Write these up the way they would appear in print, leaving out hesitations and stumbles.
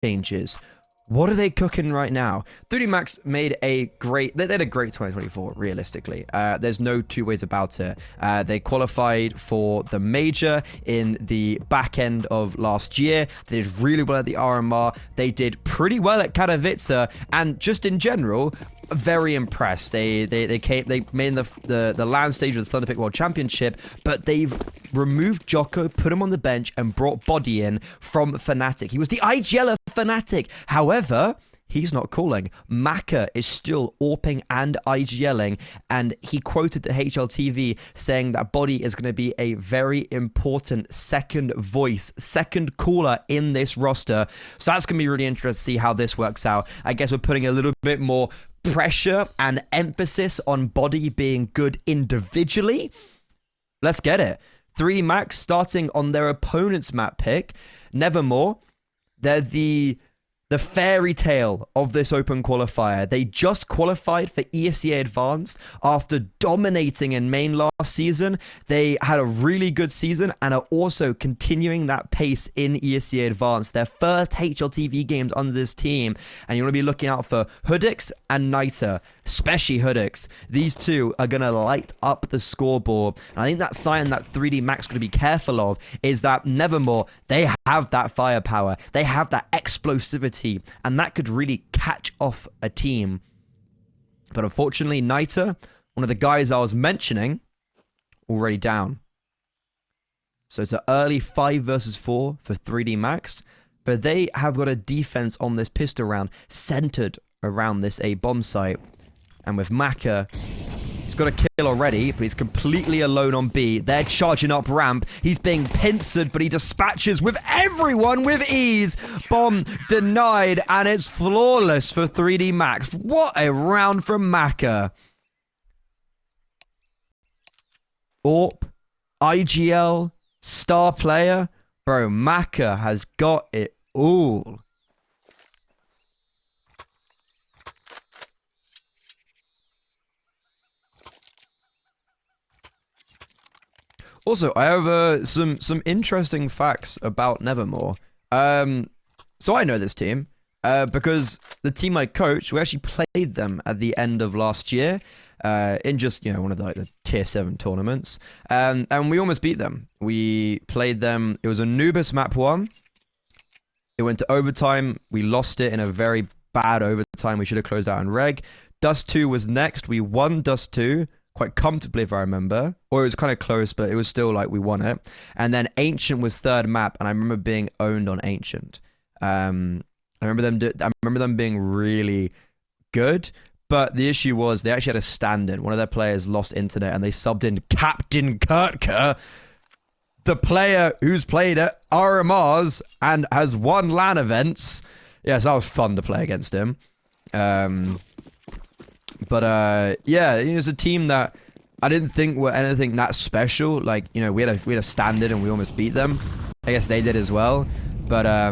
changes. What are they cooking right now? 3D Max made a great, they had a great 2024, realistically. There's no two ways about it. They qualified for the major in the back end of last year. They did really well at the RMR. They did pretty well at Katowice, and just in general, very impressed. They made the land stage of the Thunderpick World Championship, but they've removed Jocko, put him on the bench, and brought Body in from Fnatic. He was the IGL of Fnatic. However, he's not calling. Maka is still AWPing and IGLing, and he quoted to HLTV saying that Body is going to be a very important second voice, second caller in this roster. So that's going to be really interesting to see how this works out. I guess we're putting a little bit more pressure and emphasis on Body being good individually. Let's get it. 3D Max starting on their opponent's map pick. Nevermore. They're the fairy tale of this open qualifier. They just qualified for ESEA Advanced after dominating in main last season. They had a really good season and are also continuing that pace in ESEA Advanced. Their first HLTV games under this team, and you want to be looking out for Hoodix and Niter, especially Hoodix. These two are going to light up the scoreboard. And I think that sign that 3D Max going to be careful of is that Nevermore, they have that firepower. They have that explosivity, and that could really catch off a team. But unfortunately, Niter, one of the guys I was mentioning, already down. So it's an early 5 versus 4 for 3D Max, but they have got a defense on this pistol round centered around this A bomb site. And with Maka, he's got a kill already, but he's completely alone on B. They're charging up ramp. He's being pincered, but he dispatches with everyone with ease. Bomb denied, and it's flawless for 3D Max. What a round from Maka. AWP, IGL, star player. Bro, Maka has got it all. Also, I have some interesting facts about Nevermore. So I know this team because the team I coach, we actually played them at the end of last year in just, you know, one of the tier 7 tournaments. And we almost beat them. We played them. It was Anubis map 1. It went to overtime. We lost it in a very bad overtime. We should have closed out in reg. Dust2 was next. We won Dust2. Quite comfortably, if I remember. Or it was kind of close, but it was still like we won it. And then Ancient was third map, and I remember being owned on Ancient. I remember them being really good, but the issue was they actually had a stand-in. One of their players lost internet, and they subbed in Captain Kurtka, the player who's played at RMRs and has won LAN events. Yeah, so that was fun to play against him. But yeah, it was a team that I didn't think were anything that special. Like, you know, we had a stand-in and we almost beat them. I guess they did as well. But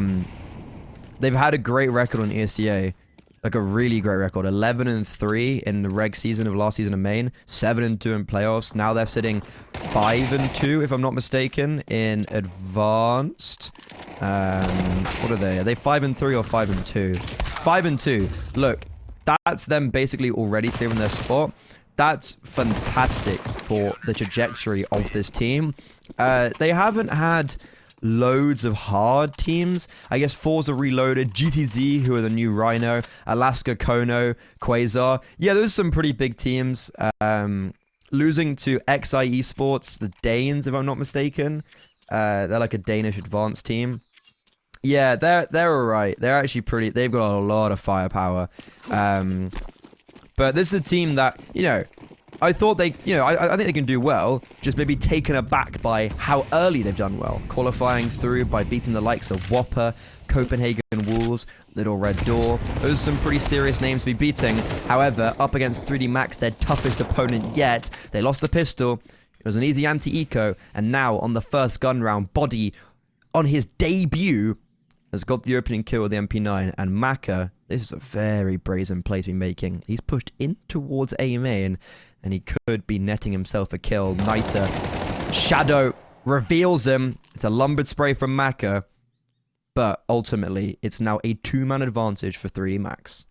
they've had a great record on ESEA, like a really great record. 11-3 in the reg season of last season of main, 7-2 in playoffs. Now they're sitting 5-2, if I'm not mistaken, in advanced. What are they? Are they 5-3 or 5-2? 5-2. Look. That's them basically already saving their spot. That's fantastic for the trajectory of this team. They haven't had loads of hard teams. I guess Forza Reloaded, GTZ, who are the new Rhino, Alaska, Kono, Quasar. Yeah, those are some pretty big teams. Losing to XI Esports, the Danes, if I'm not mistaken. They're like a Danish advanced team. Yeah, they're alright. They're actually pretty. They've got a lot of firepower. But this is a team that, you know, I thought they, you know, I think they can do well. Just maybe taken aback by how early they've done well, qualifying through by beating the likes of Whopper, Copenhagen Wolves, Little Red Door. Those are some pretty serious names to be beating. However, up against 3D Max, their toughest opponent yet, they lost the pistol. It was an easy anti-eco, and now on the first gun round, Body on his debut has got the opening kill with the MP9, and Maka, this is a very brazen play to be making. He's pushed in towards A main, and he could be netting himself a kill. Niter, Shadow reveals him. It's a lumbered spray from Maka. but ultimately, it's now a 2-man advantage for 3D Max.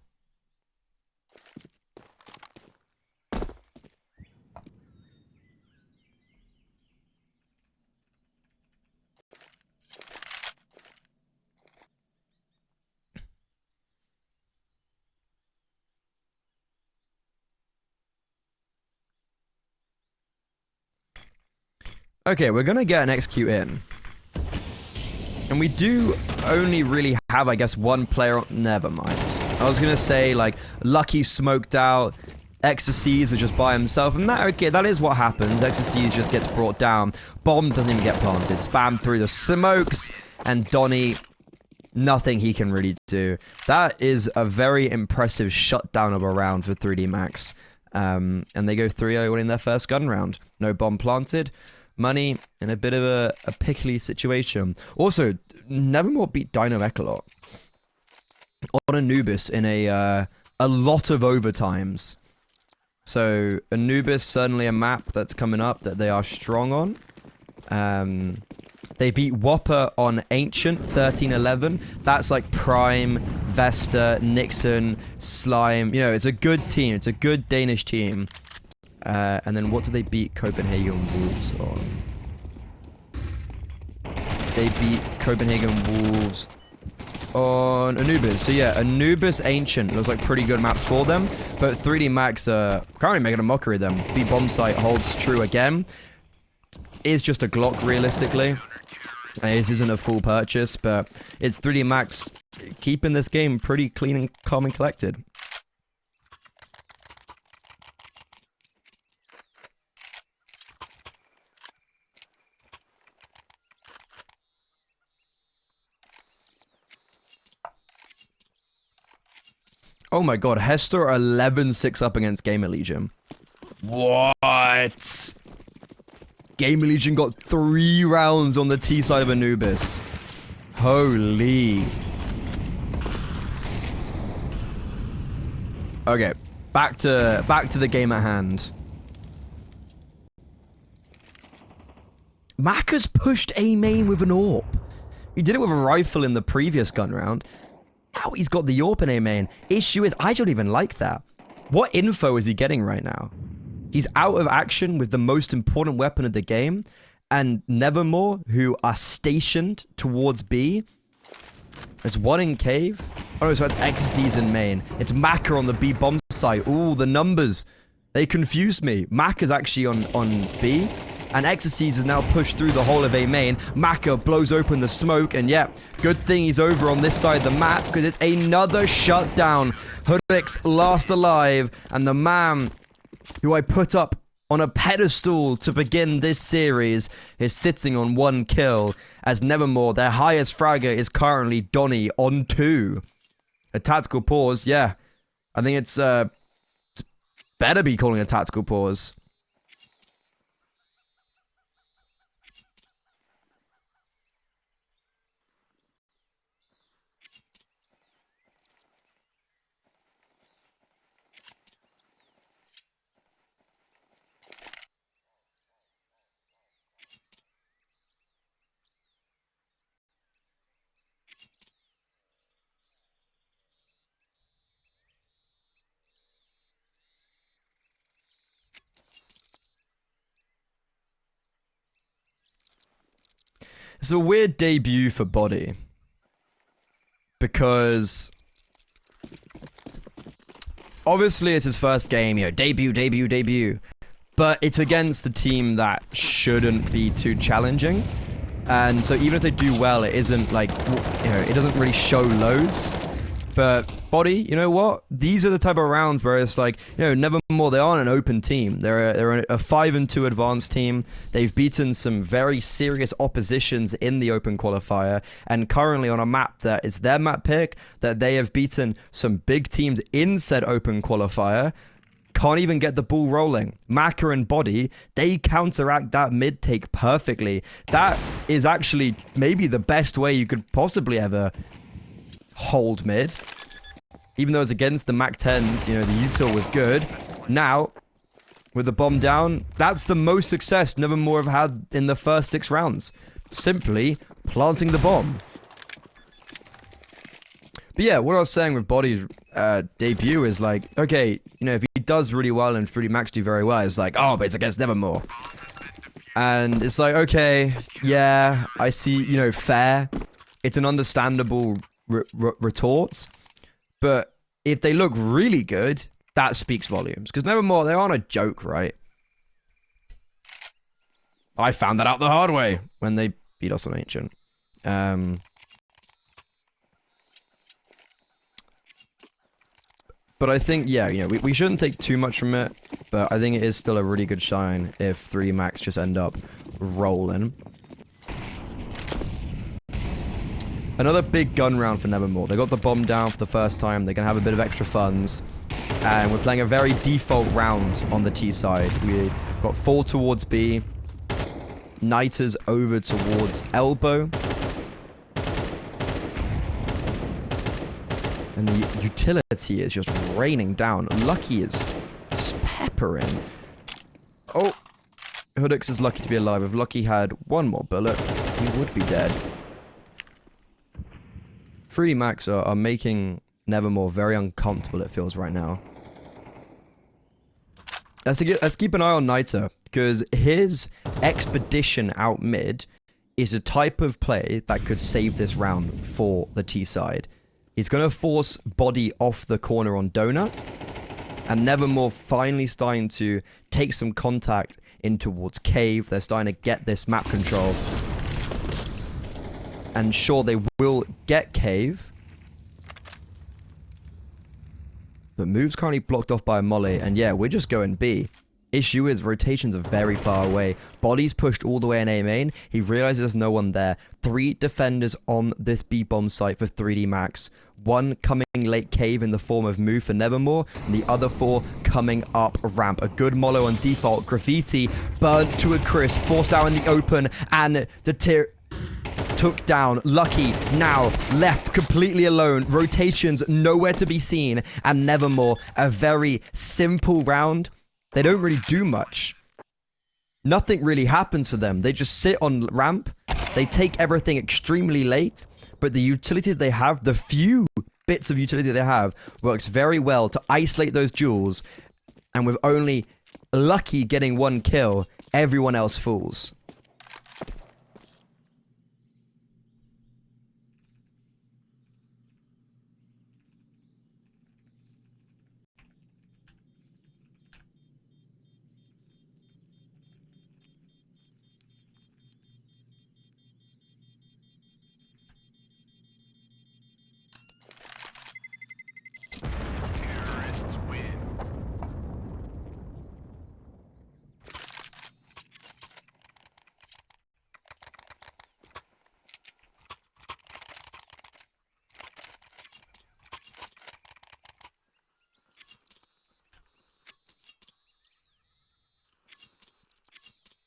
Okay, we're going to get an execute in. And we do only really have, I guess, one player on... Never mind. I was going to say, like, Lucky smoked out. Exorcise is just by himself. And that, okay, that is what happens. Exorcise just gets brought down. Bomb doesn't even get planted. Spam through the smokes. And Donnie, nothing he can really do. That is a very impressive shutdown of a round for 3D Max. And they go 3-0 winning their first gun round. No bomb planted. Money in a bit of a pickly situation. Also, Nevermore beat Dino Echolot on Anubis in a lot of overtimes. So Anubis, certainly a map that's coming up that they are strong on. They beat Whopper on Ancient 13-11. That's like Prime, Vesta, Nixon, Slime. You know, it's a good team. It's a good Danish team. And then what do they beat Copenhagen Wolves on? They beat Copenhagen Wolves on Anubis. So yeah, Anubis Ancient looks like pretty good maps for them. But 3D Max currently making a mockery of them. B bomb site holds true again. Is just a Glock realistically. And it isn't a full purchase, but it's 3D Max keeping this game pretty clean and calm and collected. Oh my god, Hester 11-6 up against Gamer Legion. What? Gamer Legion got 3 rounds on the T side of Anubis. Holy. Okay, back to the game at hand. Macca's pushed A main with an AWP. He did it with a rifle in the previous gun round. Now he's got the AWP in A main. Issue is, I don't even like that. What info is he getting right now? He's out of action with the most important weapon of the game. And Nevermore, who are stationed towards B. There's one in cave. Oh, so that's Exorcise in main. It's Macca on the B bomb site. Ooh, the numbers. They confused me. Macca's actually on B. And Exorcise is now pushed through the whole of A main. Macca blows open the smoke. And yeah, good thing he's over on this side of the map, because it's another shutdown. Hoodix last alive. And the man who I put up on a pedestal to begin this series is sitting on 1 kill. As Nevermore, their highest fragger is currently Donnie on 2. A tactical pause, yeah. I think it's better be calling a tactical pause. It's a weird debut for Body. Because obviously it's his first game, you know, debut. But it's against a team that shouldn't be too challenging. And so even if they do well, it isn't like, you know, it doesn't really show loads. But Body, you know what? These are the type of rounds where it's like, you know, Nevermore, they aren't an open team. They're a 5-2 advanced team. They've beaten some very serious oppositions in the open qualifier. And currently on a map that is their map pick, that they have beaten some big teams in said open qualifier. Can't even get the ball rolling. Macca and Body, they counteract that mid take perfectly. That is actually maybe the best way you could possibly ever hold mid. Even though it's against the Mac 10s, you know, the util was good. Now, with the bomb down, that's the most success Nevermore have had in the first 6 rounds. Simply planting the bomb. But yeah, what I was saying with Body's debut is like, okay, you know, if he does really well and 3D Max do very well, it's like, oh, but it's against Nevermore. And it's like, okay, yeah, I see, you know, fair. It's an understandable retort. But if they look really good, that speaks volumes. Because Nevermore, they aren't a joke, right? I found that out the hard way when they beat us on Ancient. But I think, yeah, you know, we shouldn't take too much from it, but I think it is still a really good shine if 3D Max just end up rolling. Another big gun round for Nevermore. They got the bomb down for the first time. They're going to have a bit of extra funds. And we're playing a very default round on the T side. We've got 4 towards B. Niters over towards Elbow. And the utility is just raining down. Lucky is peppering. Oh. Hoodix is lucky to be alive. If Lucky had one more bullet, he would be dead. 3D Max are making Nevermore very uncomfortable, it feels right now. Let's keep an eye on Niter, because his expedition out mid is a type of play that could save this round for the T side. He's going to force Body off the corner on Donut, and Nevermore finally starting to take some contact in towards Cave. They're starting to get this map control. And sure, they will get Cave. But move's currently blocked off by a Molly, and yeah, we're just going B. Issue is rotations are very far away. Body's pushed all the way in A main. He realizes there's no one there. 3 defenders on this B bomb site for 3D Max. 1 coming late Cave in the form of move for Nevermore, and the other 4 coming up ramp. A good mollo on default. Graffiti burnt to a crisp, forced out in the open, and the took down. Lucky now left completely alone. Rotations nowhere to be seen, and Nevermore, a very simple round. They don't really do much. Nothing really happens for them. They just sit on ramp. They take everything extremely late, but the utility they have, the few bits of utility they have, works very well to isolate those duels. And with only Lucky getting 1 kill, everyone else falls.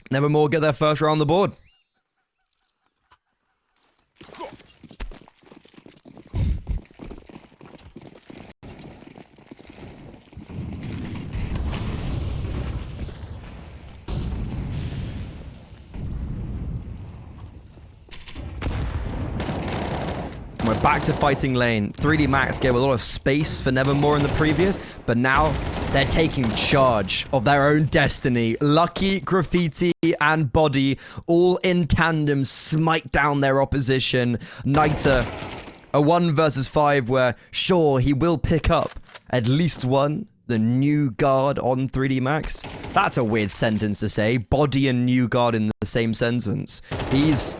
Nevermore get their first round on the board. We're back to fighting lane. 3D Max gave a lot of space for Nevermore in the previous, but now they're taking charge of their own destiny. Lucky, Graffiti, and Body all in tandem smite down their opposition. Niter, a 1 versus 5 where, sure, he will pick up at least 1. The new guard on 3D Max. That's a weird sentence to say. Body and new guard in the same sentence. He's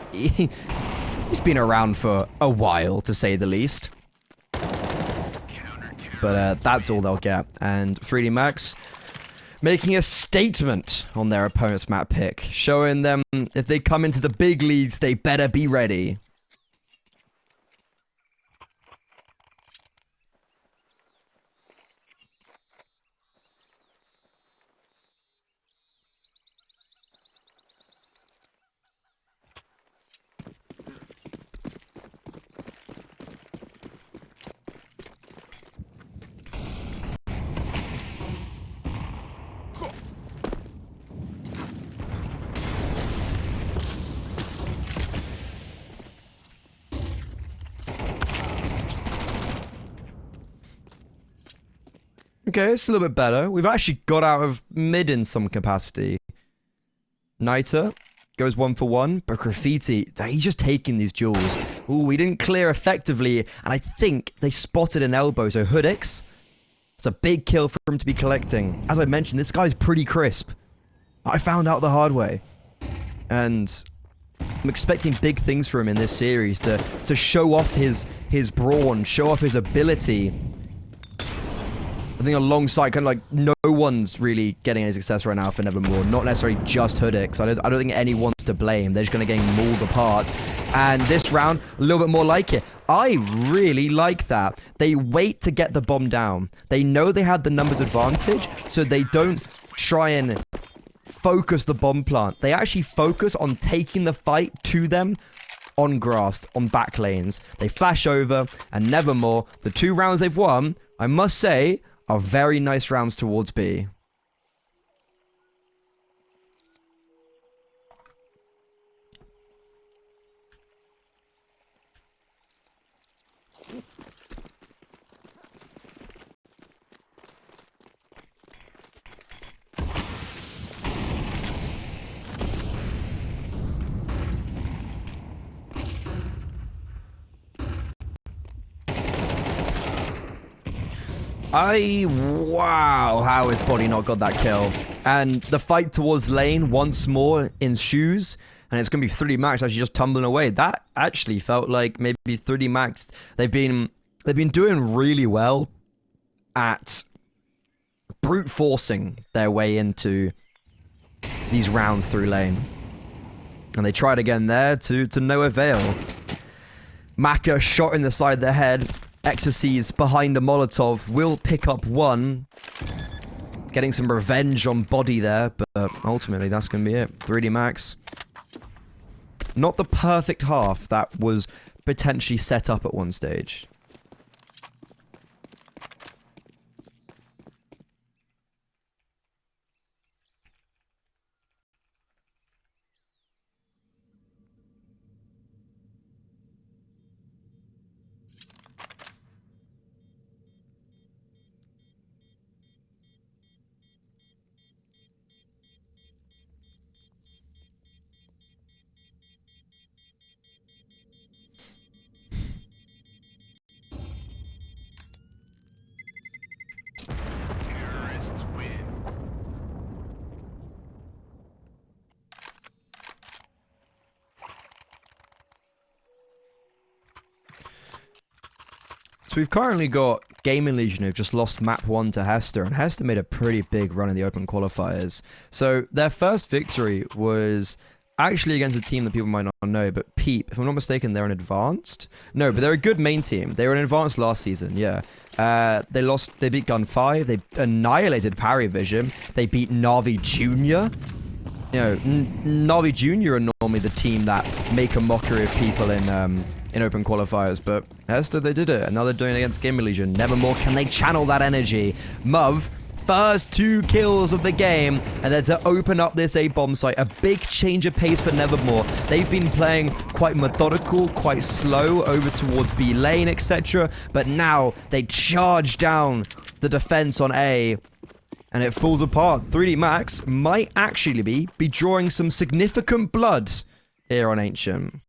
been around for a while, to say the least. But that's all they'll get. And 3D Max making a statement on their opponent's map pick, showing them if they come into the big leagues, they better be ready. Okay, it's a little bit better. We've actually got out of mid in some capacity. Niter goes 1 for 1, but Graffiti, he's just taking these duels. Ooh, we didn't clear effectively, and I think they spotted an elbow, so Hoodix, it's a big kill for him to be collecting. As I mentioned, this guy's pretty crisp. I found out the hard way. And I'm expecting big things from him in this series to show off his brawn, show off his ability. I think alongside, kind of like, no one's really getting any success right now for Nevermore. Not necessarily just Hoodix. I don't think anyone's to blame. They're just going to get mauled apart. And this round, a little bit more like it. I really like that. They wait to get the bomb down. They know they had the numbers advantage, so they don't try and focus the bomb plant. They actually focus on taking the fight to them on grass, on back lanes. They flash over, and Nevermore, the 2 rounds they've won, I must say, are very nice rounds towards B. Wow, how has Body not got that kill? And the fight towards lane once more ensues, and it's going to be 3D Max actually just tumbling away. That actually felt like maybe 3D Max, they've been doing really well at brute forcing their way into these rounds through lane. And they tried again there to no avail. Maka shot in the side of the head. Exorcies behind a Molotov will pick up 1. Getting some revenge on Body there, but ultimately that's going to be it. 3D Max. Not the perfect half that was potentially set up at one stage. So we've currently got Gaming Legion who've just lost map 1 to Hester, and Hester made a pretty big run in the open qualifiers. So their first victory was actually against a team that people might not know, but Peep, if I'm not mistaken, they're an advanced? No, but they're a good main team. They were an advanced last season, yeah. They beat Gun 5, they annihilated Parry Vision, they beat Navi Jr. You know, Navi Jr. are normally the team that make a mockery of people in open qualifiers, but Hester, they did it, and now they're doing it against Gaming Legion. Nevermore, can they channel that energy? Muv, first 2 kills of the game, and then to open up this A-bomb site, a big change of pace for Nevermore. They've been playing quite methodical, quite slow over towards B lane, etc., but now they charge down the defense on A, and it falls apart. 3D Max might actually be drawing some significant blood here on Ancient.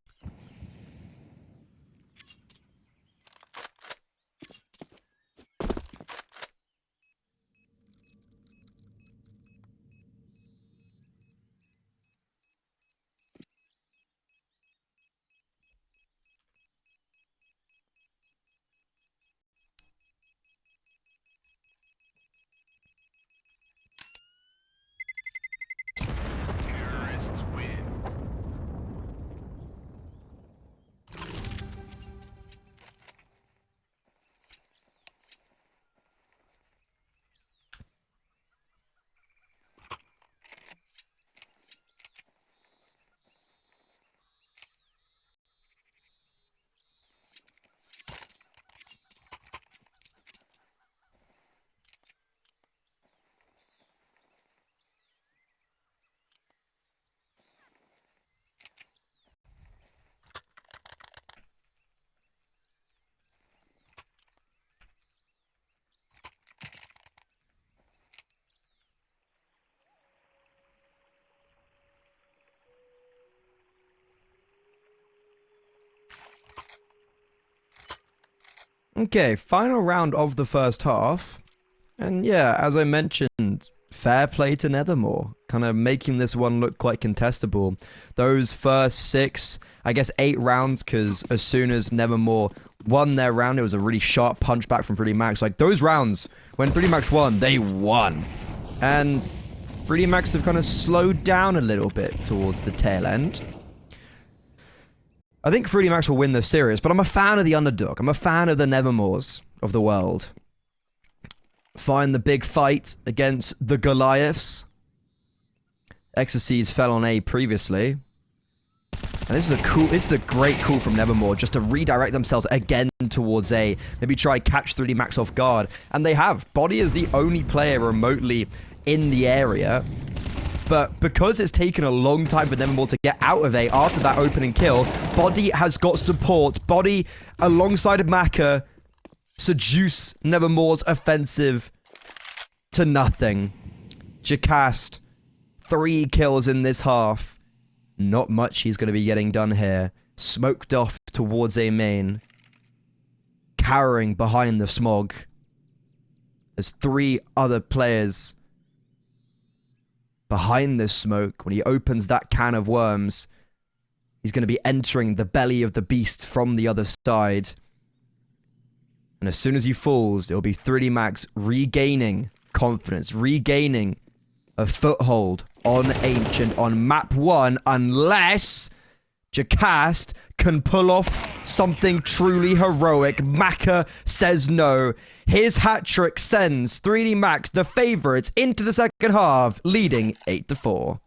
Okay, final round of the first half. And yeah, as I mentioned, fair play to Nevermore. Kind of making this one look quite contestable. Those first 6, I guess 8 rounds, because as soon as Nevermore won their round, it was a really sharp punch back from 3D Max. Like, those rounds, when 3D Max won, they won. And 3D Max have kind of slowed down a little bit towards the tail end. I think 3D Max will win the series, but I'm a fan of the underdog. I'm a fan of the Nevermores of the world. Find the big fight against the Goliaths. Exorcies fell on A previously. And this is a great call from Nevermore, just to redirect themselves again towards A. Maybe try catch 3D Max off guard. And they have. Body is the only player remotely in the area. But because it's taken a long time for Nevermore to get out of A after that opening kill, Body has got support. Body, alongside Maka, seduce Nevermore's offensive to nothing. Jacast, 3 kills in this half. Not much he's going to be getting done here. Smoked off towards A main. Cowering behind the smog. There's 3 other players behind this smoke. When he opens that can of worms, he's going to be entering the belly of the beast from the other side. And as soon as he falls, it'll be 3D Max regaining confidence, regaining a foothold on Ancient on map 1, unless Jacast can pull off something truly heroic. Maka says no. His hat trick sends 3D Max, the favorites, into the second half, leading 8-4.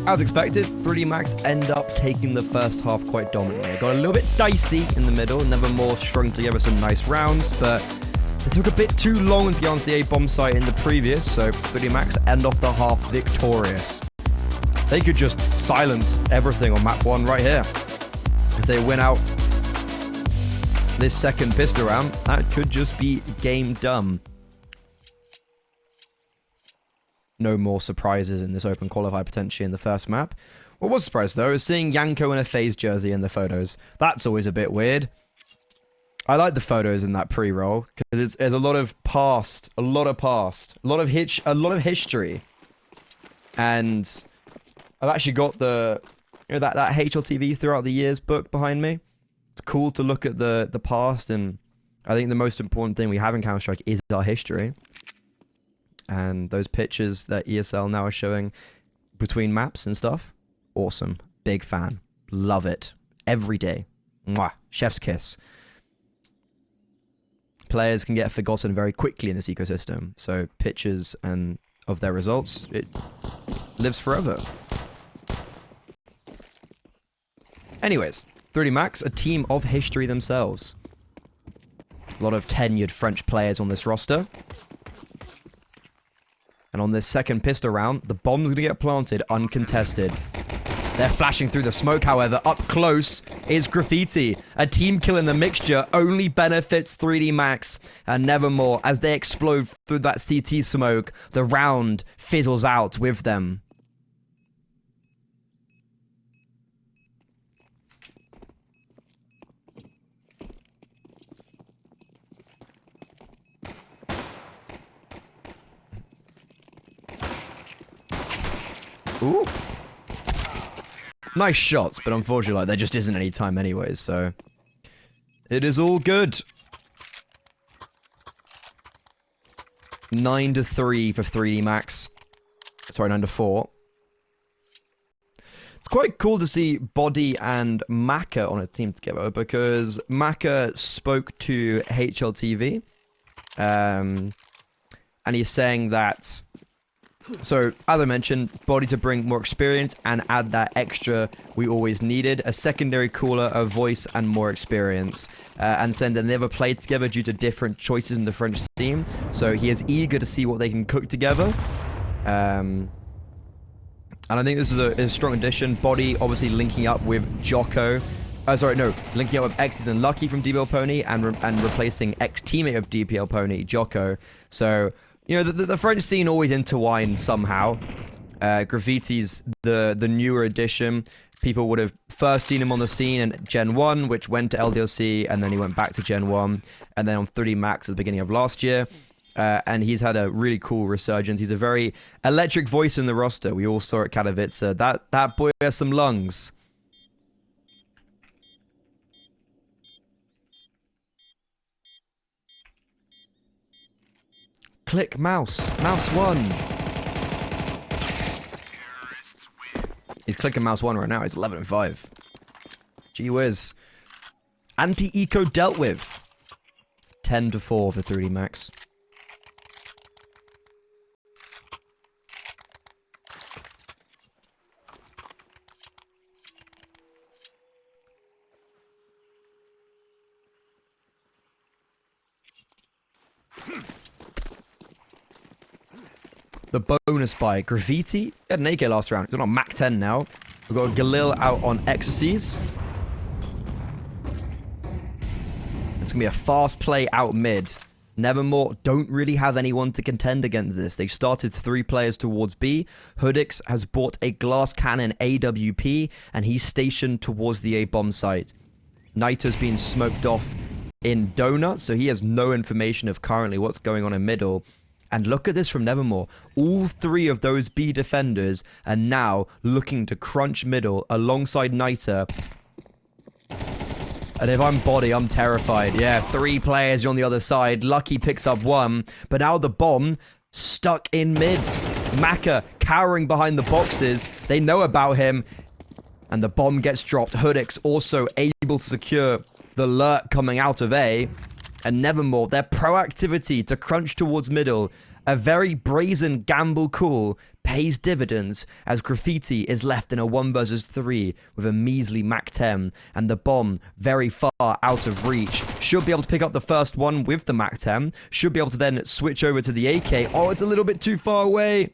As expected, 3D Max end up taking the first half quite dominantly. It got a little bit dicey in the middle. NEVERMORE strung together some nice rounds, but it took a bit too long to get onto the A-bomb site in the previous, so 3D Max end off the half victorious. They could just silence everything on map 1 right here. If they win out this second pistol round, that could just be game done. No more surprises in this open qualifier potentially in the first map. What was surprised though is seeing Yanko in a FaZe jersey in the photos. That's always a bit weird. I like the photos in that pre-roll because there's a lot of past, a lot of history, and I've actually got the that HLTV throughout the years book behind me. It's cool to look at the past, and I think the most important thing we have in Counter-Strike is our history. And those pictures that ESL now are showing between maps and stuff, awesome. Big fan. Love it. Every day. Mwah. Chef's kiss. Players can get forgotten very quickly in this ecosystem, so pictures and of their results, it lives forever. Anyways, 3D Max, a team of history themselves. A lot of tenured French players on this roster. And on this second pistol round, the bomb's going to get planted uncontested. They're flashing through the smoke, however. Up close is Graffiti. A team kill in the mixture only benefits 3D Max and NEVERMORE as they explode through that CT smoke. The round fizzles out with them. Ooh. Nice shots, but unfortunately, like, there just isn't any time anyways, so it is all good. 9-3 for 3D Max. Sorry, 9-4. It's quite cool to see Body and Maka on a team together because Maka spoke to HLTV, and he's saying that. So, as I mentioned, Body to bring more experience and add that extra we always needed. A secondary cooler, a voice, and more experience. And saying they never played together due to different choices in the French team. So, he is eager to see what they can cook together. And I think this is a strong addition. Body obviously linking up with Jocko. Linking up with X's and Lucky from DPL Pony and replacing ex-teammate of DPL Pony, Jocko. So, you know, the French scene always intertwined somehow. Graffiti's the newer addition. People would have first seen him on the scene in Gen 1, which went to LDLC, and then he went back to Gen 1, and then on 3D Max at the beginning of last year. And he's had a really cool resurgence. He's a very electric voice in the roster. We all saw at Katowice. That boy has some lungs. Click mouse. Mouse 1. He's clicking mouse 1 right now. He's 11-5. Gee whiz. Anti-eco dealt with. 10-4 for 3D Max. The bonus buy. Graffiti had an AK last round. He's on Mac 10 now. We've got Galil out on Ecstasies. It's going to be a fast play out mid. NEVERMORE don't really have anyone to contend against this. They started 3 players towards B. Hoodix has bought a glass cannon AWP, and he's stationed towards the A-bomb site. Naito's been smoked off in Donut, so he has no information of currently what's going on in middle. And look at this from NEVERMORE. All 3 of those B defenders are now looking to crunch middle alongside Naito. And if I'm Body, I'm terrified. Yeah, 3 players on the other side. Lucky picks up 1. But now the bomb stuck in mid. Maka cowering behind the boxes. They know about him. And the bomb gets dropped. Hoodix also able to secure the lurk coming out of A. And NEVERMORE, their proactivity to crunch towards middle A very brazen gamble call pays dividends as Graffiti is left in a 1 versus 3 with a measly MAC-10 and the bomb very far out of reach. Should be able to pick up the first one with the MAC-10. Should be able to then switch over to the AK. Oh, it's a little bit too far away.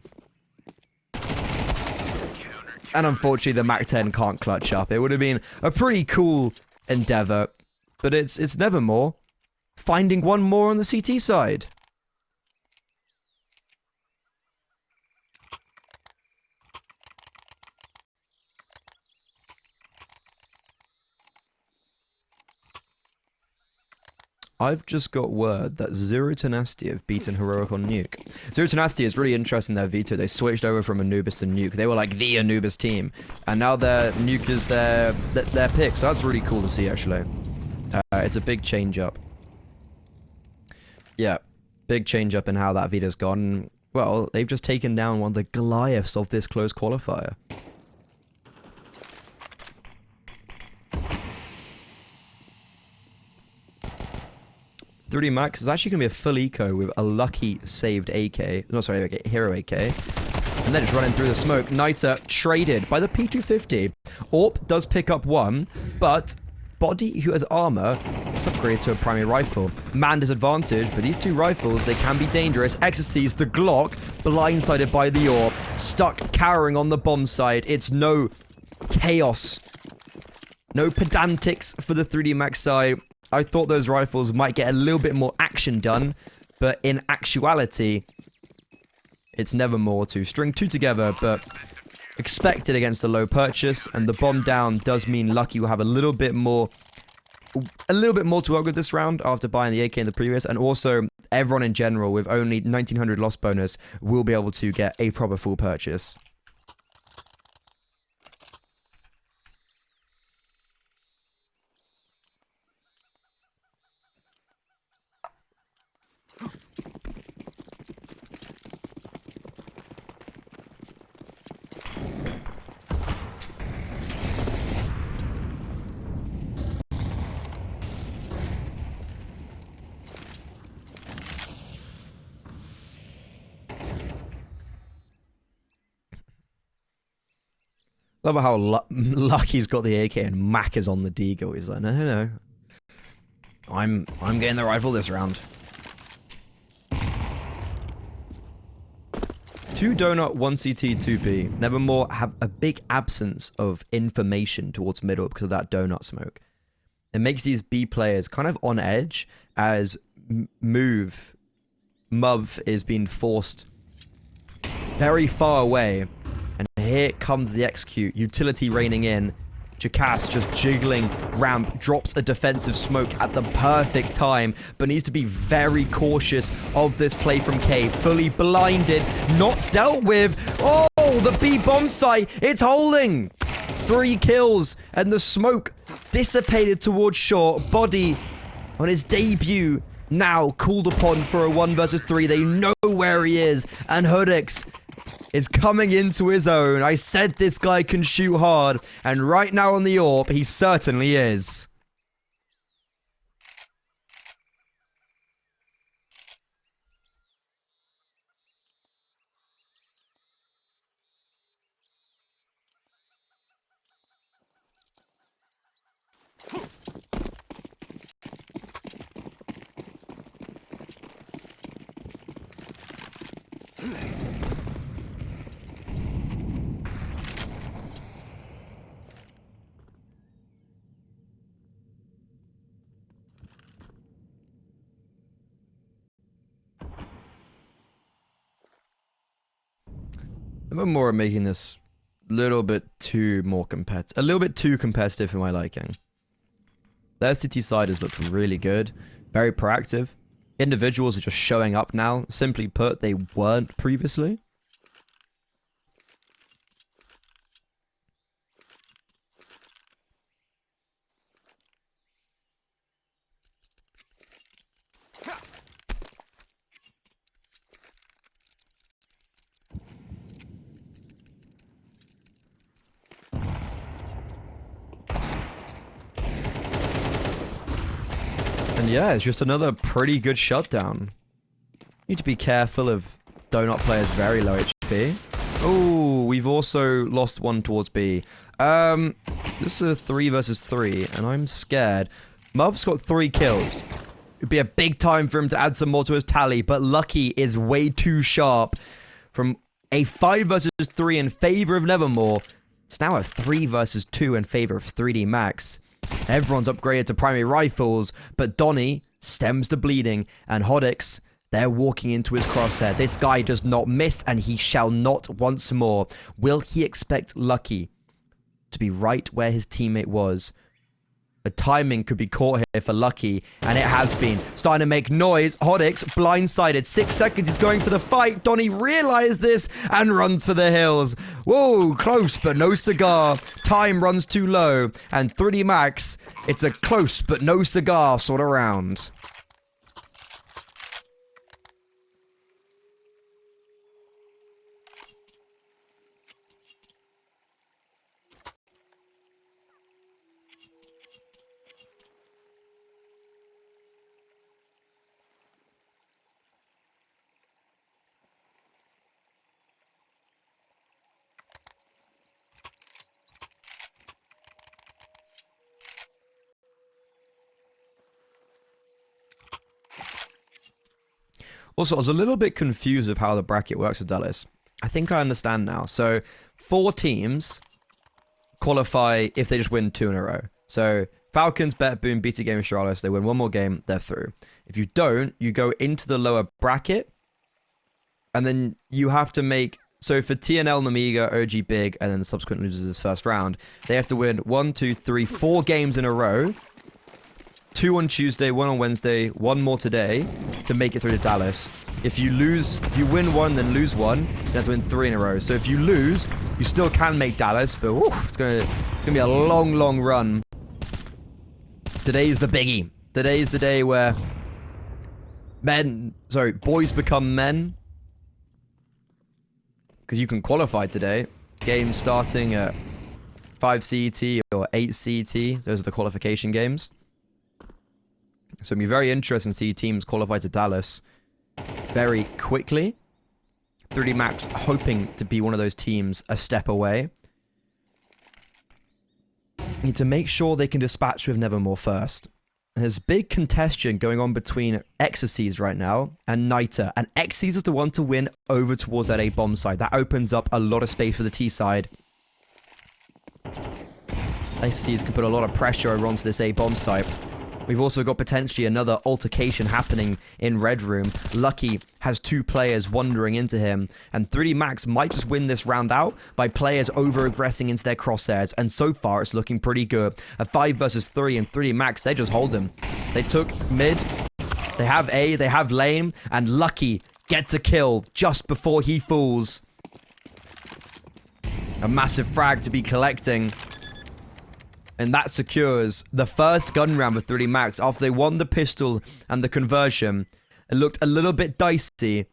And unfortunately, the MAC-10 can't clutch up. It would have been a pretty cool endeavor, but it's Nevermore finding one more on the CT side. I've just got word that Zero Tenacity have beaten Heroic on Nuke. Zero Tenacity is really interesting, their veto. They switched over from Anubis to Nuke. They were like the Anubis team. And now their Nuke is their pick. So that's really cool to see, actually. It's a big change up. Yeah, big change up in how that veto's gone. Well, they've just taken down one of the Goliaths of this close qualifier. Max is actually going to be a full eco with a lucky saved AK. No, sorry, okay, hero AK. And then it's running through the smoke. Niter traded by the P250. AWP does pick up one, but Body, who has armor, is upgraded to a primary rifle. Man disadvantage, but these two rifles, they can be dangerous. Exorcise the Glock, blindsided by the AWP. Stuck cowering on the bomb side. It's no chaos. No pedantics for the 3D Max side. I thought those rifles might get a little bit more action done, but in actuality, it's Nevermore to string two together, but expected against a low purchase, and the bomb down does mean Lucky will have a little bit more to work with this round after buying the AK in the previous, and also everyone in general with only 1900 loss bonus will be able to get a proper full purchase. Love how Lucky's got the AK and Mac is on the Deagle. He's like, no. I'm getting the rifle this round. 2 Donut, 1 CT, 2 B. Nevermore have a big absence of information towards middle because of that donut smoke. It makes these B players kind of on edge as Muv is being forced very far away. And here comes the execute. Utility raining in. Jackass just jiggling ramp. Drops a defensive smoke at the perfect time. But needs to be very cautious of this play from K. Fully blinded. Not dealt with. Oh, the B bomb site. It's holding. 3 kills. And the smoke dissipated towards short. Body on his debut. Now called upon for a 1 versus 3. They know where he is. And Hoodix is coming into his own. I said this guy can shoot hard, and right now on the AWP, he certainly is. Nevermore are making this a little bit too competitive for my liking. Their city side has looked really good, very proactive. Individuals are just showing up now. Simply put, they weren't previously. And yeah, it's just another pretty good shutdown. Need to be careful of Donut player's very low HP. Oh, we've also lost one towards B. This is a 3 versus 3, and I'm scared. Muv's got 3 kills. It'd be a big time for him to add some more to his tally, but Lucky is way too sharp. From a 5 versus 3 in favor of Nevermore, it's now a 3 versus 2 in favor of 3D Max. Everyone's upgraded to primary rifles, but Donnie stems the bleeding, and Hodix, they're walking into his crosshair. This guy does not miss, and he shall not once more. Will he expect Lucky to be right where his teammate was? The timing could be caught here for Lucky, and it has been. Starting to make noise. Hodix blindsided. 6 seconds. He's going for the fight. Donnie realized this and runs for the hills. Whoa, close, but no cigar. Time runs too low. And 3D Max, it's a close but no cigar sort of round. Also, I was a little bit confused with how the bracket works with Dallas. I think I understand now. So, 4 teams qualify if they just win 2 in a row. So, Falcons, Bet, Boom, BT Game, Charlotte, they win 1 more game, they're through. If you don't, you go into the lower bracket, and then you have to make... So, for TNL, Namiga, OG Big, and then the subsequent losers this first round, they have to win 1, 2, 3, 4 games in a row. 2 on Tuesday, 1 on Wednesday, 1 more today to make it through to Dallas. If you win 1, then lose 1, you have to win 3 in a row. So if you lose, you still can make Dallas, but whew, it's gonna be a long, long run. Today's the biggie. Today's the day where boys become men. Because you can qualify today. Games starting at 5 CET or 8 CET. Those are the qualification games. So it'll be very interesting to see teams qualify to Dallas very quickly. 3D Max hoping to be one of those teams a step away. Need to make sure they can dispatch with Nevermore first. There's big contention going on between Exorcies right now and Niter. And Exorcies is the one to win over towards that A bomb side. That opens up a lot of space for the T side. Exorcies can put a lot of pressure over onto this A bomb site. We've also got potentially another altercation happening in Red Room. Lucky has 2 players wandering into him, and 3D Max might just win this round out by players over-aggressing into their crosshairs, and so far it's looking pretty good. A 5 versus 3, and 3D Max, they just hold him. They took mid, they have A, they have lane, and Lucky gets a kill just before he falls. A massive frag to be collecting. And that secures the first gun round with 3D Max after they won the pistol and the conversion. It looked a little bit dicey,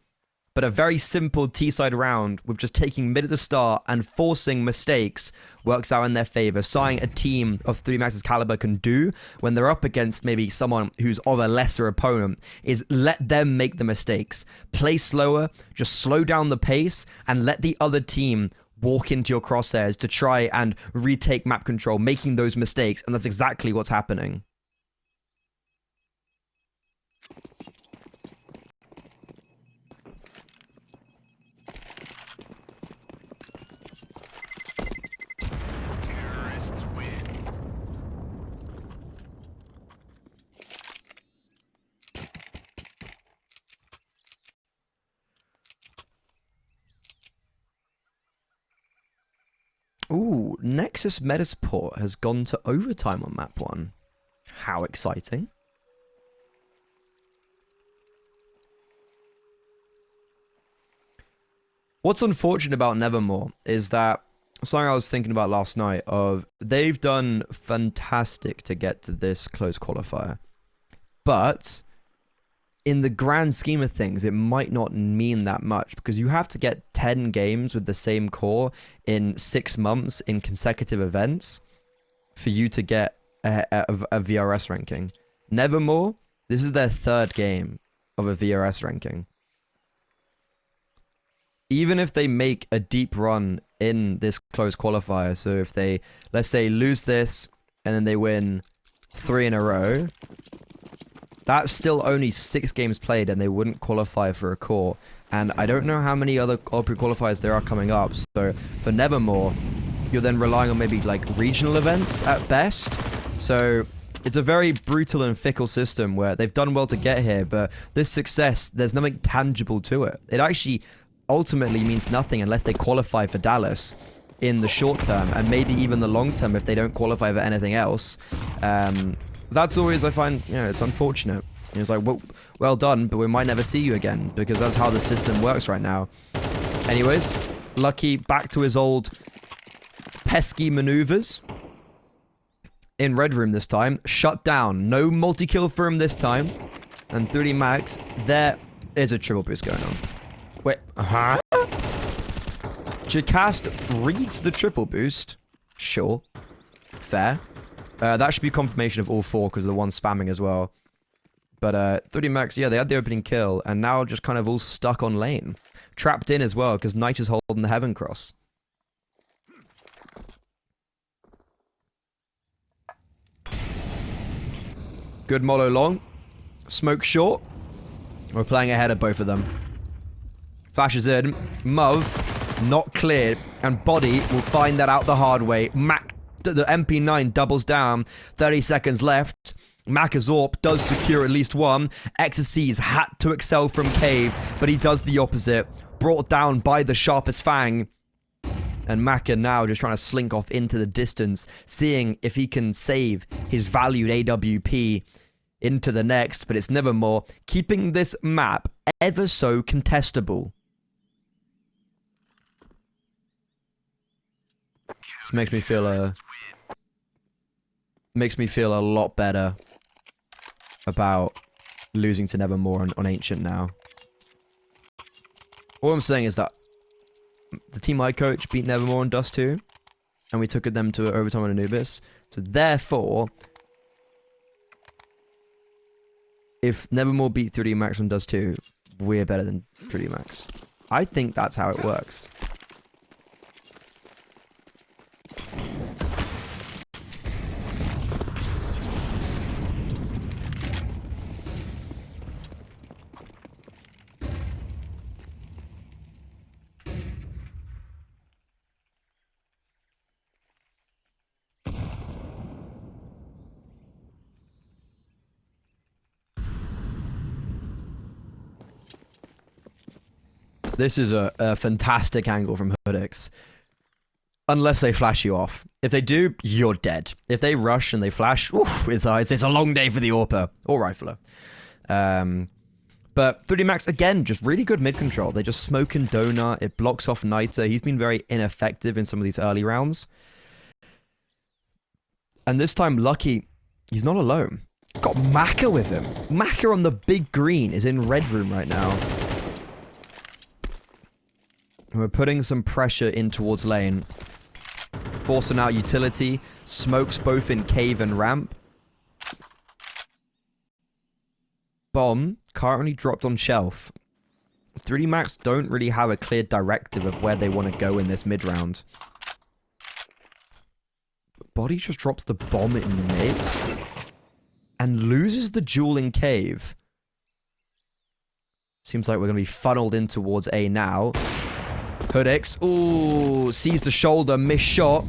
but a very simple T-side round with just taking mid at the start and forcing mistakes works out in their favor. Something a team of 3D Max's caliber can do when they're up against maybe someone who's of a lesser opponent is let them make the mistakes. Play slower, just slow down the pace, and let the other team walk into your crosshairs to try and retake map control, making those mistakes, and that's exactly what's happening. Terrorists win. Ooh, Nexus Metasport has gone to overtime on map 1. How exciting. What's unfortunate about Nevermore is that something I was thinking about last night of they've done fantastic to get to this close qualifier. But in the grand scheme of things, it might not mean that much because you have to get 10 games with the same core in 6 months in consecutive events for you to get a VRS ranking. Nevermore, this is their 3rd game of a VRS ranking. even if they make a deep run in this close qualifier, so if they, let's say, lose this and then they win 3 in a row, that's still only 6 games played and they wouldn't qualify for a core. And I don't know how many other Opry qualifiers there are coming up. So for Nevermore, you're then relying on maybe like regional events at best. So it's a very brutal and fickle system where they've done well to get here, but this success, there's nothing tangible to it. It actually ultimately means nothing unless they qualify for Dallas in the short term, and maybe even the long term if they don't qualify for anything else. That's always, I find, you know, it's unfortunate. It's like, well done, but we might never see you again, because that's how the system works right now. Anyways, Lucky back to his old pesky maneuvers. In Red Room this time. Shut down. No multi-kill for him this time. And 30 max, there is a triple boost going on. Wait, huh? Jacast reads the triple boost. Sure. Fair. That should be confirmation of all 4, because the one's spamming as well. But 30 max, yeah, they had the opening kill, and now just kind of all stuck on lane. Trapped in as well, because Knight is holding the Heaven Cross. Good mollo long. Smoke short. We're playing ahead of both of them. Flashes in. Muv, not cleared. And Body will find that out the hard way. Mac, the MP9 doubles down. 30 seconds left. Macazorp does secure at least one. Ecstasy had to excel from Cave, but he does the opposite. Brought down by the sharpest fang. And Maka now just trying to slink off into the distance, seeing if he can save his valued AWP into the next, but it's Nevermore, keeping this map ever so contestable. This makes me feel a lot better about losing to Nevermore on Ancient now. All I'm saying is that the team I coach beat Nevermore on Dust2, and we took them to overtime on Anubis. So therefore, if Nevermore beat 3D Max on Dust2, we're better than 3D Max. I think that's how it works. This is a fantastic angle from Hoodix. Unless they flash you off. If they do, you're dead. If they rush and they flash, oof, it's a long day for the AWPer. Or Rifler. But 3D Max, again, just really good mid control. They just smoke and donut. It blocks off Niter. He's been very ineffective in some of these early rounds. And this time, Lucky, he's not alone. He's got Maka with him. Maka on the big green is in Red Room right now. We're putting some pressure in towards lane. Forcing out utility. Smokes both in cave and ramp. Bomb currently dropped on shelf. 3D Max don't really have a clear directive of where they want to go in this mid round. Body just drops the bomb in mid. And loses the duel in cave. Seems like we're going to be funneled in towards A now. Hoodix, ooh, sees the shoulder, missed shot.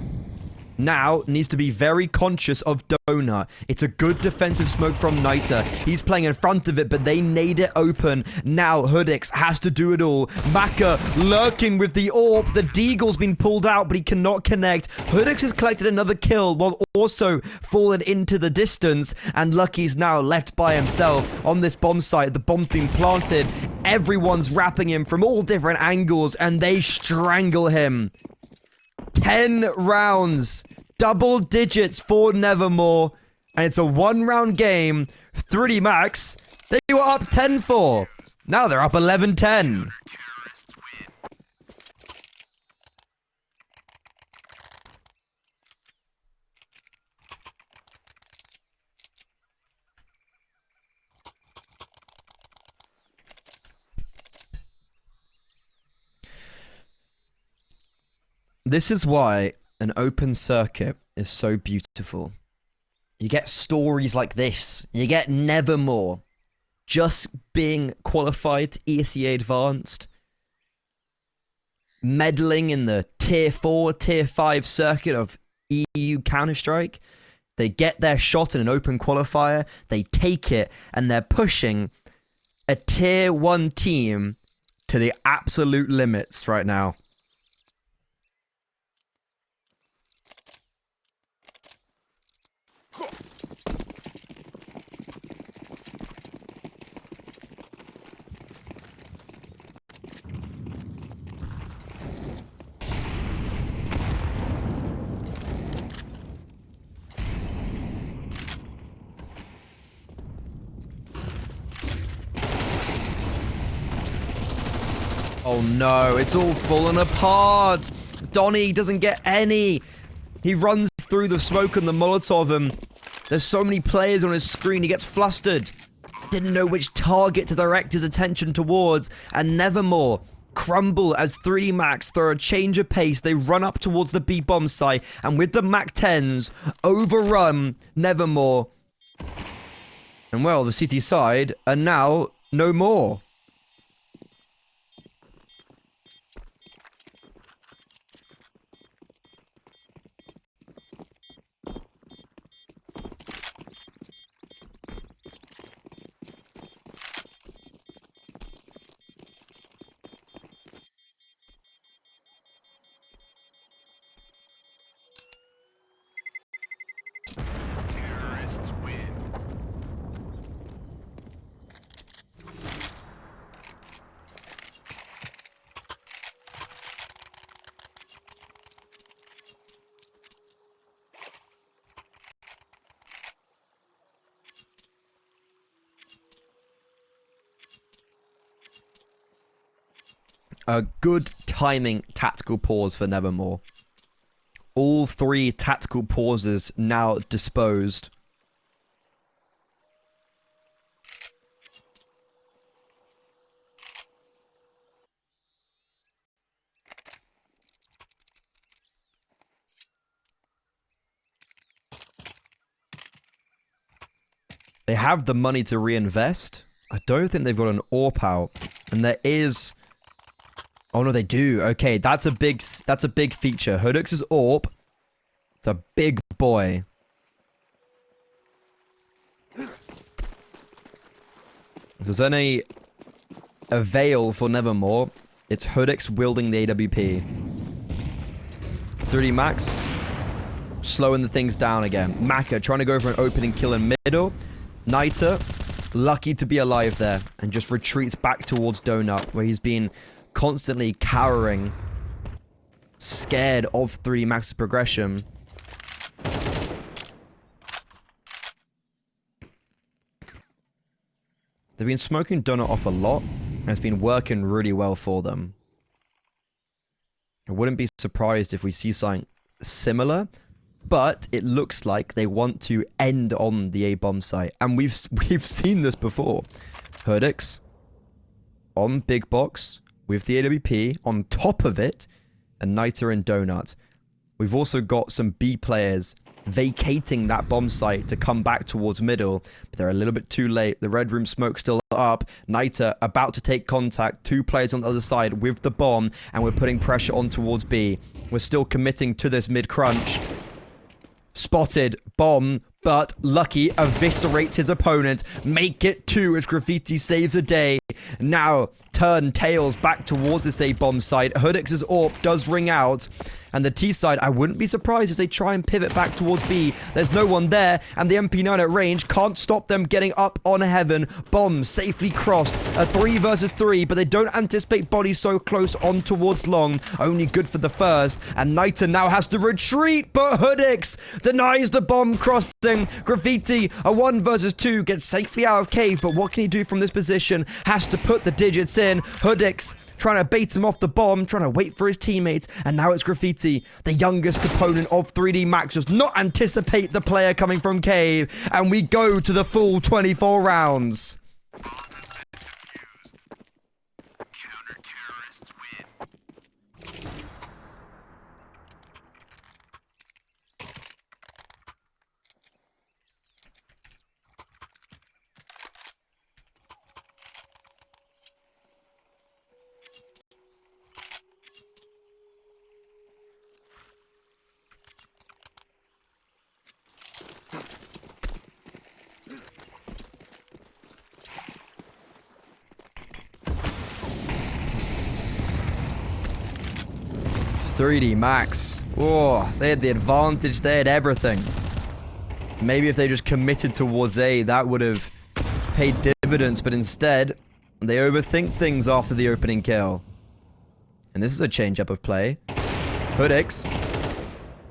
Now needs to be very conscious of Donut. It's a good defensive smoke from Niter. He's playing in front of it, but they nade it open. Now Hoodix has to do it all. Maka lurking with the AWP. The Deagle's been pulled out, but he cannot connect. Hoodix has collected another kill while also fallen into the distance. And Lucky's now left by himself on this bomb site. The bomb's been planted. Everyone's wrapping him from all different angles, and they strangle him. 10 rounds, double digits for Nevermore, and it's a 1-round game. 3D Max, they were up 10-4. Now they're up 11-10. This is why an open circuit is so beautiful. You get stories like this. You get Nevermore just being qualified to ESEA Advanced, meddling in the Tier 4, Tier 5 circuit of EU Counter-Strike. They get their shot in an open qualifier, they take it, and they're pushing a Tier 1 team to the absolute limits right now. Oh no, it's all falling apart. Donnie doesn't get any. He runs through the smoke and the Molotov and there's so many players on his screen, he gets flustered. Didn't know which target to direct his attention towards, and Nevermore crumble as 3D Max throw a change of pace. They run up towards the B bomb site, and with the Mac 10s, overrun Nevermore. And well, the CT side are now no more. A good timing tactical pause for Nevermore. All 3 tactical pauses now disposed. They have the money to reinvest. I don't think they've got an AWP out. And there is... Oh no, they do. Okay, that's a big feature. Hoodix's AWP. It's a big boy. If there's any avail for Nevermore, it's Hoodix wielding the AWP. 3D Max slowing the things down again. Maka trying to go for an opening kill in middle. Niter lucky to be alive there and just retreats back towards Donut, where he's been constantly cowering, scared of 3D Max's progression. They've been smoking Donut off a lot, and it's been working really well for them. I wouldn't be surprised if we see something similar, but it looks like they want to end on the A-bomb site, and we've seen this before. Hoodix on big box with the AWP on top of it, and Niter and Donut. We've also got some B players vacating that bomb site to come back towards middle, but they're a little bit too late. The red room smoke's still up. Niter about to take contact. 2 players on the other side with the bomb, and we're putting pressure on towards B. We're still committing to this mid crunch. Spotted bomb, but Lucky eviscerates his opponent. Make it 2 as Graffiti saves a day. Now turn tails back towards this A-bomb site. Hoodix's AWP does ring out. And the T side, I wouldn't be surprised if they try and pivot back towards B. There's no one there, and the MP9 at range can't stop them getting up on heaven. Bomb safely crossed. A 3 versus 3, but they don't anticipate bodies so close on towards long. Only good for the first, and Niter now has to retreat, but Hoodix denies the bomb crossing. Graffiti, a 1 versus 2, gets safely out of cave, but what can he do from this position? Has to put the digits in. Hoodix trying to bait him off the bomb, trying to wait for his teammates, and now it's Graffiti, the youngest component of 3D Max, does not anticipate the player coming from cave, and we go to the full 24 rounds. 3D Max. Oh, they had the advantage. They had everything. Maybe if they just committed towards A, that would have paid dividends. But instead, they overthink things after the opening kill. And this is a change-up of play. Hoodix.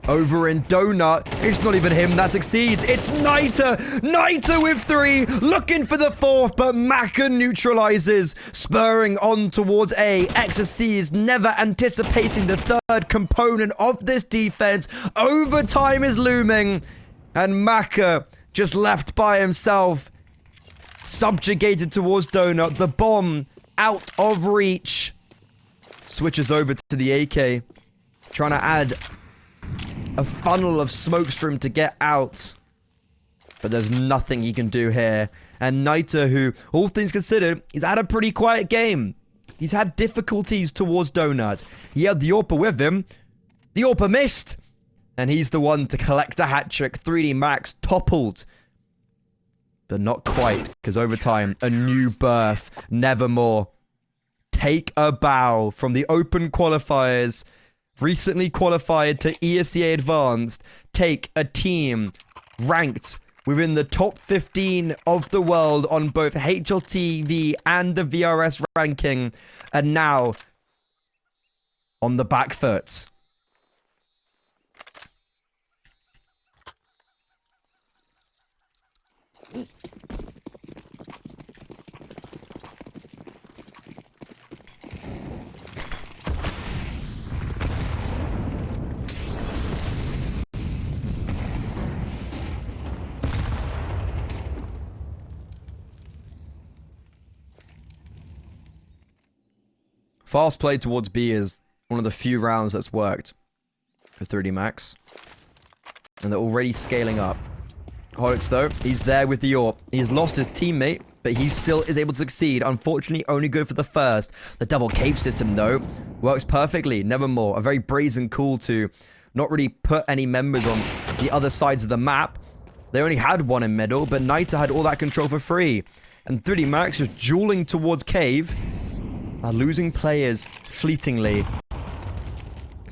Over in Donut. It's not even him that succeeds. It's Niter. Niter with 3. Looking for the 4th, but Maka neutralizes. Spurring on towards A. Ecstasy is never anticipating the 3rd component of this defense. Overtime is looming. And Maka just left by himself. Subjugated towards Donut. The bomb out of reach. Switches over to the AK. Trying to add a funnel of smokes for him to get out. But there's nothing he can do here. And Niter, who, all things considered, he's had a pretty quiet game. He's had difficulties towards Donut. He had the AWPer with him. The AWPer missed. And he's the one to collect a hat-trick. 3D Max toppled. But not quite. Because over time, a new birth. Nevermore. Take a bow from the open qualifiers. Recently qualified to ESEA Advanced, take a team ranked within the top 15 of the world on both HLTV and the VRS ranking, and now on the back foot. Fast play towards B is one of the few rounds that's worked for 3D Max. And they're already scaling up. Hoix, though, he's there with the AWP. He's lost his teammate, but he still is able to succeed. Unfortunately, only good for the first. The double cape system, though, works perfectly. Nevermore, a very brazen call to not really put any members on the other sides of the map. They only had one in middle, but Niter had all that control for free. And 3D Max just dueling towards Cave. Are losing players fleetingly.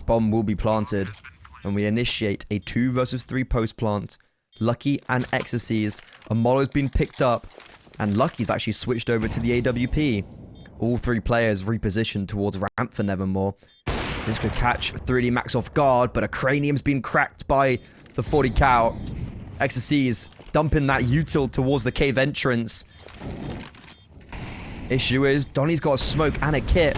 Bomb will be planted. And we initiate a 2 versus 3 post plant. Lucky and Ecstasies. Amolo's been picked up. And Lucky's actually switched over to the AWP. All 3 players repositioned towards ramp for Nevermore. This could catch 3D Max off guard, but a cranium's been cracked by the 40 cal. Ecstasies dumping that util towards the cave entrance. Issue is, Donnie's got a smoke and a kit.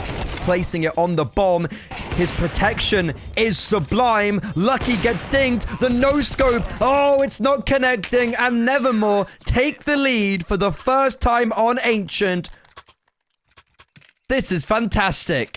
Placing it on the bomb. His protection is sublime. Lucky gets dinged. The no-scope. Oh, it's not connecting. And Nevermore take the lead for the first time on Ancient. This is fantastic.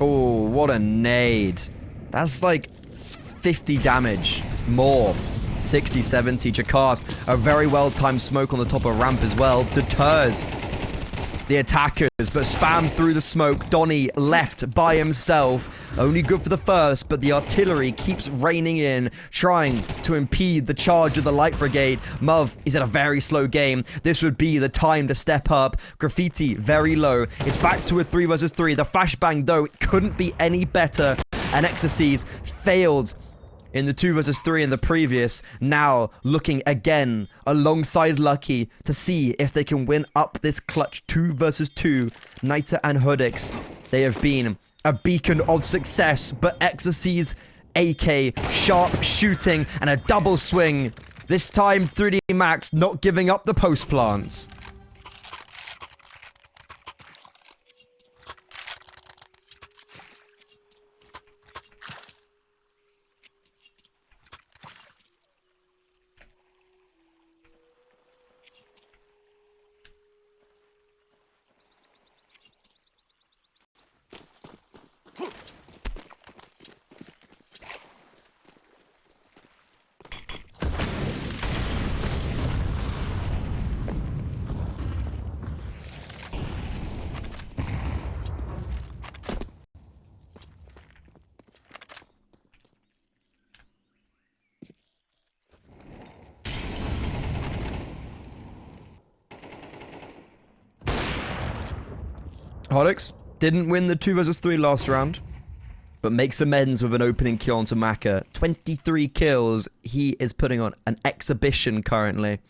Oh, what a nade. That's like 50 damage. More. 60, 70. Jakars, a very well-timed smoke on the top of ramp as well. Deters the attackers, but spam through the smoke. Donnie left by himself. Only good for the first, but the artillery keeps raining in, trying to impede the charge of the Light Brigade. Muv is at a very slow game. This would be the time to step up. Graffiti, very low. It's back to a 3 versus 3. The flashbang, though, it couldn't be any better. And Ecstasies failed in the 2 versus 3 in the previous. Now looking again alongside Lucky to see if they can win up this clutch 2 versus 2. Niter and Hoodix, they have been a beacon of success, but Ecstasies, AK, sharp shooting, and a double swing. This time 3D Max not giving up the post plants. Hodix didn't win the 2 versus 3 last round, but makes amends with an opening kill onto Maka. 23 kills. He is putting on an exhibition currently.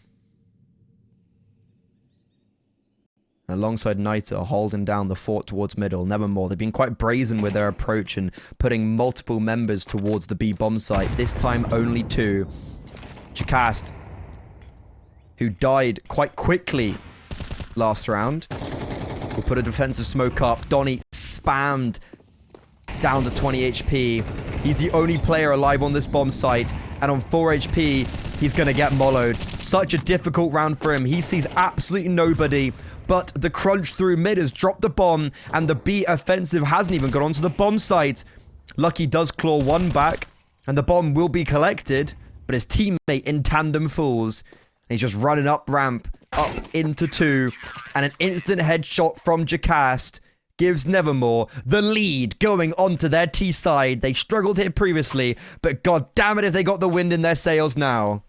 Alongside Naita, holding down the fort towards middle. Nevermore. They've been quite brazen with their approach and putting multiple members towards the B bomb site. This time only 2. Jacast, who died quite quickly last round, will put a defensive smoke up. Donnie spammed down to 20 HP. He's the only player alive on this bomb site, and on 4 HP, he's going to get mollowed. Such a difficult round for him. He sees absolutely nobody, but the crunch through mid has dropped the bomb, and the B offensive hasn't even got onto the bomb site. Lucky does claw 1 back, and the bomb will be collected, but his teammate in tandem falls. He's just running up ramp, up into 2, and an instant headshot from Jacast gives Nevermore the lead going onto their T side. They struggled here previously, but god damn it if they got the wind in their sails now.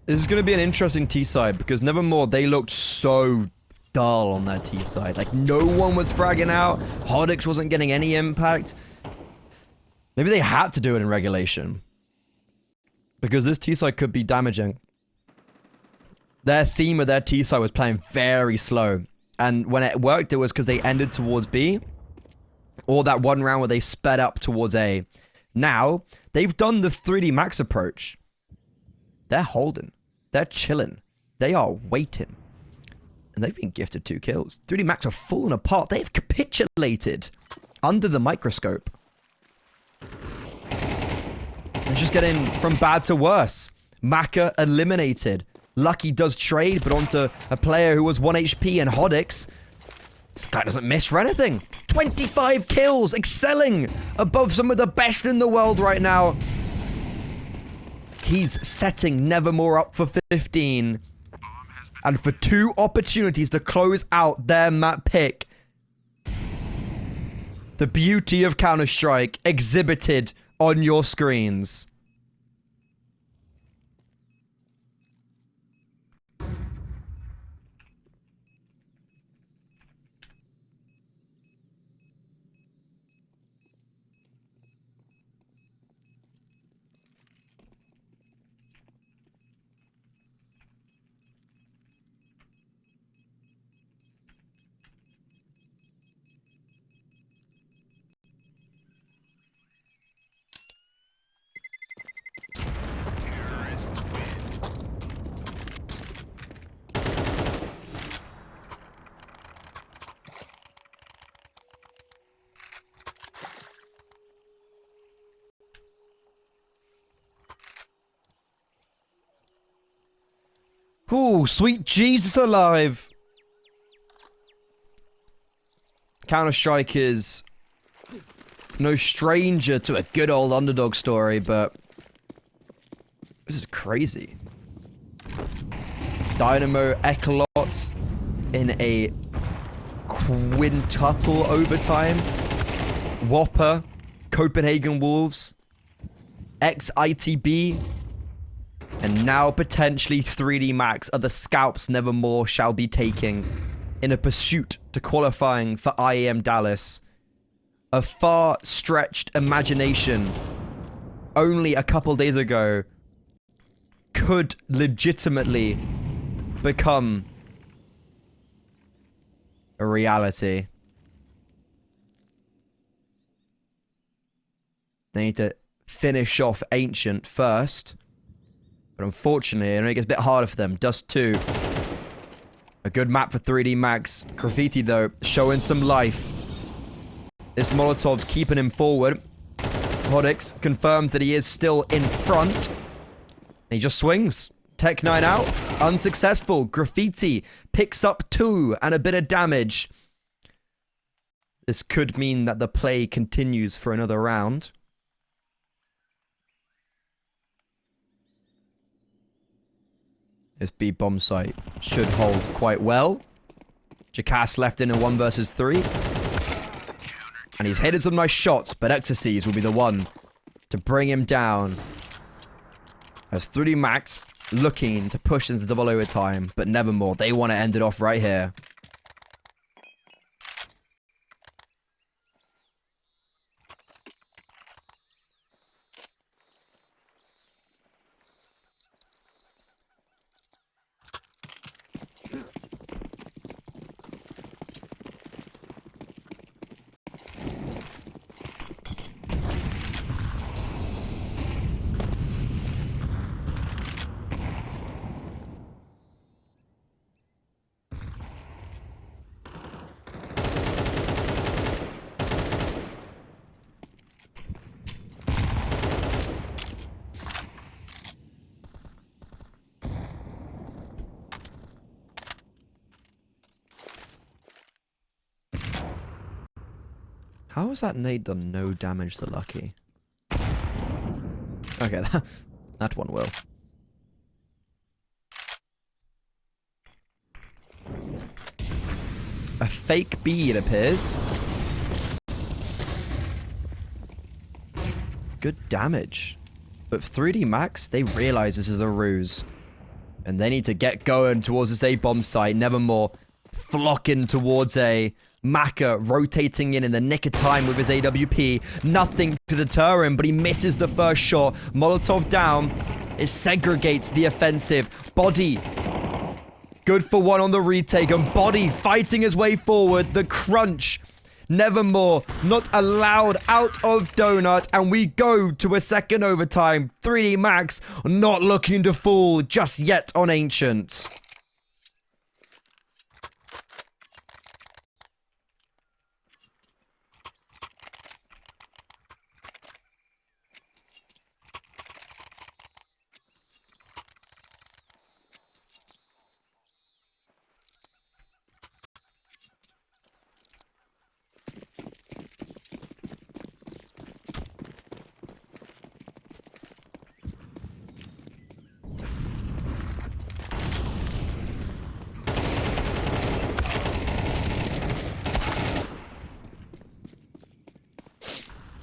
This is going to be an interesting T-side, because Nevermore, they looked so dull on that T-side. Like, no one was fragging out. Hodix wasn't getting any impact. Maybe they had to do it in regulation, because this T-side could be damaging. Their theme of their T-side was playing very slow. And when it worked, it was because they ended towards B, or that one round where they sped up towards A. Now, they've done the 3D max approach. They're holding. They're chilling. They are waiting. And they've been gifted 2 kills. 3D Max are falling apart. They've capitulated under the microscope. They're just getting from bad to worse. Maka eliminated. Lucky does trade, but onto a player who was 1 HP, and Hodix. This guy doesn't miss for anything. 25 kills, excelling above some of the best in the world right now. He's setting Nevermore up for 15. And for 2 opportunities to close out their map pick. The beauty of Counter-Strike exhibited on your screens. Ooh, sweet Jesus alive. Counter-Strike is no stranger to a good old underdog story, but this is crazy. Dynamo Echelot in a quintuple overtime. Whopper, Copenhagen Wolves, ex-ITB, and now potentially 3D Max are the scalps Nevermore shall be taking in a pursuit to qualifying for IEM Dallas. A far-stretched imagination only a couple days ago could legitimately become a reality. They need to finish off Ancient first. But unfortunately, it gets a bit harder for them. Dust2 A good map for 3D Max. Graffiti, though, showing some life. This Molotov's keeping him forward. Hodix confirms that he is still in front. He just swings. Tech 9 out. Unsuccessful. Graffiti picks up 2 and a bit of damage. This could mean that the play continues for another round. This B bomb site should hold quite well. Jackass left in a 1 versus 3. And he's headed some nice shots, but Ecstasies will be the one to bring him down. As 3D Max looking to push into double overtime, but Nevermore, they want to end it off right here. How has that nade done no damage to Lucky? Okay, that one will. A fake B, it appears. Good damage. But 3D Max, they realize this is a ruse. And they need to get going towards this A-bomb site. Nevermore flocking towards A. Maka rotating in the nick of time with his AWP. Nothing to deter him, but he misses the first shot. Molotov down. It segregates the offensive. Body. Good for 1 on the retake. And Body fighting his way forward. The crunch. Nevermore not allowed out of Donut. And we go to a second overtime. 3D Max not looking to fall just yet on Ancient.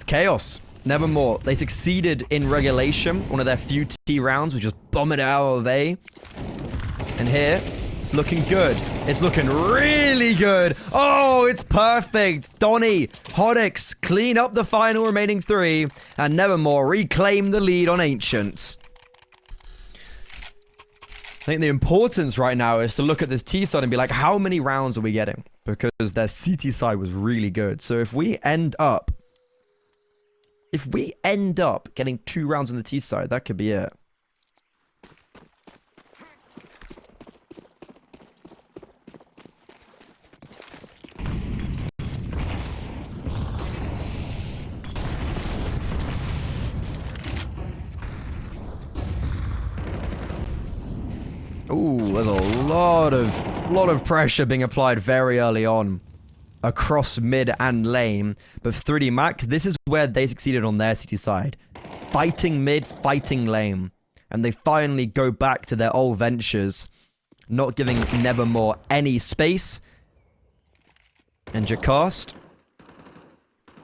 Chaos. Nevermore. They succeeded in regulation. One of their few T rounds, which just bomb it out of A. And here, it's looking good. It's looking really good. Oh, it's perfect. Donnie, Hodix, clean up the final remaining 3. And Nevermore reclaim the lead on Ancients. I think the importance right now is to look at this T side and be like, how many rounds are we getting? Because their CT side was really good. So if we end up getting 2 rounds on the T side, that could be it. Ooh, there's a lot of pressure being applied very early on across mid and lane. But 3D Max, this is where they succeeded on their CT side. Fighting mid, fighting lane. And they finally go back to their old ventures, not giving Nevermore any space. And Jacast,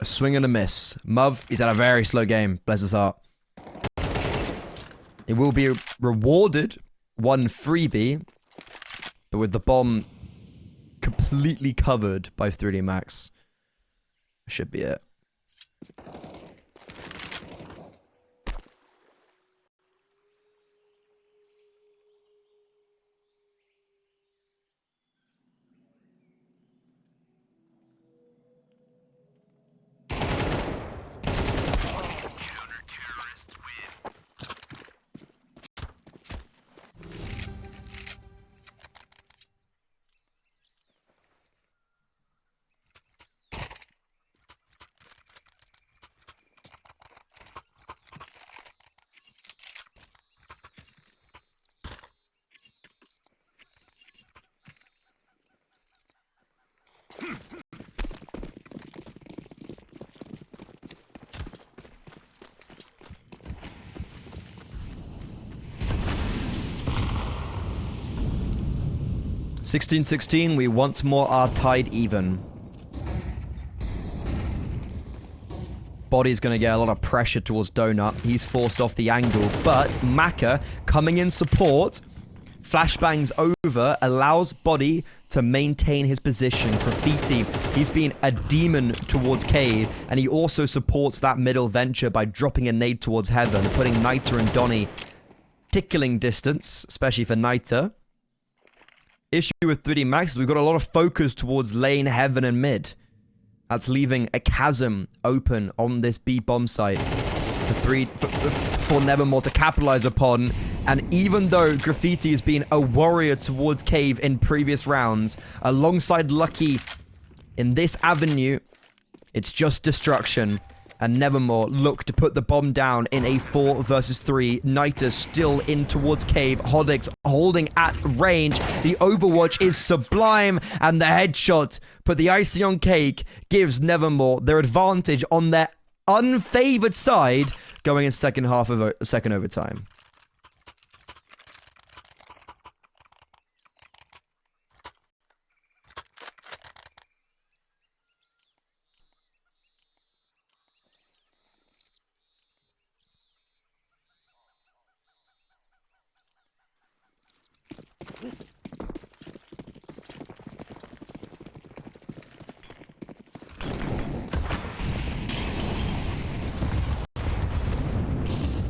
a swing and a miss. Muv, he's had a very slow game, bless his heart. It will be rewarded 1 freebie, but with the bomb completely covered by 3D Max, should be it. 16-16, we once more are tied even. Body's going to get a lot of pressure towards Donut. He's forced off the angle, but Maka coming in support. Flashbangs over, allows Body to maintain his position. Graffiti, he's been a demon towards Cave, and he also supports that middle venture by dropping a nade towards Heaven, putting Niter and Donny tickling distance, especially for Niter. Issue with 3D Max is we've got a lot of focus towards lane, Heaven, and mid. That's leaving a chasm open on this B bomb site for Nevermore to capitalize upon. And even though Graffiti has been a warrior towards Cave in previous rounds, alongside Lucky in this avenue, it's just destruction. And Nevermore look to put the bomb down in a 4 versus 3. Niter still in towards Cave. Hodix holding at range. The overwatch is sublime. And the headshot, put the icing on cake, gives Nevermore their advantage on their unfavored side going in second half of second overtime.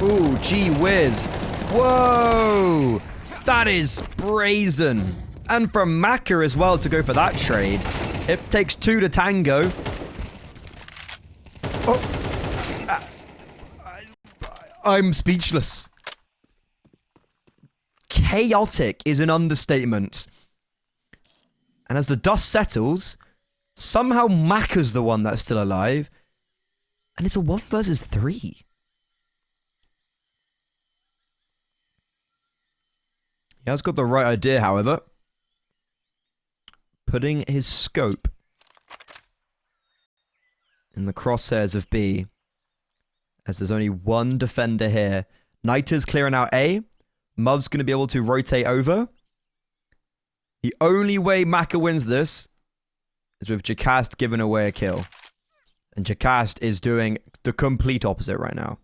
Ooh, gee whiz. Whoa! That is brazen. And from Maka as well to go for that trade. It takes 2 to tango. Oh. I'm speechless. Chaotic is an understatement. And as the dust settles, somehow Maka's the one that's still alive. And it's a 1 versus 3. He has got the right idea, however. Putting his scope in the crosshairs of B. As there's only one defender here. Niter's clearing out A. Muv's going to be able to rotate over. The only way Maka wins this is with Jacast giving away a kill. And Jacast is doing the complete opposite right now.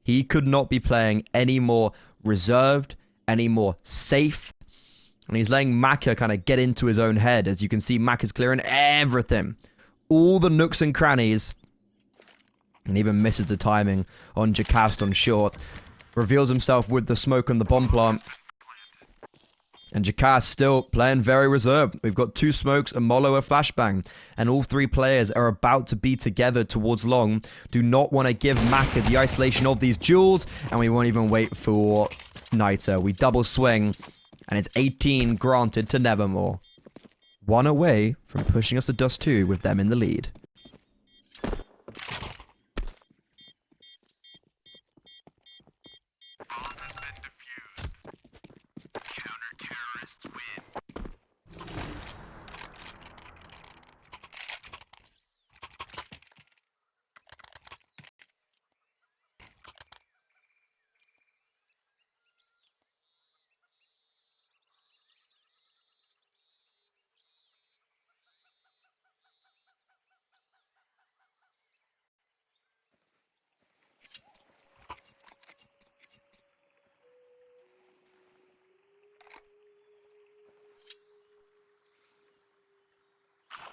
He could not be playing any more reserved, any more safe. And he's letting Maka kind of get into his own head. As you can see, Maka's clearing everything. All the nooks and crannies. And even misses the timing on Jacast on short. Reveals himself with the smoke on the bomb plant. And Jacast still playing very reserved. We've got 2 smokes, a Molo, a flashbang. And all 3 players are about to be together towards long. Do not want to give Maka the isolation of these duels. And we won't even wait for Niter. We double swing. And it's 18 granted to Nevermore. 1 away from pushing us to Dust 2 with them in the lead.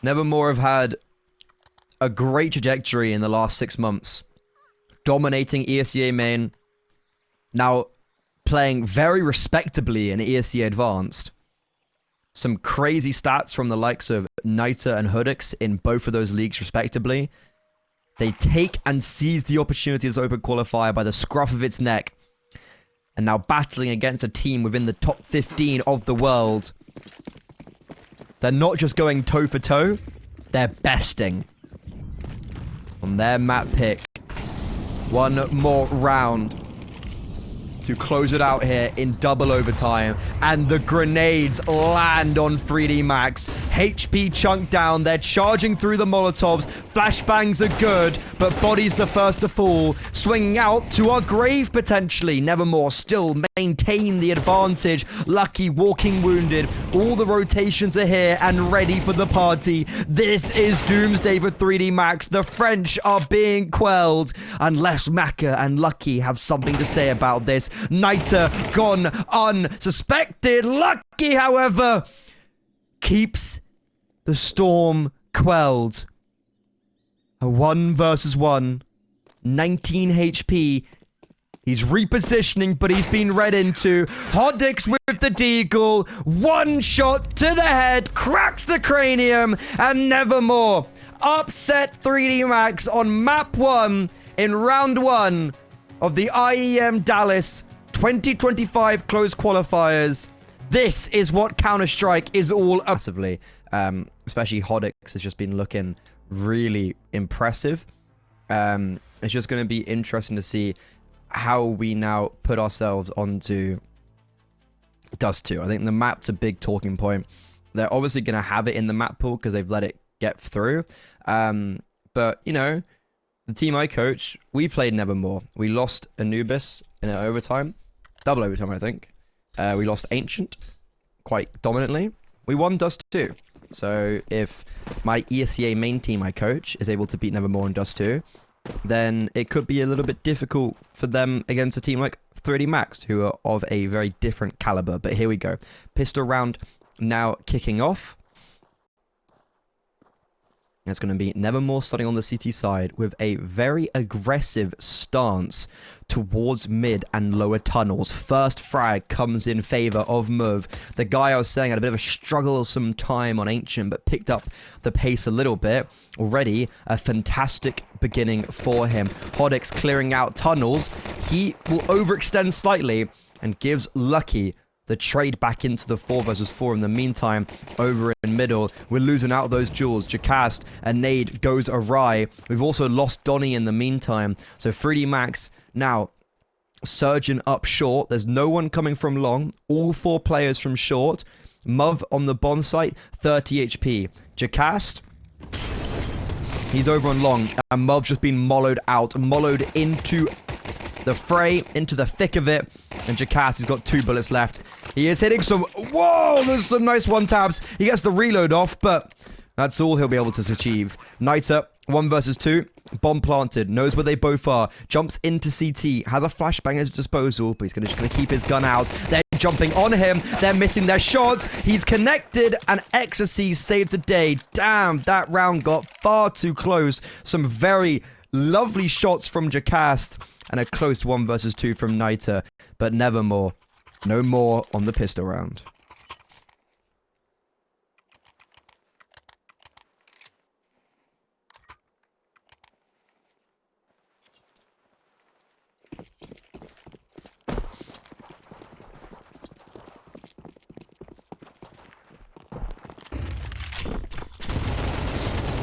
Nevermore have had a great trajectory in the last 6 months. Dominating ESEA main. Now playing very respectably in ESEA Advanced. Some crazy stats from the likes of Niter and Hoodix in both of those leagues respectively. They take and seize the opportunity as open qualifier by the scruff of its neck. And now battling against a team within the top 15 of the world. They're not just going toe for toe, they're besting. On their map pick. 1 more round. to close it out here in double overtime. And the grenades land on 3D Max. HP chunked down. They're charging through the Molotovs. Flashbangs are good, but Body's the first to fall. Swinging out to our grave, potentially. Nevermore still maintain the advantage. Lucky walking wounded. All the rotations are here and ready for the party. This is doomsday for 3D Max. The French are being quelled. Unless Maka and Lucky have something to say about this. Niter gone unsuspected. Lucky, however, keeps the storm quelled. A 1 versus 1. 19 HP. He's repositioning, but he's been read into. Hodix with the deagle. One shot to the head. Cracks the cranium. And Nevermore upset 3D Max on map 1 in round 1 of the IEM Dallas 2025 closed qualifiers. This is what Counter-Strike is all about. Massively. Especially Hodix has just been looking really impressive. It's just going to be interesting to see how we now put ourselves onto Dust2. I think the map's a big talking point. They're obviously going to have it in the map pool because they've let it get through. But, you know, the team I coach, we played Nevermore. We lost Anubis in an overtime. Double overtime, I think. We lost Ancient quite dominantly. We won Dust2. So if my ESCA main team I coach is able to beat Nevermore in Dust2, then it could be a little bit difficult for them against a team like 3D Max, who are of a very different caliber. But here we go. Pistol round now kicking off. It's going to be Nevermore starting on the CT side with a very aggressive stance towards mid and lower tunnels. First frag comes in favor of Move. The guy I was saying had a bit of a struggle of some time on Ancient, but picked up the pace a little bit. Already a fantastic beginning for him. Hodix clearing out tunnels. He will overextend slightly and gives Lucky the trade back into the 4 versus 4 in the meantime. Over in middle, we're losing out those duels. Jacast, a nade goes awry. We've also lost Donnie in the meantime. So 3D Max now surging up short. There's no one coming from long. All 4 players from short. Muv on the bomb site, 30 HP. Jacast, he's over on long. And Muv's just been mollowed out. Mollowed into the fray, into the thick of it. And Jacast, he's got 2 bullets left. He is hitting some... Whoa! There's some nice one-tabs. He gets the reload off, but that's all he'll be able to achieve. Niter, 1 versus 2. Bomb planted. Knows where they both are. Jumps into CT. Has a flashbang at his disposal, but he's just going to keep his gun out. They're jumping on him. They're missing their shots. He's connected, and Ecstasy saved the day. Damn, that round got far too close. Some very lovely shots from Jacast, and a close 1 versus 2 from Niter. But Nevermore, no more on the pistol round.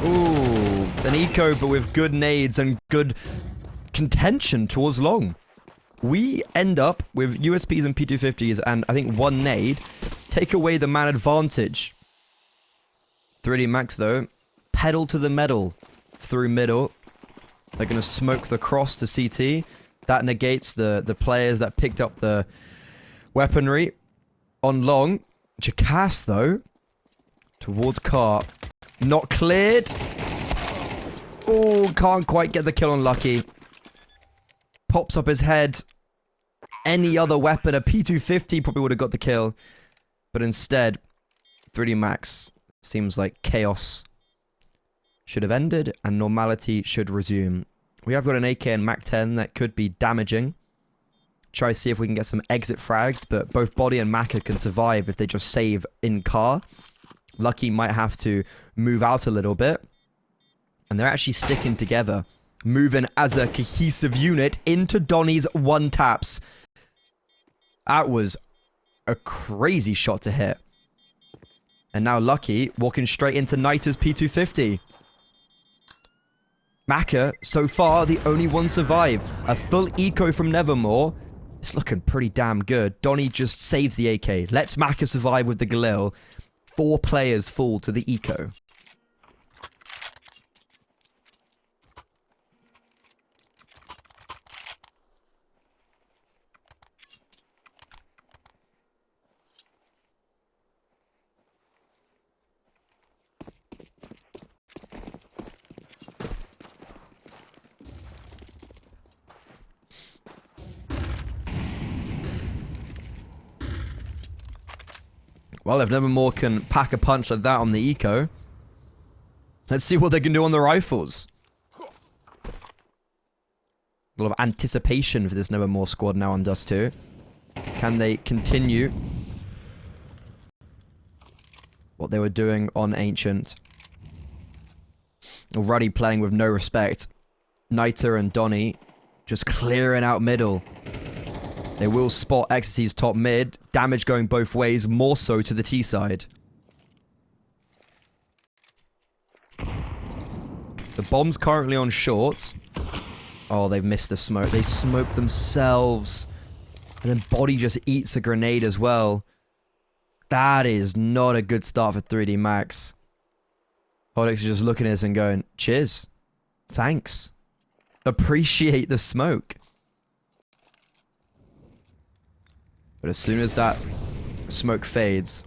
Ooh, an eco, but with good nades and good contention towards long. We end up with USPs and P250s and I think 1 nade. Take away the man advantage. 3D Max though, pedal to the metal through middle. They're going to smoke the cross to CT. That negates the players that picked up the weaponry. On long, Jacast though, towards car. Not cleared. Oh, can't quite get the kill on Lucky. Pops up his head. Any other weapon, a P250 probably would have got the kill. But instead, 3D Max seems like chaos should have ended and normality should resume. We have got an AK and MAC-10 that could be damaging. Try to see if we can get some exit frags, but both Body and Maka can survive if they just save in car. Lucky might have to move out a little bit. And they're actually sticking together, moving as a cohesive unit into Donnie's 1-taps. That was a crazy shot to hit. And now Lucky walking straight into Niter's P250. Maka, so far, the only one survived. A full eco from Nevermore. It's looking pretty damn good. Donnie just saved the AK. Lets Maka survive with the Galil. 4 players fall to the eco. Well, if Nevermore can pack a punch like that on the eco, let's see what they can do on the rifles. A lot of anticipation for this Nevermore squad now on Dust 2. Can they continue what they were doing on Ancient? Already playing with no respect. Niter and Donnie just clearing out middle. They will spot Ecstasy's top mid. Damage going both ways, more so to the T side. The bomb's currently on short. Oh, they've missed the smoke. They smoked themselves. And then Body just eats a grenade as well. That is not a good start for 3D Max. Odex is just looking at us and going, cheers. Thanks. Appreciate the smoke. But as soon as that smoke fades,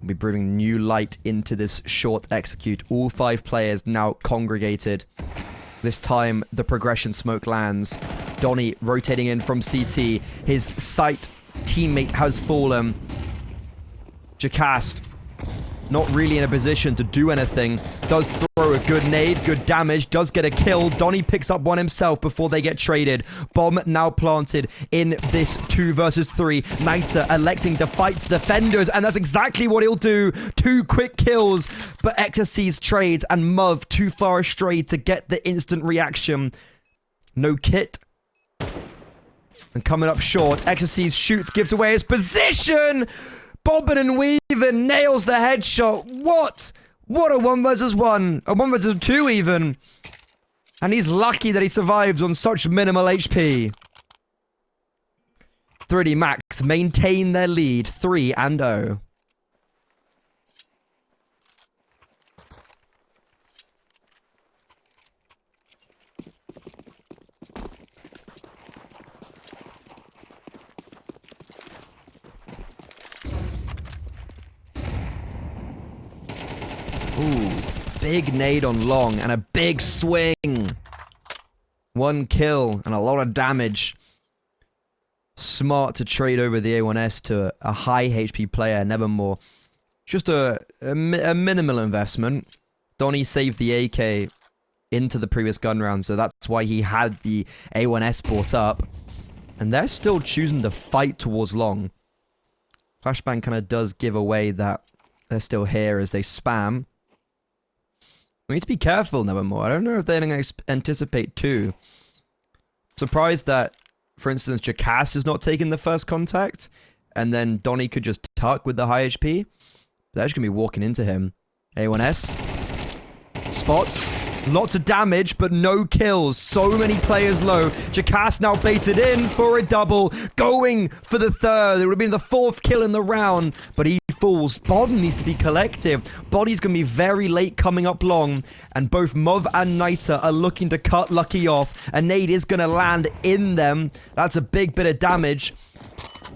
we'll be bringing new light into this short execute. All 5 players now congregated. This time, the progression smoke lands. Donnie rotating in from CT. His sight teammate has fallen. Jacast, not really in a position to do anything. Does throw a good nade, good damage, does get a kill. Donnie picks up one himself before they get traded. Bomb now planted in this 2 versus 3. Niter electing to fight the defenders, and that's exactly what he'll do. 2 quick kills, but Ecstasy's trades and Muv too far astray to get the instant reaction. No kit. And coming up short, Ecstasy's shoots, gives away his position! Bobbing and weaving, nails the headshot. What? What a 1 versus 1. A 1 versus 2 even. And he's lucky that he survives on such minimal HP. 3D Max maintain their lead 3-0. Ooh, big nade on long and a big swing. 1 kill and a lot of damage. Smart to trade over the A1S to a high HP player, Nevermore. Just a minimal investment. Donnie saved the AK into the previous gun round, so that's why he had the A1S brought up. And they're still choosing to fight towards long. Flashbang kind of does give away that they're still here as they spam. We need to be careful, Nevermore. I don't know if they're going to anticipate 2. Surprised that, for instance, Jacast is not taking the first contact, and then Donnie could just tuck with the high HP. They're just going to be walking into him. A1S. Spots. Lots of damage, but no kills. So many players low. Jacast now baited in for a double. Going for the 3rd. It would have been the 4th kill in the round, but he falls. Bodden needs to be collective. Body's going to be very late coming up long, and both Mov and Niter are looking to cut Lucky off. A nade is going to land in them. That's a big bit of damage.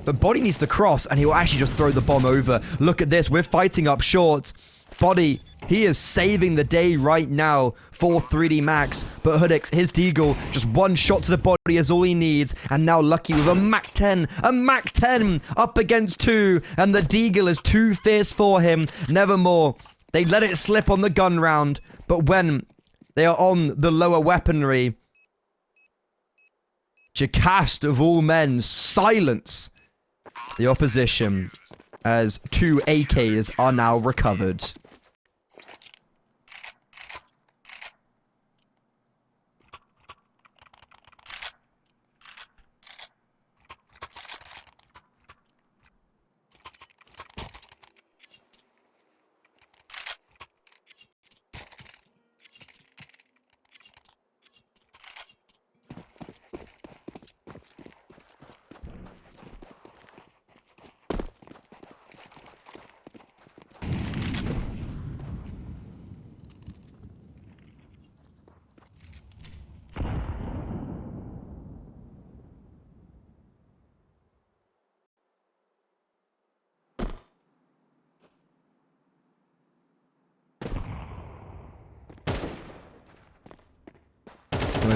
But Body needs to cross, and he'll actually just throw the bomb over. Look at this. We're fighting up short. Body, he is saving the day right now for 3D Max. But Hoodix, his Deagle, just 1 shot to the body is all he needs. And now Lucky with a Mac 10. A Mac 10 up against 2. And the Deagle is too fierce for him. Nevermore. They let it slip on the gun round. But when they are on the lower weaponry, Jacast of all men silence the opposition as 2 AKs are now recovered.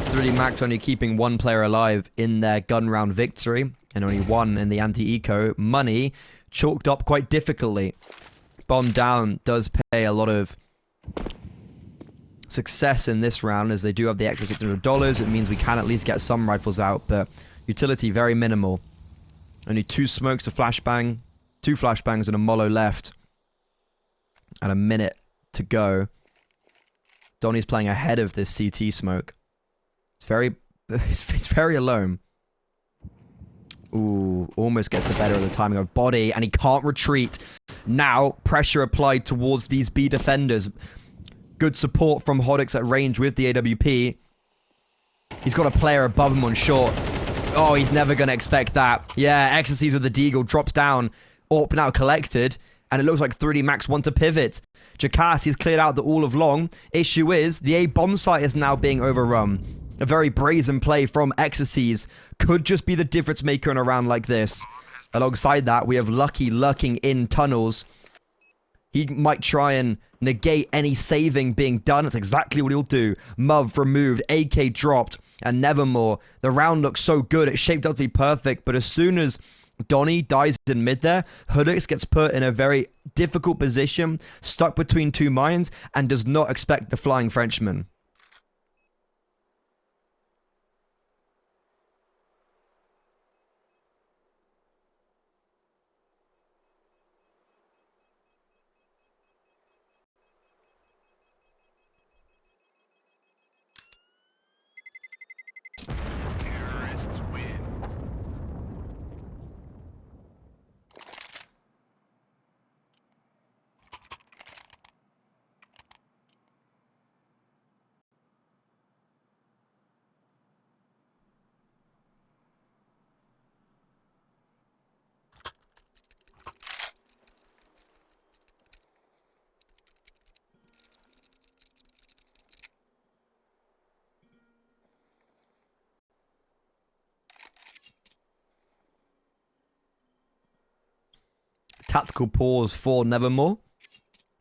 With 3D Max only keeping one player alive in their gun round victory, and only one in the anti-eco, money chalked up quite difficultly. Bomb down does pay a lot of success in this round, as they do have the extra $600. It means we can at least get some rifles out, but utility very minimal. Only 2 smokes to flashbang, 2 flashbangs and a mollo left. And a minute to go. Donnie's playing ahead of this CT smoke. It's very alone. Ooh, almost gets the better of the timing of body, and he can't retreat. Now, pressure applied towards these B defenders. Good support from Hodix at range with the AWP. He's got a player above him on short. Oh, he's never going to expect that. Yeah, Ecstasies with the Deagle drops down. AWP now collected, and it looks like 3D Max want to pivot. Jackass, he's cleared out the all of long. Issue is, the A bomb site is now being overrun. A very brazen play from Ecstasies could just be the difference maker in a round like this. Alongside that, we have Lucky lurking in tunnels. He might try and negate any saving being done. That's exactly what he'll do. Muv removed, AK dropped, and Nevermore. The round looks so good. It shaped up to be perfect, but as soon as Donnie dies in mid there, Hodix gets put in a very difficult position, stuck between 2 mines, and does not expect the Flying Frenchman. Tactical pause for Nevermore.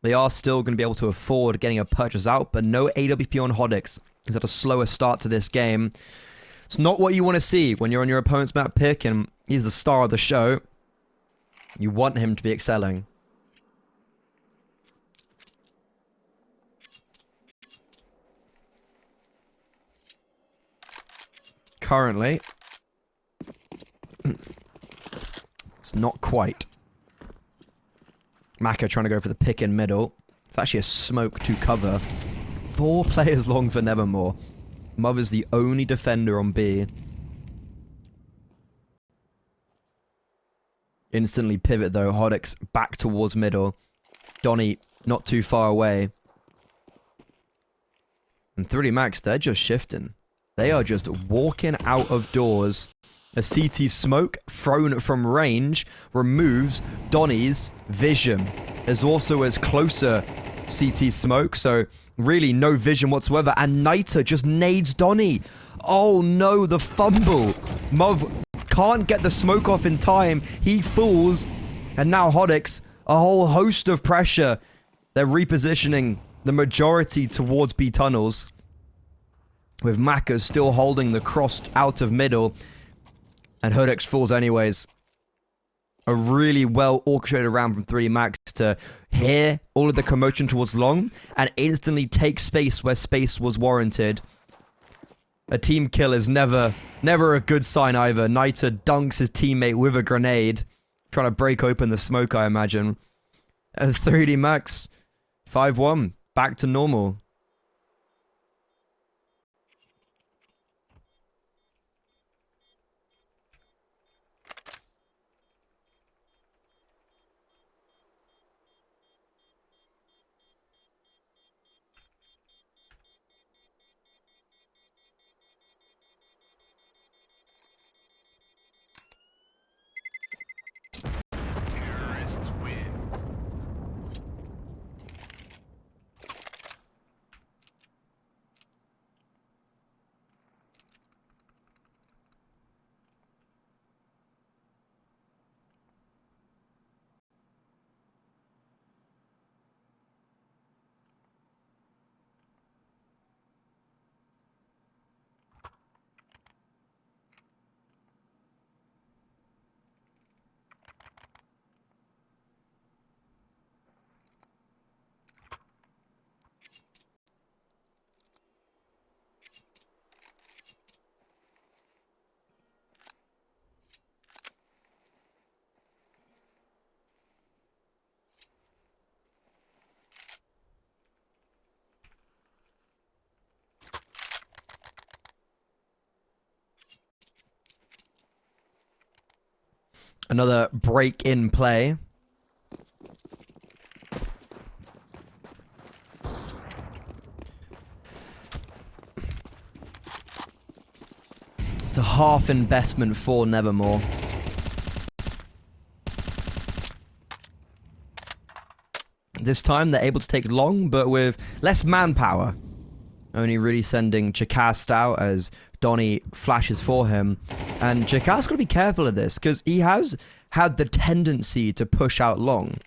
They are still going to be able to afford getting a purchase out, but no AWP on Hodix. He's had a slower start to this game. It's not what you want to see when you're on your opponent's map pick and he's the star of the show. You want him to be excelling. Currently, it's not quite. Maka trying to go for the pick in middle. It's actually a smoke to cover. 4 players long for Nevermore. Muv is the only defender on B. Instantly pivot though. Hodix back towards middle. Donnie not too far away. And 3D Max, they're just shifting. They are just walking out of doors. A CT smoke thrown from range removes Donnie's vision. There's also a closer CT smoke, so really no vision whatsoever. And Niter just nades Donnie. Oh no, the fumble. Muv can't get the smoke off in time. He falls. And now Hodix, a whole host of pressure. They're repositioning the majority towards B tunnels. With Maka still holding the cross out of middle. And Hodix falls anyways. A really well orchestrated round from 3D Max to hear all of the commotion towards long and instantly take space where space was warranted. A team kill is never a good sign either. Niter dunks his teammate with a grenade, trying to break open the smoke, I imagine. And 3D Max, 5-1, back to normal. Another break in play. It's a half investment for Nevermore. This time they're able to take long, but with less manpower. Only really sending Chakast out as Donnie flashes for him. And Chakast's got to be careful of this, because he has had the tendency to push out long.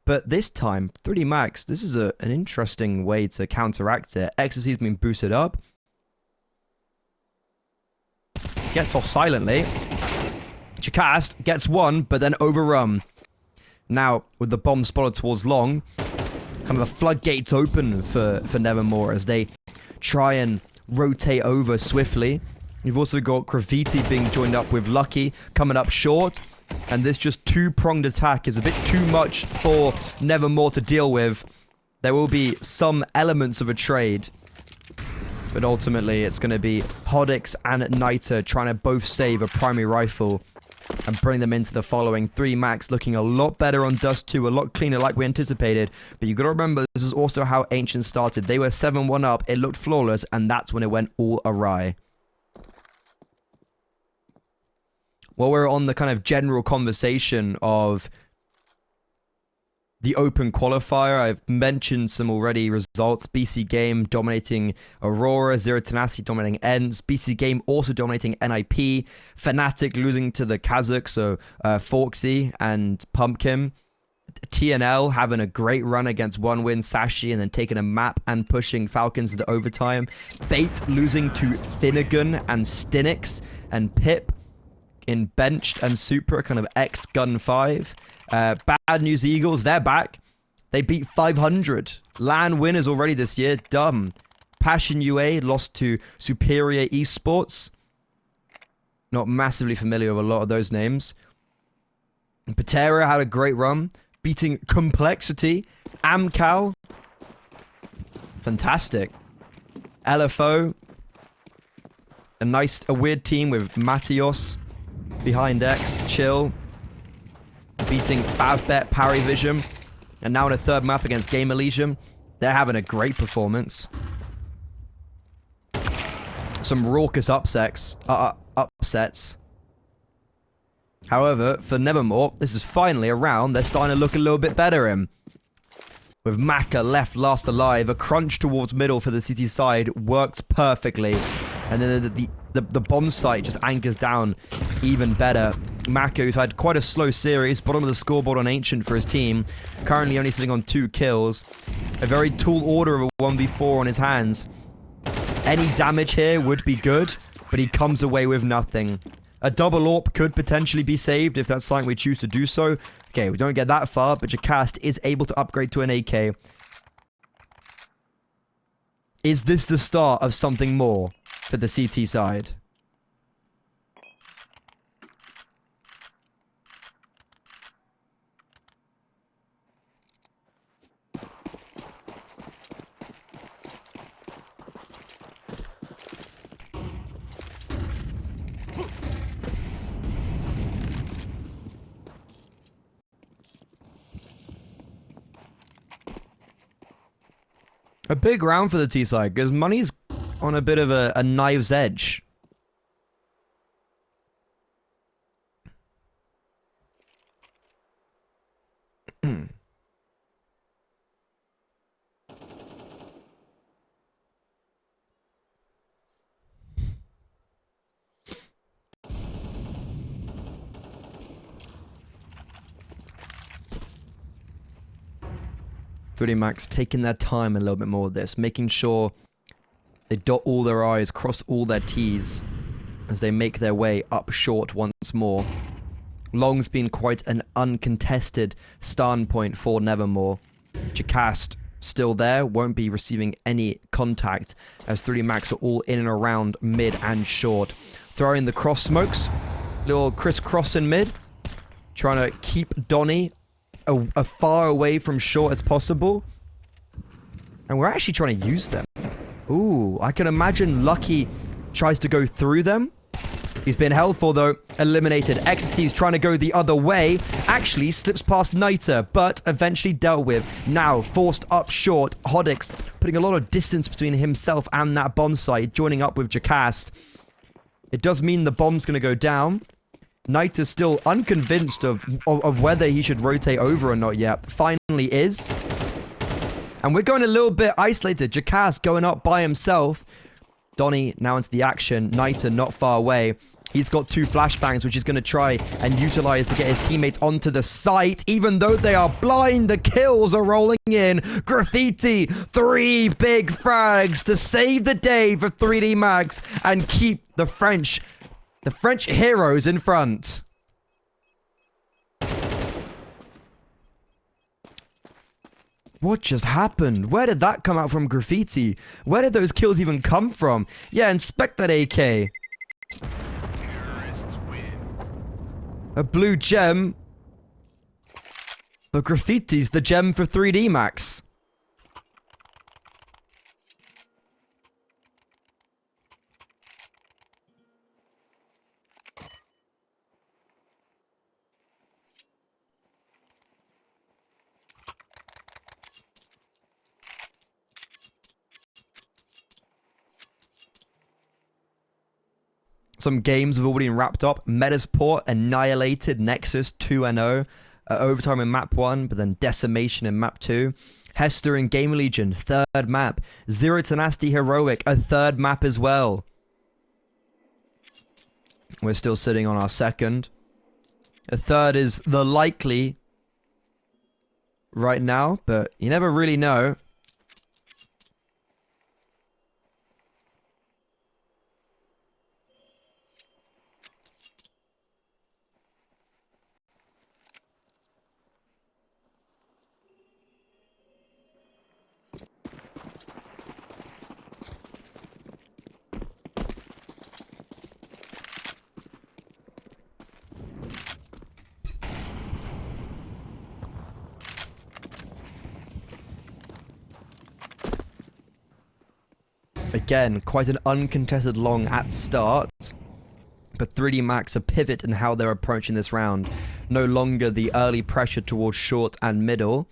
But this time, 3D Max, this is an interesting way to counteract it. Ecstasy's been boosted up. Gets off silently. Chakast gets one, but then overrun. Now, with the bomb spotted towards long, kind of the floodgates open for Nevermore as they try and rotate over swiftly. You've also got Graffiti being joined up with Lucky coming up short. And this just two-pronged attack is a bit too much for Nevermore to deal with. There will be some elements of a trade. But ultimately, it's going to be Hodix and Niter trying to both save a primary rifle and bring them into the following. 3 Max looking a lot better on Dust 2, a lot cleaner like we anticipated. But you got to remember, this is also how Ancient started. They were 7-1 up, it looked flawless, and that's when it went all awry. While we're on the kind of general conversation of the open qualifier, I've mentioned some already results. BC Game dominating Aurora, Zero Tenacity dominating Ents, BC Game also dominating NIP, Fnatic losing to the Kazakhs, so Forksy and Pumpkin. TNL having a great run against One Win, Sashi, and then taking a map and pushing Falcons into overtime. Bait losing to Finnegan and Stinix, and Pip in Benched and Supra, kind of X-Gun 5. Bad News Eagles, they're back. They beat 500. LAN winners already this year, dumb. Passion UA lost to Superior Esports. Not massively familiar with a lot of those names. Patera had a great run, beating Complexity. Amcal. Fantastic. LFO. A weird team with Matios behind X, Chill, beating Favbet, Parivision, and now in a third map against Game Elysium. They're having a great performance. Some raucous upsets. However, for Nevermore, this is finally a round they're starting to look a little bit better in. With Maka left last alive, a crunch towards middle for the city side worked perfectly. And then the bomb site just anchors down even better. Maka, who's had quite a slow series, bottom of the scoreboard on Ancient for his team, currently only sitting on 2 kills. A very tall order of a 1v4 on his hands. Any damage here would be good, but he comes away with nothing. A double AWP could potentially be saved if that's something we choose to do so. Okay, we don't get that far, but Jacast is able to upgrade to an AK. Is this the start of something more for the CT side? A big round for the T side, because money's on a bit of a knife's edge. Max taking their time a little bit more with this, making sure they dot all their I's, cross all their T's as they make their way up short once more. Long's been quite an uncontested stun point for Nevermore. Jacast still there, won't be receiving any contact as 3D Max are all in and around mid and short. Throwing the cross smokes, little crisscross in mid, trying to keep Donnie as far away from short as possible. And we're actually trying to use them. Ooh, I can imagine Lucky tries to go through them. He's been held for, though. Eliminated. Ecstasy's trying to go the other way. Actually slips past Niter, but eventually dealt with. Now forced up short. Hodix putting a lot of distance between himself and that bomb site, joining up with Jacast. It does mean the bomb's going to go down. Niter's still unconvinced of whether he should rotate over or not yet. Finally is. And we're going a little bit isolated. Jacast going up by himself. Donnie now into the action. Niter not far away. He's got 2 flashbangs, which he's going to try and utilize to get his teammates onto the site. Even though they are blind, the kills are rolling in. Graffiti, 3 big frags to save the day for 3D Max and keep the French heroes in front. What just happened? Where did that come out from, Graffiti? Where did those kills even come from? Yeah, inspect that AK. A blue gem. But Graffiti's the gem for 3D Max. Some games have already been wrapped up. Metasport annihilated Nexus 2-0. Overtime in map 1, but then Decimation in map 2. Hester and Game Legion, 3rd map. Zero Tenacity Heroic, a 3rd map as well. We're still sitting on our 2nd. A 3rd is the likely right now, but you never really know. Again, quite an uncontested long at start. But 3D Max a pivot in how they're approaching this round. No longer the early pressure towards short and middle.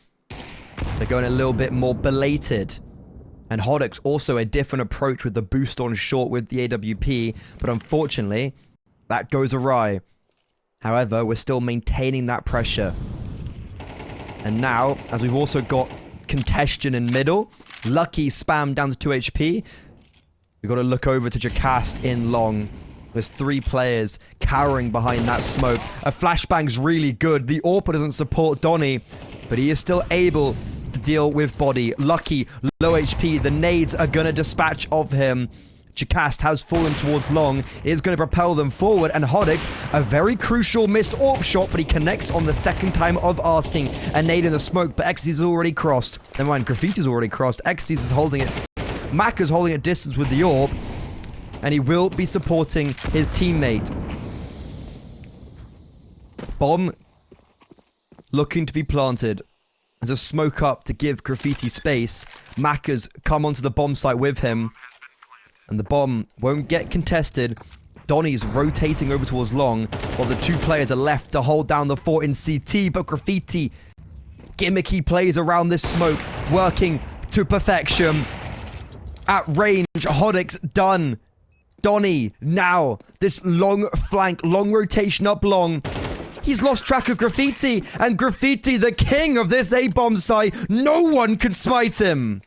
They're going a little bit more belated. And Hodix also a different approach with the boost on short with the AWP. But unfortunately, that goes awry. However, we're still maintaining that pressure. And now, as we've also got congestion in middle, Lucky spam down to 2 HP. We've got to look over to Jacast in long. There's 3 players cowering behind that smoke. A flashbang's really good. The AWP doesn't support Donnie, but he is still able to deal with body. Lucky, low HP. The nades are going to dispatch of him. Jacast has fallen towards long. It is going to propel them forward. And Hodix, a very crucial missed AWP shot, but he connects on the 2nd time of asking. A nade in the smoke, but Xyz is already crossed. Never mind, Graffiti's already crossed. Xyz is holding it. Mac is holding it distance with the AWP. And he will be supporting his teammate. Bomb looking to be planted. There's a smoke up to give Graffiti space. Mac has come onto the bomb site with him. And the bomb won't get contested. Donnie's rotating over towards long, while the 2 players are left to hold down the fort in CT. But Graffiti, gimmicky plays around this smoke, working to perfection. At range, Hodix done. Donnie, now, this long flank, long rotation up long. He's lost track of Graffiti, and Graffiti, the king of this A-bomb site, no one could smite him.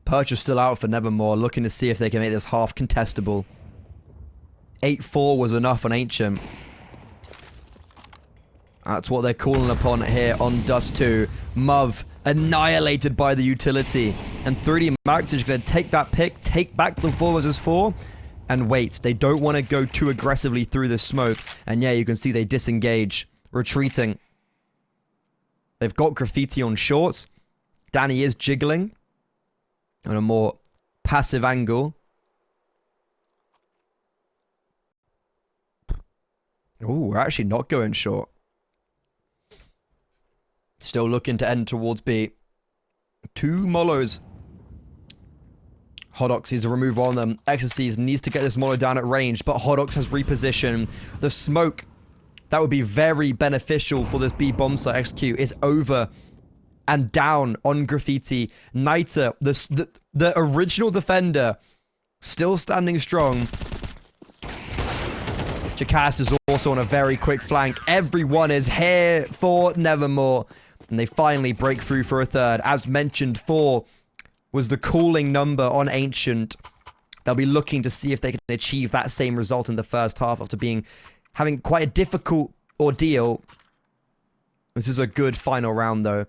Perch is still out for Nevermore, looking to see if they can make this half contestable. 8-4 was enough on Ancient. That's what they're calling upon here on Dust2. Muv annihilated by the utility. And 3D Max is going to take that pick, take back the 4 versus 4, and wait. They don't want to go too aggressively through the smoke. And yeah, you can see they disengage, retreating. They've got Graffiti on short. Danny is jiggling on a more passive angle. Ooh, we're actually not going short. Still looking to end towards B. 2 Molos. Hodox is a removal on them. Ecstasies needs to get this Molo down at range, but Hodox has repositioned. The smoke that would be very beneficial for this B bomb site execute is over and down on Graffiti. Niter, the original defender, still standing strong. Jackass is also on a very quick flank. Everyone is here for Nevermore. And they finally break through for a third. As mentioned, 4 was the cooling number on Ancient. They'll be looking to see if they can achieve that same result in the first half after having quite a difficult ordeal. This is a good final round, though.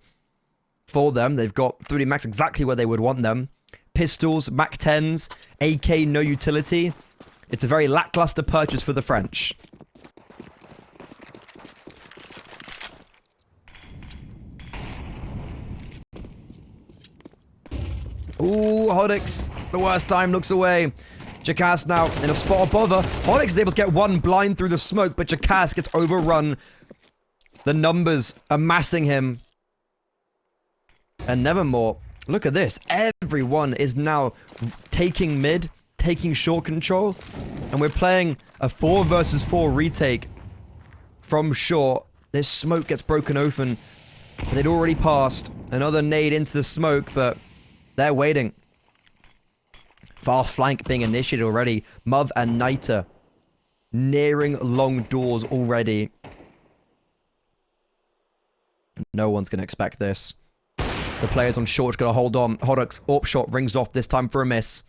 For them, they've got 3D Max exactly where they would want them. Pistols, Mac 10s, AK, no utility. It's a very lackluster purchase for the French. Ooh, Hodix, the worst time, looks away. Jackass now in a spot of bother. Hodix is able to get one blind through the smoke, but Jackass gets overrun. The numbers amassing him. And Nevermore, look at this. Everyone is now taking mid, taking short control. And we're playing a 4 versus 4 retake from short. This smoke gets broken open. They'd already passed. Another nade into the smoke, but they're waiting. Fast flank being initiated already. Muv and Niter nearing long doors already. No one's going to expect this. The players on short are going to hold on. Hodux AWP shot rings off, this time for a miss.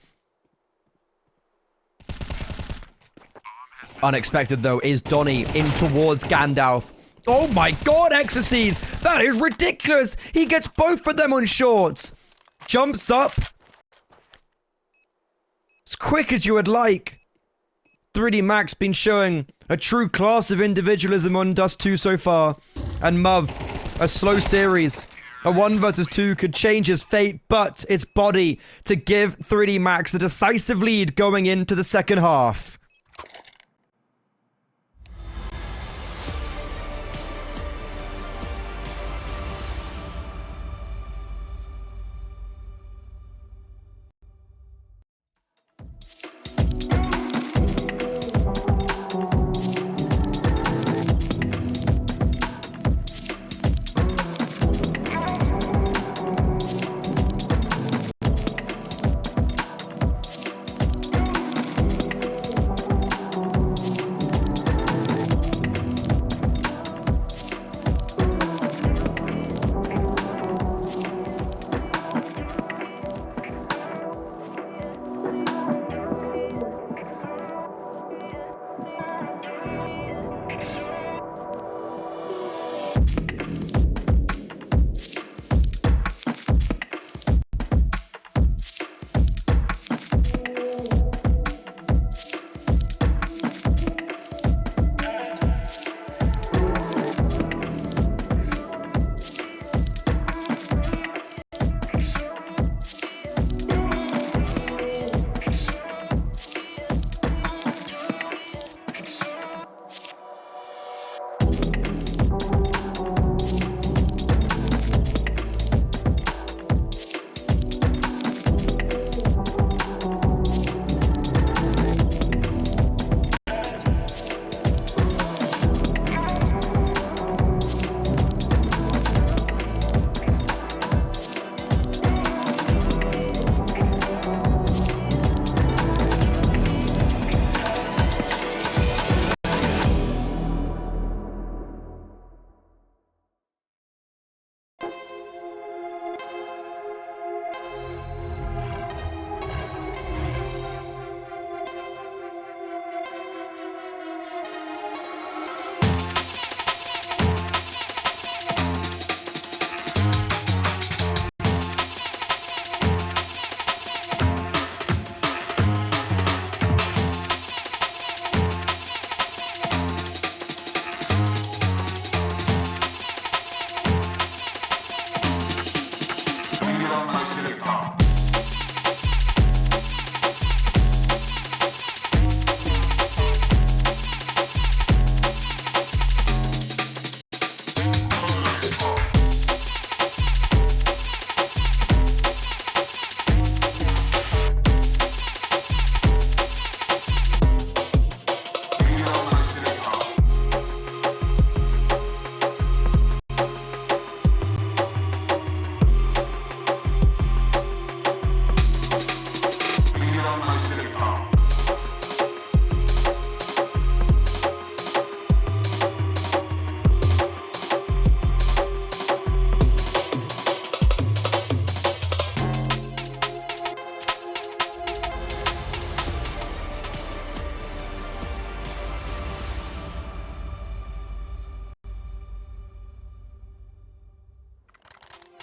Unexpected, though, is Donnie in towards Gandalf. Oh my god, Ecstasies! That is ridiculous! He gets both of them on shorts! Jumps up. As quick as you would like. 3D Max been showing a true class of individualism on Dust2 so far. And Muv, a slow series. A 1 versus 2 could change his fate, but it's body to give 3D Max a decisive lead going into the second half.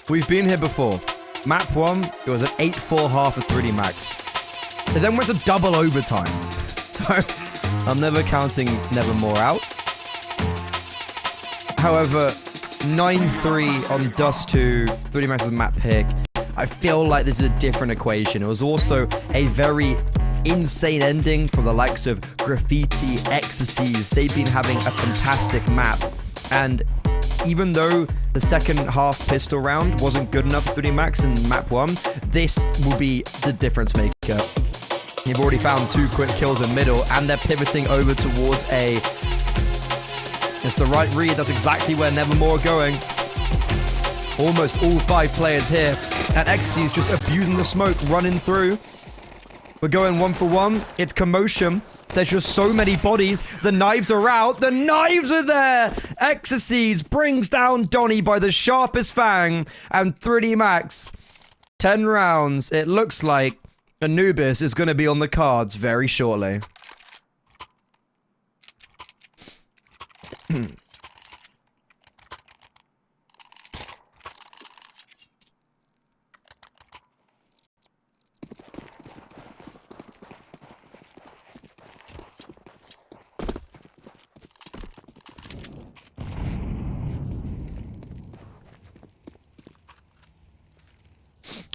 We've been here before. Map 1, it was an 8-4 half of 3D Max. It then went to double overtime. So, I'm never counting Nevermore out. However, 9-3 on Dust2, 3D Max's map pick. I feel like this is a different equation. It was also a very insane ending for the likes of Graffiti, Ecstasies. They've been having a fantastic map. And even though the second half pistol round wasn't good enough for 3D Max in map 1, this will be the difference maker. You've already found 2 quick kills in middle, and they're pivoting over towards A. It's the right read. That's exactly where Nevermore are going. Almost all 5 players here. And Ecstasy is just abusing the smoke, running through. We're going 1 for 1. It's commotion. There's just so many bodies. The knives are out. The knives are there. Ecstasies brings down Donnie by the sharpest fang. And 3D Max, 10 rounds. It looks like Anubis is going to be on the cards very shortly.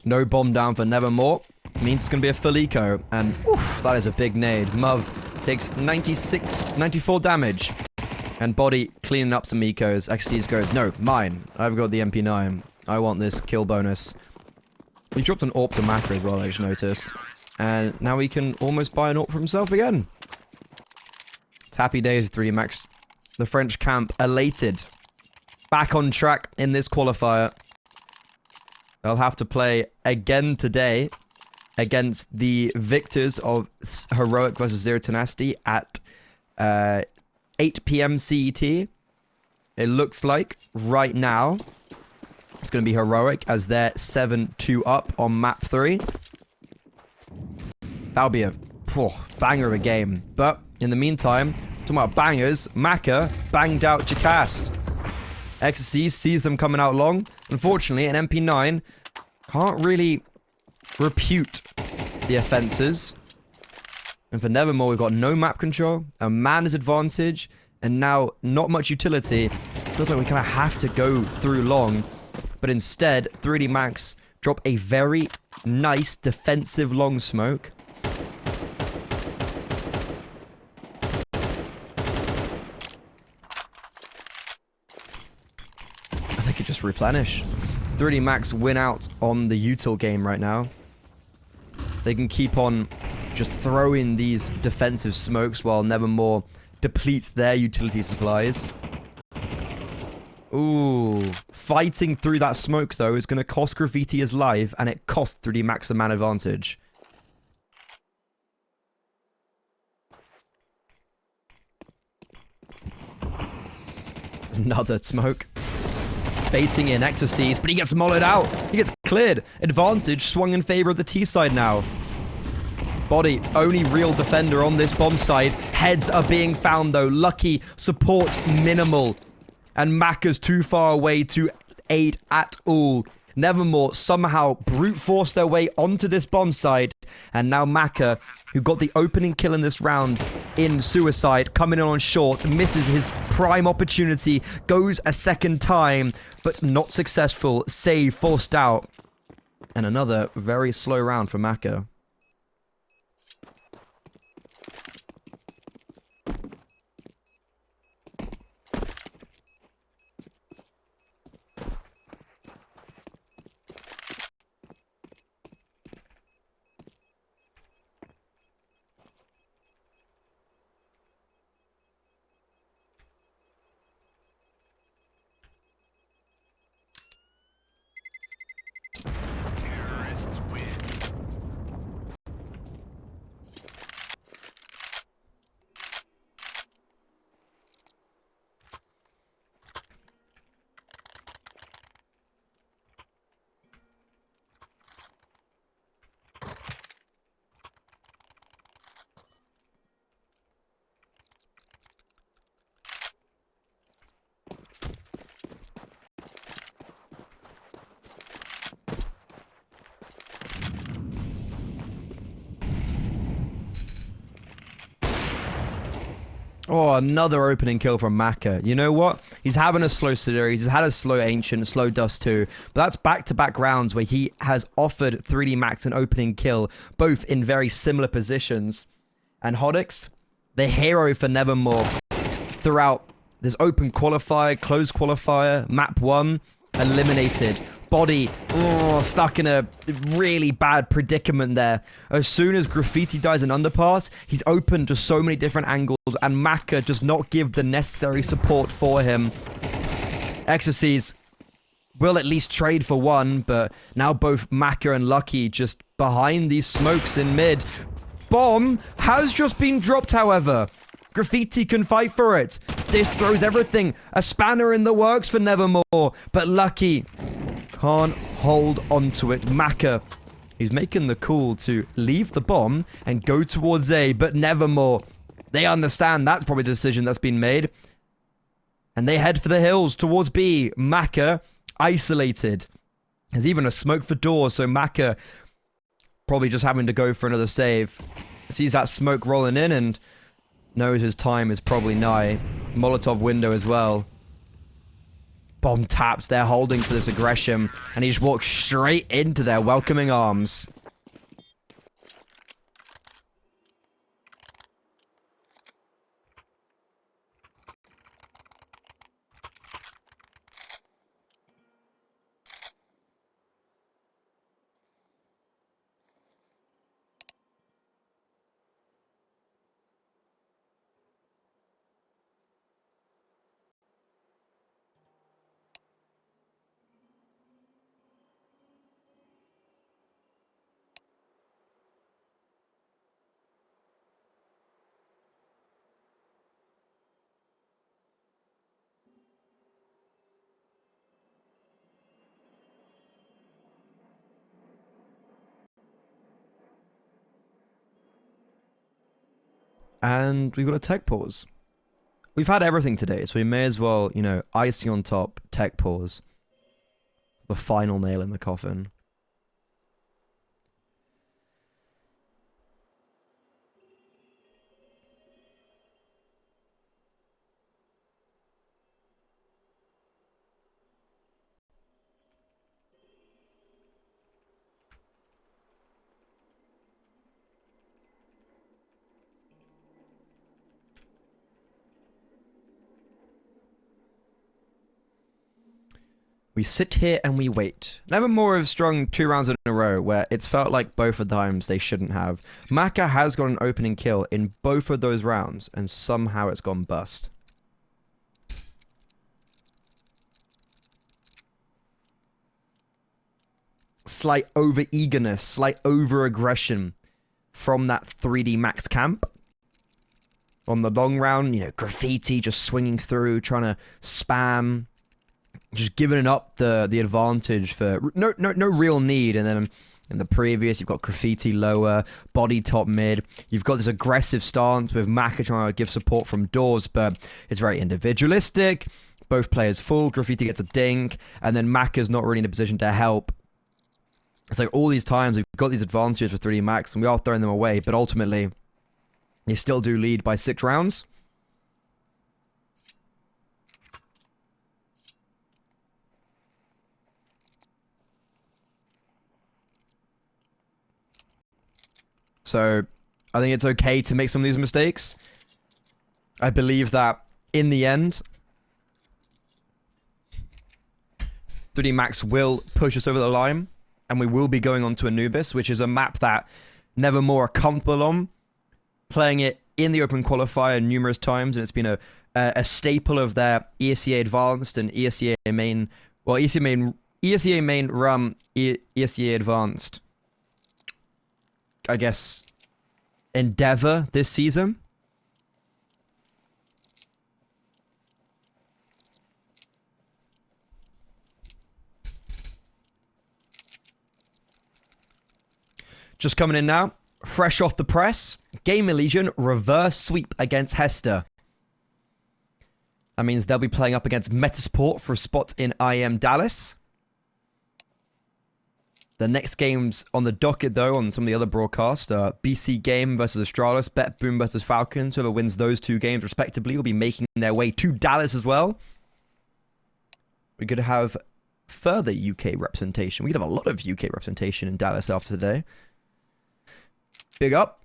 No bomb down for Nevermore. Means it's going to be a full eco. And oof, that is a big nade. Muv takes 94 damage. And Body cleaning up some ecos. Xyz goes, no, mine. I've got the MP9. I want this kill bonus. He dropped an AWP to Macro as well, I just noticed. And now he can almost buy an AWP for himself again. It's happy days with 3D Max. The French camp elated. Back on track in this qualifier. They'll have to play again today against the victors of Heroic versus Zero Tenacity at 8 PM CET. It looks like right now it's going to be Heroic as they're 7-2 up on map 3. That'll be a banger of a game. But in the meantime, talking about bangers, Maka banged out Jacast. Ecstasy sees them coming out long. Unfortunately, an MP9 can't really repute the offenses. And for Nevermore, we've got no map control, a man's advantage, and now not much utility. Feels like we kind of have to go through long. But instead, 3D Max drop a very nice defensive long smoke. And they could just replenish. 3D Max win out on the util game right now. They can keep on just throwing these defensive smokes while Nevermore depletes their utility supplies. Ooh. Fighting through that smoke, though, is going to cost Graffiti his life, and it costs 3D Max the man advantage. Another smoke. Baiting in Ecstasies, but he gets mollowed out. He gets cleared. Advantage swung in favor of the T side now. Body, only real defender on this bomb side. Heads are being found, though. Lucky, support minimal. And Maka's too far away to aid at all. Nevermore somehow brute force their way onto this bomb side. And now Maka, who got the opening kill in this round in Suicide, coming in on short, misses his prime opportunity, goes a second time, but not successful. Save forced out. And another very slow round for Maka. Oh, another opening kill from Maka. You know what? He's having a slow series. He's had a slow Ancient, slow Dust2. But that's back-to-back rounds where he has offered 3D Max an opening kill, both in very similar positions. And Hodix, the hero for Nevermore throughout this open qualifier, closed qualifier, map 1, eliminated. Body, stuck in a really bad predicament there. As soon as Graffiti dies in underpass, he's open to so many different angles, and Maka does not give the necessary support for him. Ecstasies will at least trade for one, but now both Maka and Lucky just behind these smokes in mid. Bomb has just been dropped, however. Graffiti can fight for it. This throws everything. A spanner in the works for Nevermore, but Lucky can't hold onto it. Maka, he's making the call to leave the bomb and go towards A, but Nevermore, they understand that's probably the decision that's been made. And they head for the hills towards B. Maka, isolated. There's even a smoke for door, so Maka probably just having to go for another save. Sees that smoke rolling in and knows his time is probably nigh. Molotov window as well. Bomb taps, they're holding for this aggression, and he just walks straight into their welcoming arms. And we've got a tech pause. We've had everything today, so we may as well, you know, icing on top, tech pause. The final nail in the coffin. We sit here and we wait. Nevermore have strung 2 rounds in a row where it's felt like both of the times they shouldn't have. Maka has got an opening kill in both of those rounds, and somehow it's gone bust. Slight over-eagerness, slight over-aggression from that 3D Max camp. On the long round, you know, Graffiti just swinging through, trying to spam, just giving up the advantage for no real need. And then in the previous, you've got Graffiti lower, Body top mid. You've got this aggressive stance with Maka trying to give support from doors, but it's very individualistic. Both players full, Graffiti gets a dink, and then Maka's not really in a position to help. It's like all these times we've got these advantages for 3D Max, and we are throwing them away, but ultimately, you still do lead by 6 rounds. So, I think it's okay to make some of these mistakes. I believe that, in the end, 3D Max will push us over the line, and we will be going on to Anubis, which is a map that Nevermore are comfortable on, playing it in the open qualifier numerous times, and it's been a staple of their ESEA Advanced and ESEA Main, well, ESEA Main Rum, ESEA Advanced, I guess, endeavor this season. Just coming in now, fresh off the press, Gamer Legion reverse sweep against Hester. That means they'll be playing up against Metasport for a spot in IEM Dallas. The next games on the docket, though, on some of the other broadcasts, BC Game versus Astralis, Bet Boom versus Falcons. Whoever wins those 2 games, respectively, will be making their way to Dallas as well. We could have further UK representation. We could have a lot of UK representation in Dallas after today. Big up.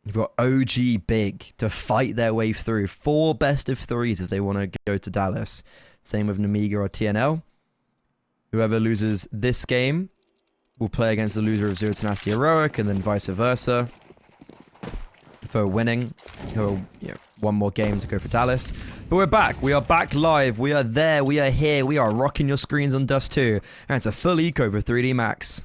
You've got OG Big to fight their way through. 4 best of 3s if they want to go to Dallas. Same with Namiga or TNL. Whoever loses this game will play against the loser of Zero Tenacity Heroic, and then vice versa for winning. One more game to go for Dallas. But we're back. We are back live. We are there. We are here. We are rocking your screens on Dust 2. And it's a full eco for 3D Max.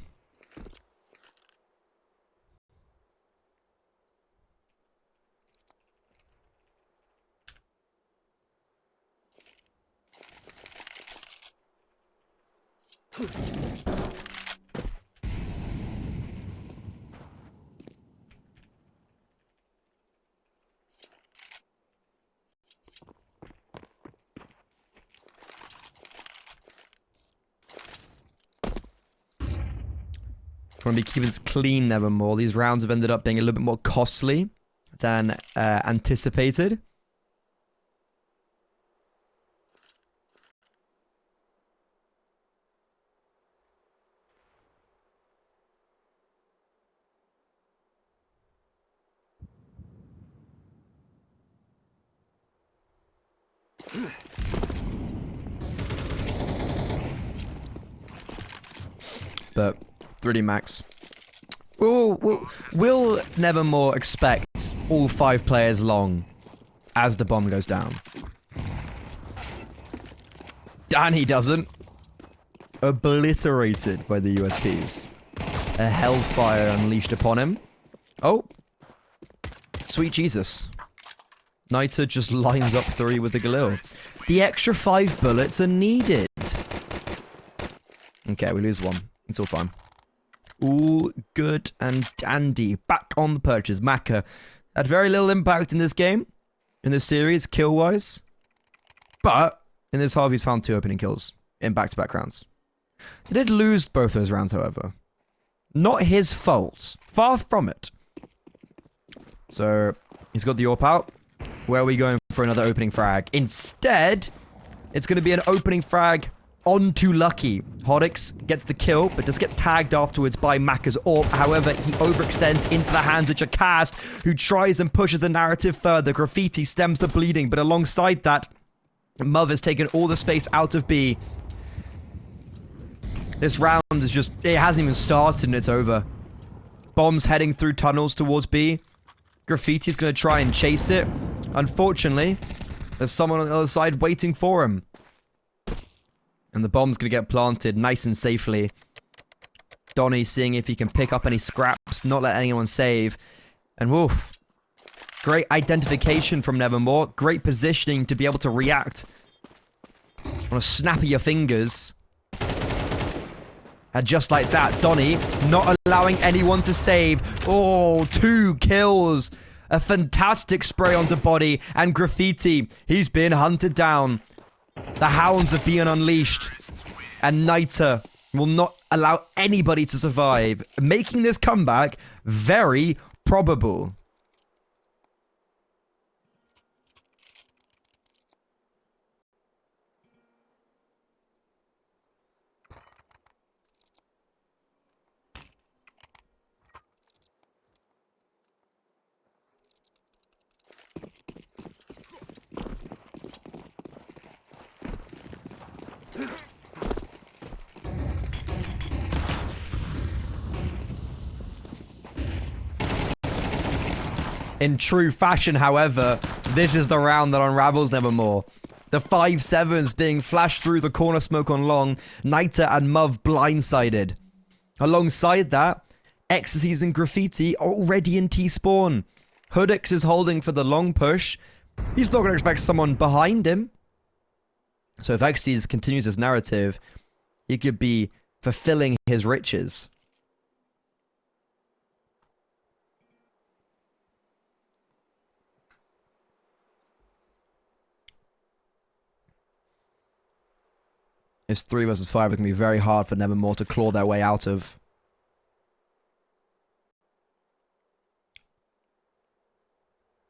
Want to be keeping this clean, Nevermore. These rounds have ended up being a little bit more costly than anticipated. But 3D Max. Will Nevermore expect all 5 players long as the bomb goes down? And he doesn't. Obliterated by the USPs. A hellfire unleashed upon him. Oh. Sweet Jesus. Niter just lines up 3 with the Galil. The extra 5 bullets are needed. Okay, we lose 1. It's all fine. All good and dandy. Back on the purchase. Maka had very little impact in this game, in this series, kill-wise. But in this half, he's found 2 opening kills in back-to-back rounds. They did lose both those rounds, however. Not his fault. Far from it. So, he's got the AWP out. Where are we going for another opening frag? Instead, it's going to be an opening frag onto Lucky. Hodix gets the kill, but does get tagged afterwards by Maka's AWP. However, he overextends into the hands of Jakast, who tries and pushes the narrative further. Graffiti stems the bleeding, but alongside that, Muv has taken all the space out of B. This round is just, it hasn't even started and it's over. Bombs heading through tunnels towards B. Graffiti's going to try and chase it. Unfortunately, there's someone on the other side waiting for him. And the bomb's going to get planted nice and safely. Donnie seeing if he can pick up any scraps, not let anyone save. And woof. Great identification from Nevermore. Great positioning to be able to react on a snap of your fingers. And just like that, Donnie not allowing anyone to save. Oh, 2 kills. A fantastic spray onto body. And Graffiti, he's been hunted down. The hounds have been unleashed. And Niter will not allow anybody to survive. Making this comeback very probable. In true fashion, however, this is the round that unravels Nevermore. The 5-7s being flashed through the corner smoke on long, Niter and Muv blindsided. Alongside that, Ecstasies and Graffiti are already in T-spawn. Hoodix is holding for the long push. He's not going to expect someone behind him. So if Ecstasies continues his narrative, he could be fulfilling his riches. It's 3 versus 5. It can be very hard for Nevermore to claw their way out of.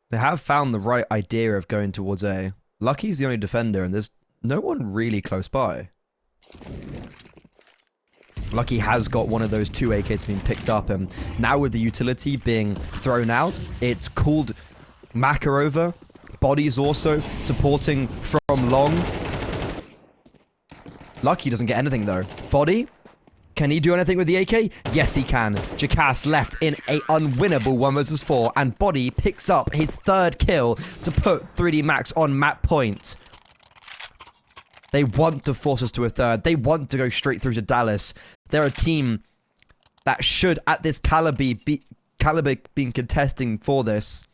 They have found the right idea of going towards A. Lucky's the only defender, and there's no one really close by. Lucky has got one of those 2 AKs being picked up, and now with the utility being thrown out, it's called Maka over. Body's also supporting from long. Lucky doesn't get anything though. Body, can he do anything with the AK? Yes, he can. Jackass left in a unwinnable 1 versus 4, and Body picks up his 3rd kill to put 3D Max on map point. They want to force us to a 3rd. They want to go straight through to Dallas. They're a team that should, at this caliber, be contesting for this.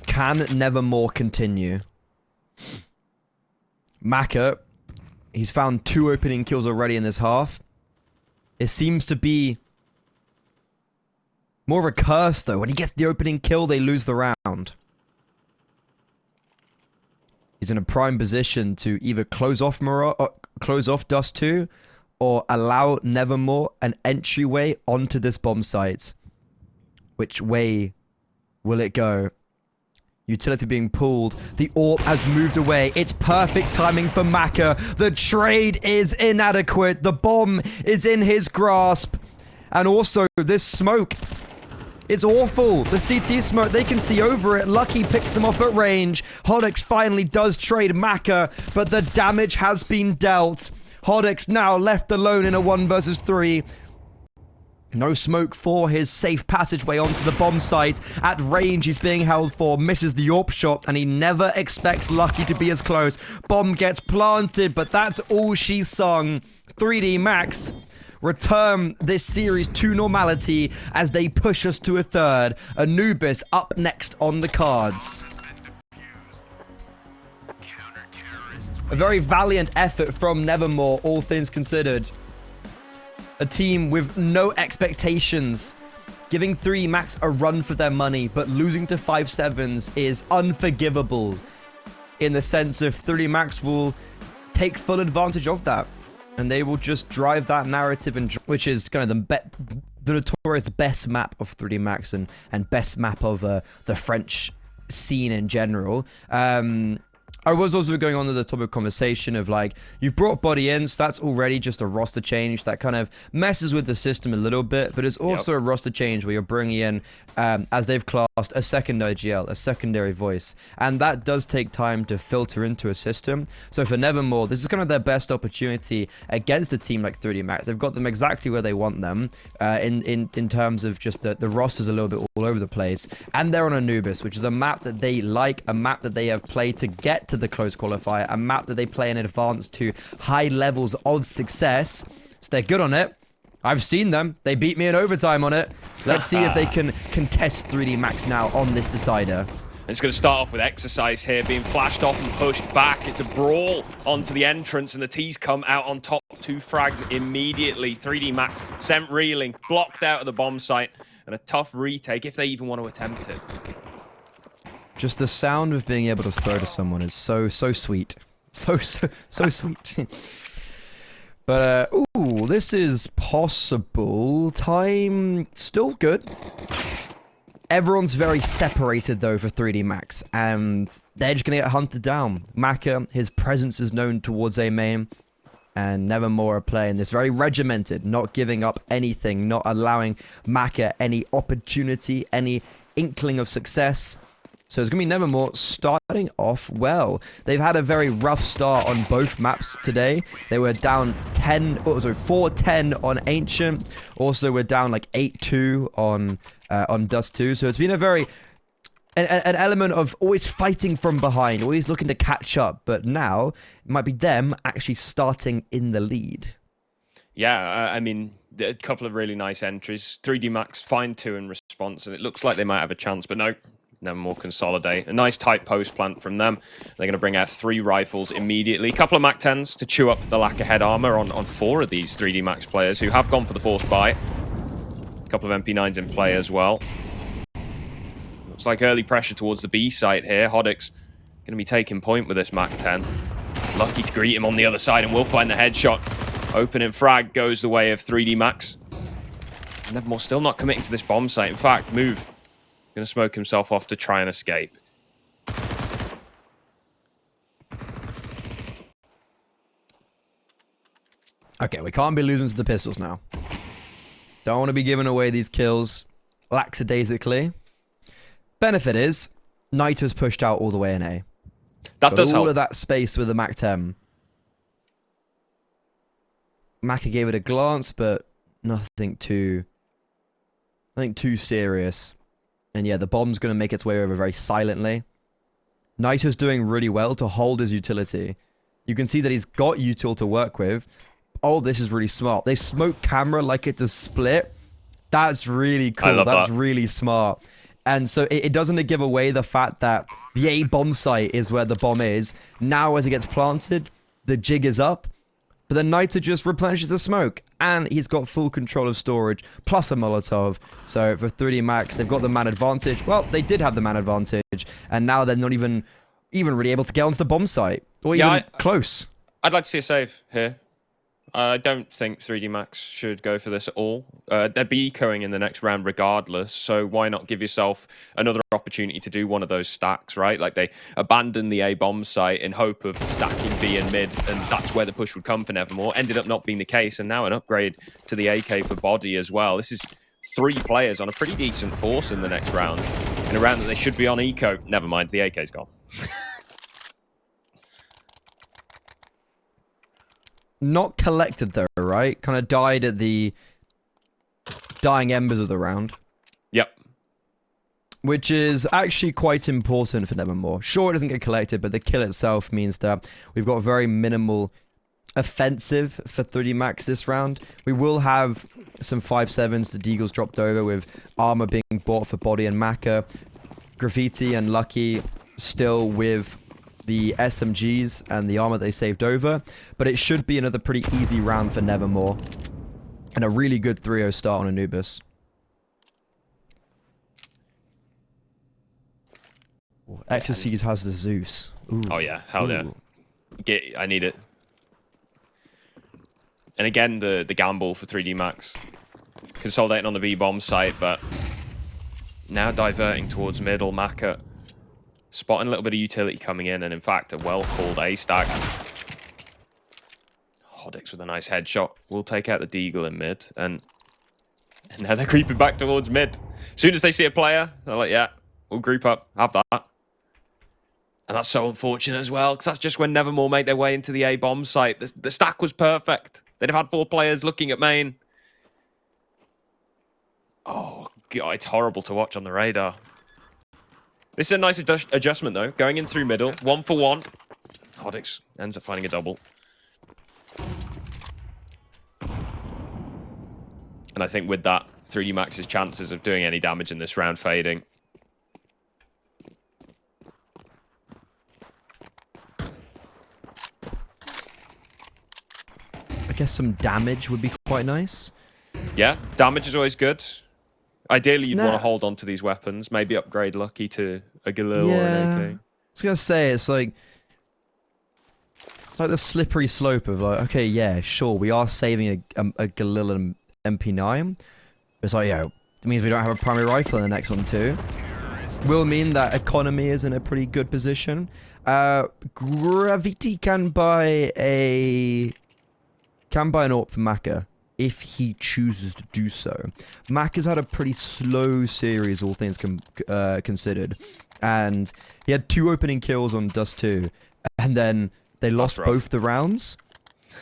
Can Nevermore continue? Maka, he's found 2 opening kills already in this half. It seems to be more of a curse, though. When he gets the opening kill, they lose the round. He's in a prime position to either close off Dust2, or allow Nevermore an entryway onto this bomb site. Which way will it go? Utility being pulled. The AWP has moved away. It's perfect timing for Maka. The trade is inadequate. The bomb is in his grasp. And also, this smoke. It's awful. The CT smoke, they can see over it. Lucky picks them off at range. Hodix finally does trade Maka, but the damage has been dealt. Hodix now left alone in a 1 versus 3. No smoke for his safe passageway onto the bomb site. At range, he's being held for. Misses the AWP shot, and he never expects Lucky to be as close. Bomb gets planted, but that's all she sung. 3D Max return this series to normality as they push us to a 3rd. Anubis up next on the cards. A very valiant effort from Nevermore, all things considered. A team with no expectations, giving 3D Max a run for their money, but losing to 5-7s is unforgivable in the sense of 3D Max will take full advantage of that, and they will just drive that narrative, which is kind of the notorious best map of 3D Max and best map of the French scene in general. I was also going on to the topic of conversation of like, you've brought Body in, so that's already just a roster change that kind of messes with the system a little bit, but it's also a roster change where you're bringing in, as they've classed, a second IGL, a secondary voice, and that does take time to filter into a system. So for Nevermore, this is kind of their best opportunity against a team like 3D Max. They've got them exactly where they want them, in terms of just the roster's a little bit all over the place, and they're on Anubis, which is a map that they like, a map that they have played to get to the close qualifier, a map that they play in advance to high levels of success, so they're good on it. I've seen them. They beat me in overtime on it. Let's see if they can contest 3D Max now on this decider. It's going to start off with Exercise here, being flashed off and pushed back. It's a brawl onto the entrance, and the T's come out on top. 2 frags immediately. 3D Max sent reeling, blocked out of the bomb site, and a tough retake if they even want to attempt it. Just the sound of being able to throw to someone is so sweet. So sweet. But, ooh, this is possible. Time still good. Everyone's very separated, though, for 3D Max, and they're just going to get hunted down. Maka, his presence is known towards A main, and Nevermore are playing this very regimented, not giving up anything, not allowing Maka any opportunity, any inkling of success. So it's going to be Nevermore starting off well. They've had a very rough start on both maps today. They were down 4-10 on Ancient. Also, we're down like 8-2 on Dust2. So it's been a very... An element of always fighting from behind, always looking to catch up. But now, it might be them actually starting in the lead. Yeah, I mean, a couple of really nice entries. 3D Max find 2 in response, and it looks like they might have a chance, but no. Nevermore consolidate. A nice tight post plant from them. They're going to bring out 3 rifles immediately. A couple of Mac 10s to chew up the lack of head armor on 4 of these 3D Max players who have gone for the force buy. A couple of MP9s in play as well. Looks like early pressure towards the B site here. Hodix going to be taking point with this Mac 10. Lucky to greet him on the other side, and will find the headshot. Opening frag goes the way of 3D Max. Nevermore still not committing to this bomb site. In fact, move. Going to smoke himself off to try and escape. Okay, we can't be losing to the pistols now. Don't want to be giving away these kills lackadaisically. Benefit is, Naito's pushed out all the way in A. That does help. All of that space with the Mac 10. Maka gave it a glance, but nothing too serious. And yeah, the bomb's going to make its way over very silently. Naito's doing really well to hold his utility. You can see that he's got util to work with. Oh, this is really smart. They smoke camera like it's a split. That's really cool. That's really smart. And so it doesn't give away the fact that the A bomb site is where the bomb is. Now as it gets planted, the jig is up. But then Naito just replenishes the smoke. And he's got full control of storage, plus a Molotov. So for 3D Max, they've got the man advantage. Well, they did have the man advantage. And now they're not even really able to get onto the bomb site. Or even close. I'd like to see a save here. I don't think 3D Max should go for this at all. They'd be ecoing in the next round regardless, so why not give yourself another opportunity to do one of those stacks, right? Like they abandoned the A bomb site in hope of stacking B and mid, and that's where the push would come for Nevermore. Ended up not being the case, and now an upgrade to the AK for body as well. This is 3 players on a pretty decent force in the next round. In a round that they should be on eco. Never mind, the AK's gone. Not collected though, right? Kind of died at the dying embers of the round. Yep. Which is actually quite important for Nevermore. Sure, it doesn't get collected, but the kill itself means that we've got very minimal offensive for 3D Max this round. We will have some 5.7s to Deagles dropped over with armor being bought for body and Maka. Graffiti and Lucky still with the SMGs and the armor they saved over, but it should be another pretty easy round for Nevermore, and a really good 3-0 start on Anubis. Exorcise has the Zeus. Ooh. Oh yeah, hell yeah. I need it. And again, the gamble for 3D Max. Consolidating on the B-bomb site, but now diverting towards middle. Maka spotting a little bit of utility coming in, and in fact, a well-called A-stack. Hodix with a nice headshot. Will take out the Deagle in mid, and now they're creeping back towards mid. As soon as they see a player, they're like, yeah, we'll group up, have that. And that's so unfortunate as well, because that's just when Nevermore made their way into the A-bomb site. The stack was perfect. They'd have had 4 players looking at main. Oh, God, it's horrible to watch on the radar. This is a nice adjustment, though. Going in through middle, 1 for 1. Hodix ends up finding a double. And I think with that, 3D Max's chances of doing any damage in this round fading. I guess some damage would be quite nice. Yeah, damage is always good. Ideally, you'd want to hold on to these weapons. Maybe upgrade Lucky to a Galil or an AK. I was going to say, it's like the slippery slope of like, okay, yeah, sure, we are saving a Galil and MP9. It's like, yeah, it means we don't have a primary rifle in the next one too. Will mean that economy is in a pretty good position. Gravity can buy an AWP for Maka. if he chooses to do so. Mac has had a pretty slow series, all things considered. And he had 2 opening kills on Dust2, and then they lost both the rounds.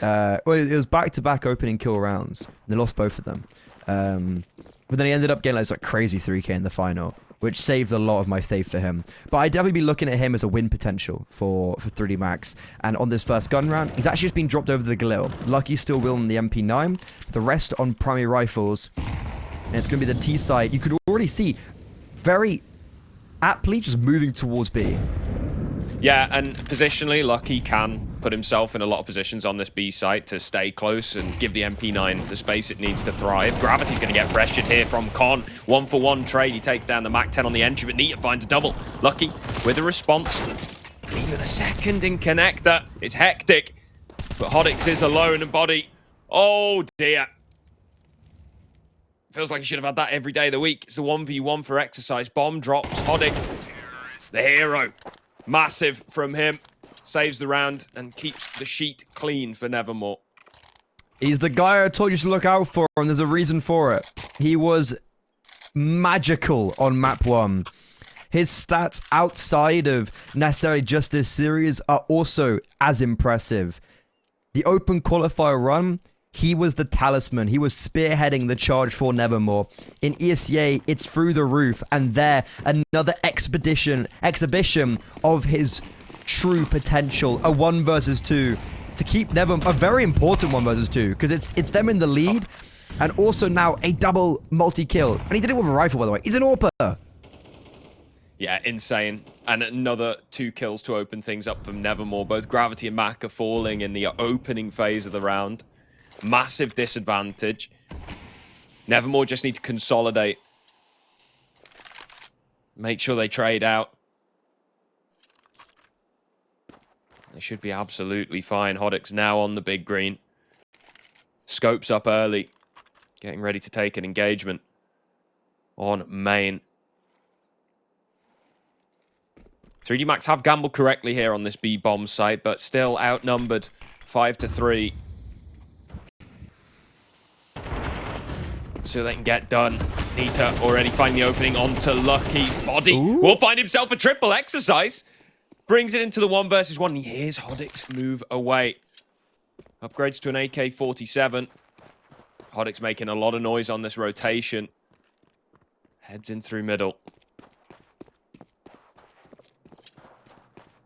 Well, it was back-to-back opening kill rounds. They lost both of them. But then he ended up getting like crazy 3k in the final, which saves a lot of my faith for him. But I'd definitely be looking at him as a win potential for 3D Max. And on this first gun round, he's actually just been dropped over the Galil. Lucky still will on the MP9. The rest on primary rifles. And it's going to be the T side. You could already see very aptly just moving towards B. Yeah, and positionally, Lucky can put himself in a lot of positions on this B site to stay close and give the MP9 the space it needs to thrive. Gravity's going to get pressured here from Con. 1-for-1 trade. He takes down the MAC-10 on the entry, but Nita finds a double. Lucky with a response. Even a second in connector. It's hectic. But Hodix is alone and body. Oh, dear. Feels like he should have had that every day of the week. It's the 1v1 for exercise. Bomb drops. Hodix, the hero. Massive from him. Saves the round and keeps the sheet clean for Nevermore. He's the guy I told you to look out for, and there's a reason for it. He was magical on map 1. His stats outside of necessarily just this series are also as impressive. The open qualifier run, he was the talisman. He was spearheading the charge for Nevermore. In ESEA, it's through the roof, and there, another exhibition of his true potential. A 1 versus 2 to keep Nevermore, a very important 1 versus 2, because it's them in the lead, and also now a double multi-kill. And he did it with a rifle, by the way. He's an AWPer. Yeah, insane. And another 2 kills to open things up from Nevermore. Both Gravity and Mac are falling in the opening phase of the round. Massive disadvantage. Nevermore just need to consolidate. Make sure they trade out. They should be absolutely fine. Hodix now on the big green. Scopes up early. Getting ready to take an engagement on main. 3D Max have gambled correctly here on this B bomb site, but still outnumbered 5-3. So they can get done. Nita already finding the opening onto Lucky. Body will find himself a triple exercise. Brings it into the 1 versus 1. He hears Hodix move away. Upgrades to an AK-47. Hodix making a lot of noise on this rotation. Heads in through middle.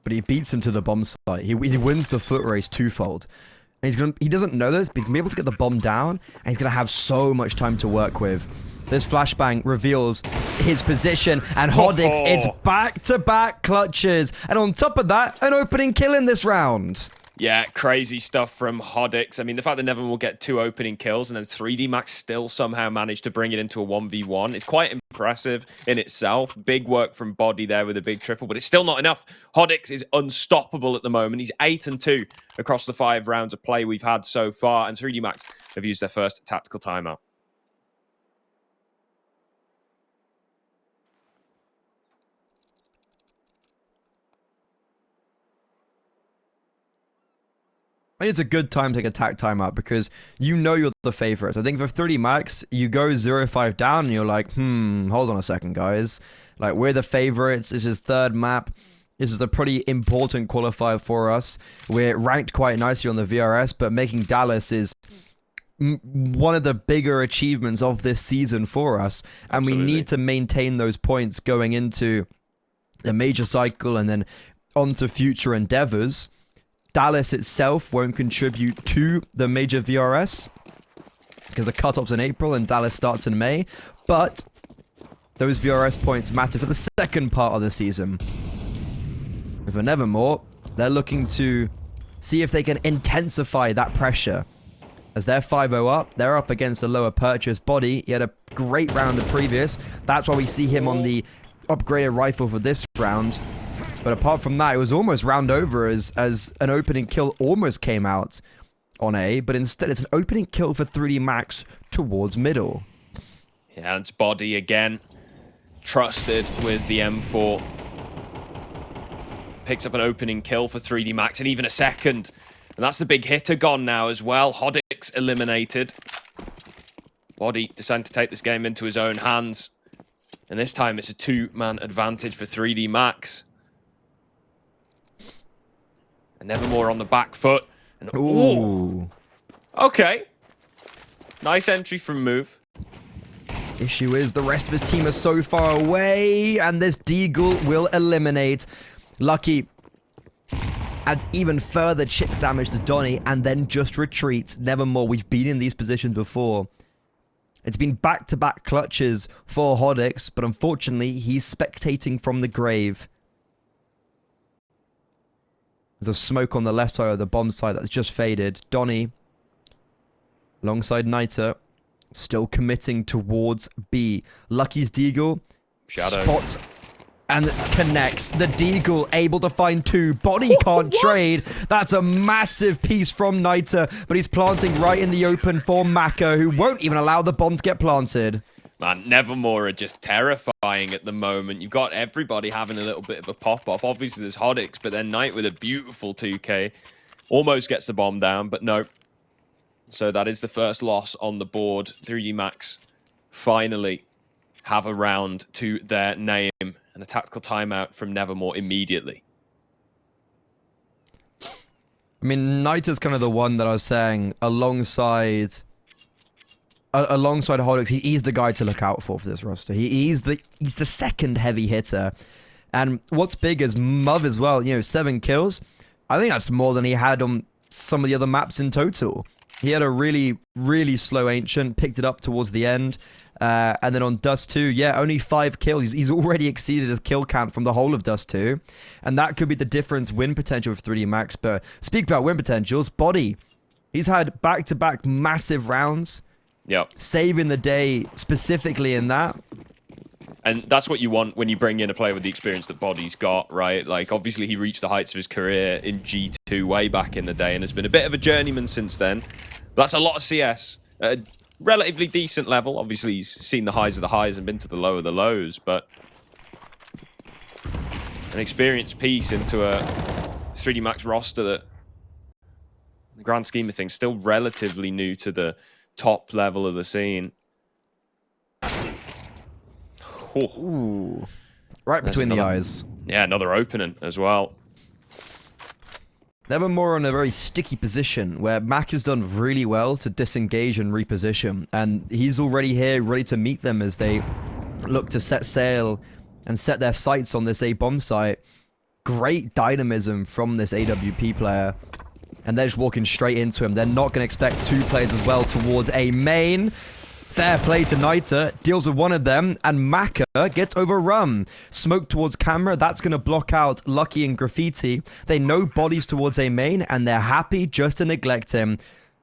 But he beats him to the bomb site. He wins the foot race twofold. And he doesn't know this, but he's going to be able to get the bomb down, and he's going to have so much time to work with. This flashbang reveals his position, and Hodix, it's back-to-back clutches. And on top of that, an opening kill in this round. Yeah, crazy stuff from Hodix. I mean, the fact that Nevermore will get 2 opening kills and then 3D Max still somehow managed to bring it into a 1v1. It's quite impressive in itself. Big work from Body there with a big triple, but it's still not enough. Hodix is unstoppable at the moment. He's 8-2 across the 5 rounds of play we've had so far, and 3D Max have used their first tactical timeout. I think it's a good time to take a tac timeout because you know you're the favorite. I think for 3D Max, you go 0-5 down and you're like, hold on a second, guys. Like, we're the favorites. This is 3rd map. This is a pretty important qualifier for us. We're ranked quite nicely on the VRS, but making Dallas is one of the bigger achievements of this season for us. And we need to maintain those points going into the major cycle and then onto future endeavors. Dallas itself won't contribute to the major VRS because the cutoff's in April and Dallas starts in May, but those VRS points matter for the second part of the season. And for Nevermore, they're looking to see if they can intensify that pressure. As they're 5-0 up, they're up against a lower purchase Body. He had a great round the previous. That's why we see him on the upgraded rifle for this round. But apart from that, it was almost round over as an opening kill almost came out on A, but instead it's an opening kill for 3D Max towards middle. Yeah, it's Body again. Trusted with the M4. Picks up an opening kill for 3D Max and even a second. And that's the big hitter gone now as well. Hodix eliminated. Body deciding to take this game into his own hands. And this time it's a 2-man advantage for 3D Max. And Nevermore on the back foot. And Ooh. Okay. Nice entry from Move. Issue is the rest of his team are so far away, and this Deagle will eliminate. Lucky adds even further chip damage to Donny and then just retreats. Nevermore, we've been in these positions before. It's been back-to-back clutches for Hodix, but unfortunately, he's spectating from the grave. There's a smoke on the left side of the bomb site that's just faded. Donny, alongside Niter, still committing towards B. Lucky's Deagle. Shadow. Spot and connects. The Deagle able to find 2. Body can't trade. That's a massive piece from Niter, but he's planting right in the open for Maka, who won't even allow the bomb to get planted. Man, Nevermore are just terrifying at the moment. You've got everybody having a little bit of a pop-off. Obviously, there's Hodix, but then Knight with a beautiful 2K. Almost gets the bomb down, but no. So that is the first loss on the board. 3D Max finally have a round to their name. And a tactical timeout from Nevermore immediately. I mean, Niter's kind of the one that I was saying alongside Hodix. He's the guy to look out for this roster. He's the second heavy hitter. And what's big is Muv as well. You know, 7 kills. I think that's more than he had on some of the other maps in total. He had a really, really slow Ancient, picked it up towards the end. And then on Dust2, yeah, only 5 kills. He's already exceeded his kill count from the whole of Dust2. And that could be the difference win potential for 3D Max. But speak about win potentials, Body. He's had back-to-back massive rounds. Yep. Saving the day specifically in that. And that's what you want when you bring in a player with the experience that Body's got, right? Like, obviously, he reached the heights of his career in G2 way back in the day and has been a bit of a journeyman since then. But that's a lot of CS. At a relatively decent level. Obviously, he's seen the highs of the highs and been to the low of the lows, but an experienced piece into a 3D Max roster that, in the grand scheme of things, still relatively new to the top level of the scene. Ooh. Right between the eyes. Yeah, another opening as well. Nevermore in a very sticky position where Mac has done really well to disengage and reposition. And he's already here ready to meet them as they look to set sail and set their sights on this A-bomb site. Great dynamism from this AWP player. And they're just walking straight into him. They're not going to expect 2 players as well towards A main. Fair play to Niter, deals with one of them, and Maka gets overrun. Smoke towards camera, that's going to block out Lucky and Graffiti. They know Bodies towards A main, and they're happy just to neglect him.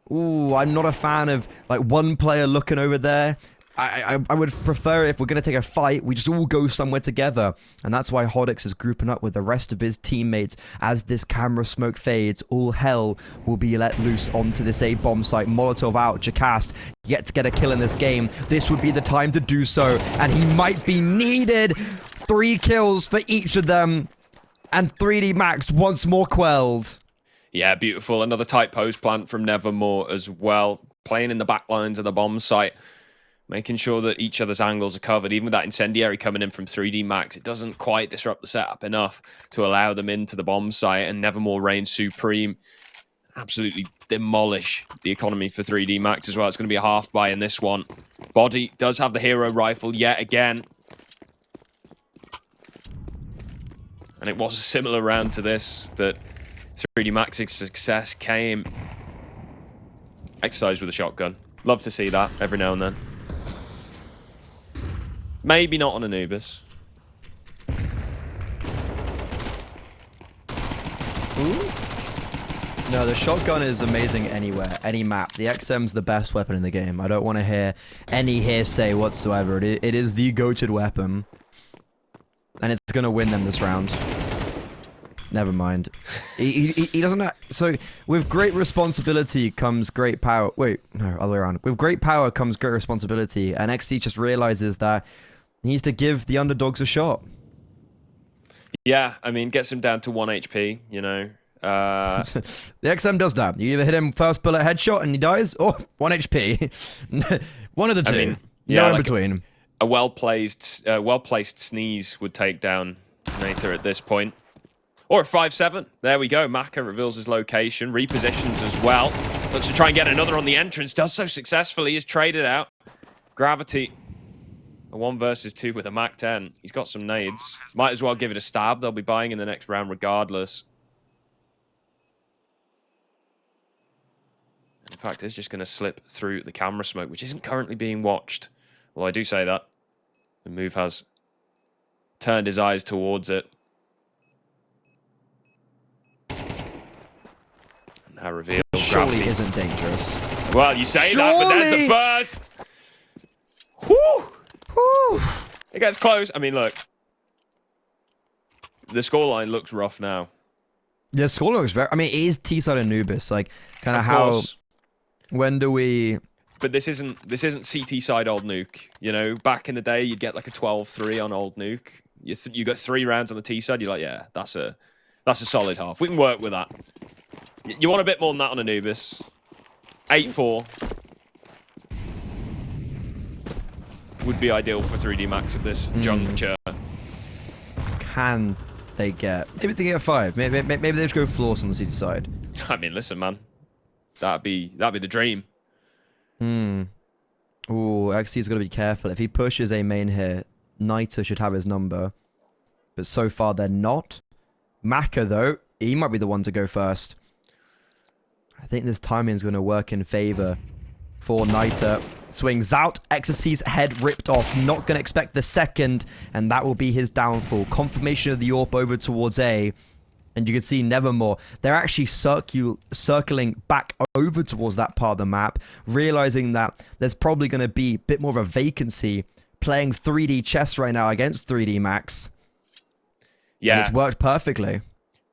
Ooh, I'm not a fan of like one player looking over there. I would prefer if we're going to take a fight, we just all go somewhere together. And that's why Hodix is grouping up with the rest of his teammates. As this camera smoke fades, all hell will be let loose onto this A-bomb site. Molotov out, Jacast yet to get a kill in this game. This would be the time to do so. And he might be needed. 3 kills for each of them. And 3D Max once more quelled. Yeah, beautiful. Another tight post plant from Nevermore as well. Playing in the back lines of the bomb site. Making sure that each other's angles are covered. Even with that incendiary coming in from 3D Max, it doesn't quite disrupt the setup enough to allow them into the bomb site. And Nevermore reigns supreme. Absolutely demolish the economy for 3D Max as well. It's going to be a half buy in this one. Body does have the hero rifle yet again. And it was a similar round to this that 3D Max's success came. Exercise with a shotgun. Love to see that every now and then. Maybe not on Anubis. Ooh. No, the shotgun is amazing anywhere, any map. The XM's the best weapon in the game. I don't want to hear any hearsay whatsoever. It is the go-to weapon. And it's going to win them this round. Never mind. He doesn't have... So, with great responsibility comes great power. Wait, no, other way around. With great power comes great responsibility. And XC just realizes that he needs to give the underdogs a shot. Yeah, I mean, gets him down to 1 HP, you know. The XM does that. You either hit him first bullet headshot and he dies, or 1 HP. One of the two. I mean, no in like between. A well-placed sneeze would take down Nater at this point. Or at 5-7. There we go. Maka reveals his location, repositions as well. Looks to try and get another on the entrance. Does so successfully. Is traded out. Gravity. A 1 versus 2 with a Mac 10. He's got some nades. Might as well give it a stab. They'll be buying in the next round regardless. In fact, it's just going to slip through the camera smoke, which isn't currently being watched. Well, I do say that. The move has turned his eyes towards it. And now reveal. Surely isn't dangerous. Well, you say that, but there's the first. Whew! Whew. It gets close. I mean, look. The scoreline looks rough now. Yeah, scoreline looks very... I mean, it is T-side Anubis. Like, kind of how... When do we... But this isn't CT side old nuke. You know, back in the day, you'd get like a 12-3 on old nuke. You got 3 rounds on the T side. You're like, yeah, that's a solid half. We can work with that. You want a bit more than that on Anubis. 8-4 would be ideal for 3D Max at this juncture. Can they get? Maybe they get a 5. Maybe they just go flawless on the CT side. I mean, listen, man. That'd be the dream. Ooh, XC's got to be careful. If he pushes a main here, Niter should have his number. But so far, they're not. Maka, though, he might be the one to go first. I think this timing is going to work in favor for Niter. Swings out. XC's head ripped off. Not going to expect the second. And that will be his downfall. Confirmation of the AWP over towards A. And you can see Nevermore, they're actually circling back over towards that part of the map, realizing that there's probably going to be a bit more of a vacancy playing 3D chess right now against 3D Max. Yeah. And it's worked perfectly.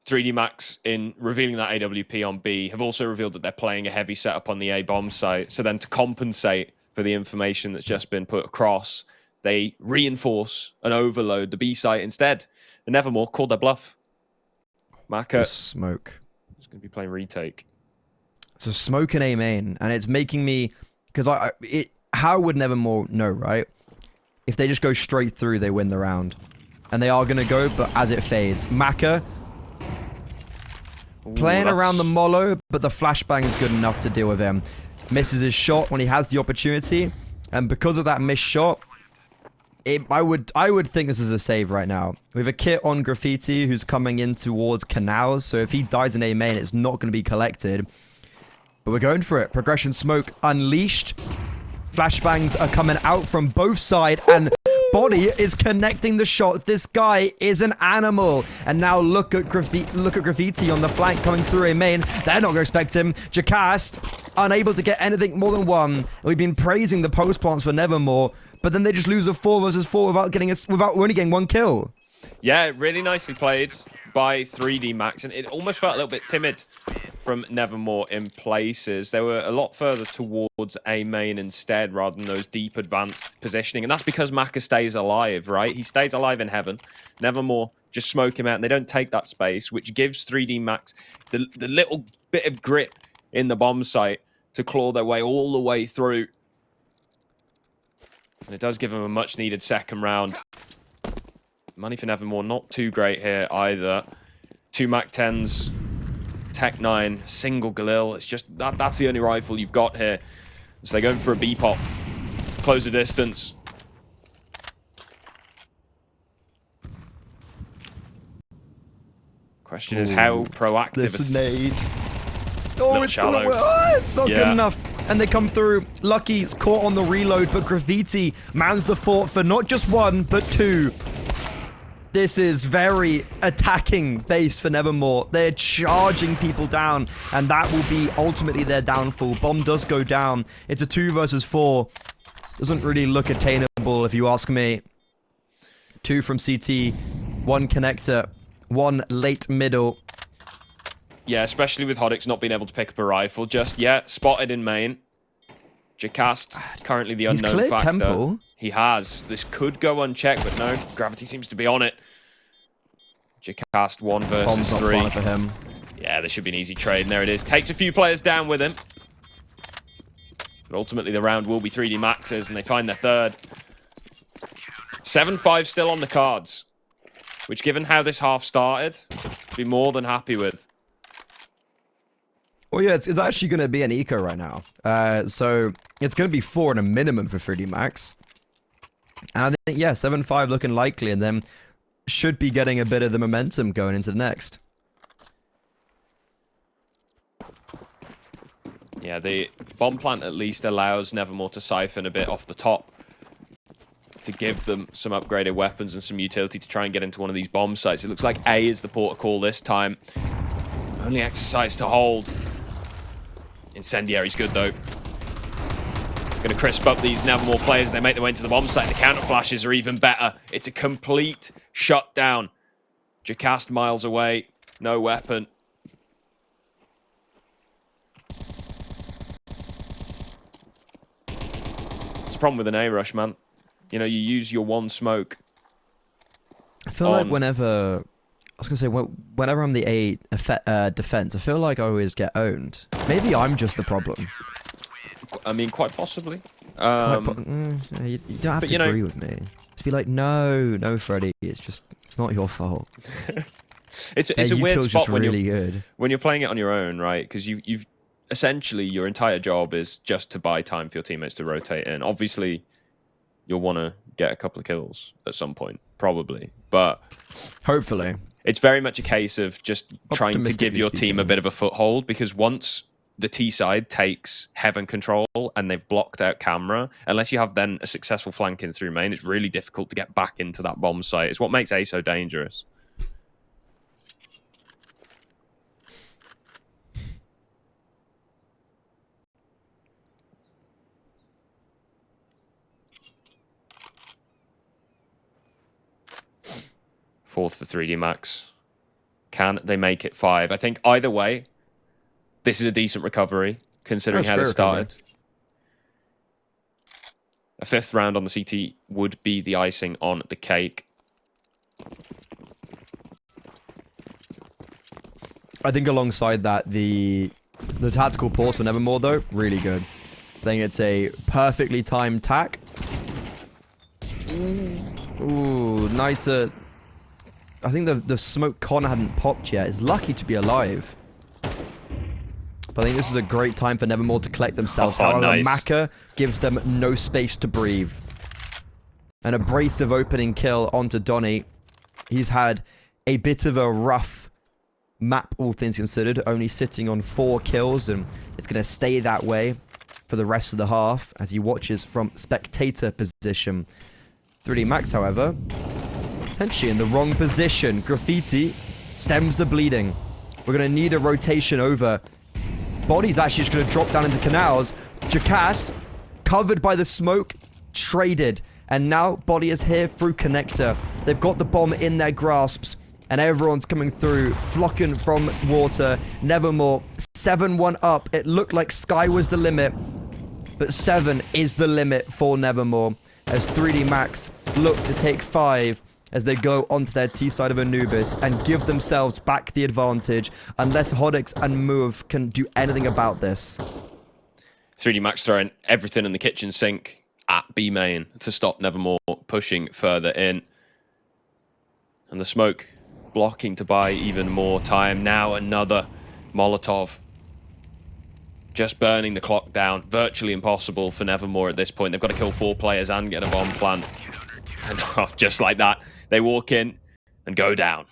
3D Max, in revealing that AWP on B, have also revealed that they're playing a heavy setup on the A bomb site. So then to compensate for the information that's just been put across, they reinforce and overload the B site instead. And Nevermore called their bluff. Maka smoke. He's going to be playing retake. So smoke and A main, and it's making me, because how would Nevermore know, right? If they just go straight through, they win the round, and they are going to go, but as it fades, Maka playing around the mollo, but the flashbang is good enough to deal with him. Misses his shot when he has the opportunity, and because of that missed shot, I would think this is a save right now. We have a kit on Graffiti who's coming in towards canals, so if he dies in A main, it's not going to be collected. But we're going for it. Progression smoke unleashed. Flashbangs are coming out from both sides, and Body is connecting the shots. This guy is an animal. And now look at Graffiti on the flank coming through A main. They're not going to expect him. Jacast, unable to get anything more than 1. We've been praising the post plants for Nevermore, but then they just lose a 4 versus 4 without only getting 1 kill. Yeah, really nicely played by 3D Max, and it almost felt a little bit timid from Nevermore in places. They were a lot further towards A main instead, rather than those deep advanced positioning, and that's because Maka stays alive, right? He stays alive in heaven. Nevermore just smoke him out, and they don't take that space, which gives 3D Max the little bit of grip in the bomb site to claw their way all the way through. And it does give him a much-needed second round. Money for Nevermore, not too great here either. 2 Mac 10s, Tech 9, single Galil. It's just, that's the only rifle you've got here. So they're going for a B-pop. Close the distance. Question is how proactive... This nade. Oh, it's shallow. It's not good enough. And they come through. Lucky's caught on the reload, but Graffiti mans the fort for not just 1, but 2. This is very attacking based for Nevermore. They're charging people down, and that will be ultimately their downfall. Bomb does go down. It's a 2 versus 4. Doesn't really look attainable if you ask me. 2 from CT, 1 connector, 1 late middle. Yeah, especially with Hodix not being able to pick up a rifle just yet. Spotted in main. Jacast, currently the unknown cleared factor. Temple. He has. This could go unchecked, but no. Gravity seems to be on it. Jacast 1 versus 3. Bomb's not fun for him. Yeah, this should be an easy trade. And there it is. Takes a few players down with him. But ultimately, the round will be 3D Max's, and they find their third. 7-5 still on the cards, which, given how this half started, I'd be more than happy with. Well, yeah, it's actually going to be an eco right now. So it's going to be 4 at a minimum for 3D Max. And I think, yeah, 7-5 looking likely, and then should be getting a bit of the momentum going into the next. Yeah, the bomb plant at least allows Nevermore to siphon a bit off the top to give them some upgraded weapons and some utility to try and get into one of these bomb sites. It looks like A is the port of call this time. Only exercise to hold. Incendiary's good, though. Going to crisp up these Nevermore players. They make their way into the bomb site. The counter flashes are even better. It's a complete shutdown. Jacast miles away. No weapon. It's a problem with an A-rush, man. You know, you use your one smoke. I feel like whenever... I was going to say, whenever I'm the A defense, I feel like I always get owned. Maybe I'm just the problem. I mean, quite possibly. You don't have to agree with me. Just be like, no, Freddy, it's not your fault. it's a weird spot when really good. When you're playing it on your own, right? Because you've essentially, your entire job is just to buy time for your teammates to rotate in. Obviously, you'll want to get a couple of kills at some point, probably. But hopefully. It's very much a case of just trying to give your team a bit of a foothold, because once the T side takes heaven control and they've blocked out camera, unless you have then a successful flanking through main, it's really difficult to get back into that bomb site. It's what makes A so dangerous. Fourth for 3D Max. Can they make it 5? I think either way, this is a decent recovery, considering how this started. A 5th round on the CT would be the icing on the cake. I think alongside that, the tactical pause for Nevermore, though, really good. I think it's a perfectly timed tack. Ooh, Niter... I think the smoke con hadn't popped yet. It's lucky to be alive. But I think this is a great time for Nevermore to collect themselves. However, nice. Maka gives them no space to breathe. An abrasive opening kill onto Donny. He's had a bit of a rough map, all things considered. Only sitting on 4 kills, and it's going to stay that way for the rest of the half as he watches from spectator position. 3D Max, however... potentially in the wrong position. Graffiti stems the bleeding. We're going to need a rotation over. Body's actually just going to drop down into canals. Jacast, covered by the smoke, traded. And now Body is here through connector. They've got the bomb in their grasps. And everyone's coming through, flocking from water. Nevermore, 7-1 up. It looked like sky was the limit. But 7 is the limit for Nevermore. As 3D Max look to take 5. As they go onto their T side of Anubis and give themselves back the advantage, unless Hodix and Move can do anything about this. 3D Max throwing everything in the kitchen sink at B main to stop Nevermore pushing further in. And the smoke blocking to buy even more time. Now another Molotov. Just burning the clock down. Virtually impossible for Nevermore at this point. They've got to kill 4 players and get a bomb plant. And just like that, they walk in and go down.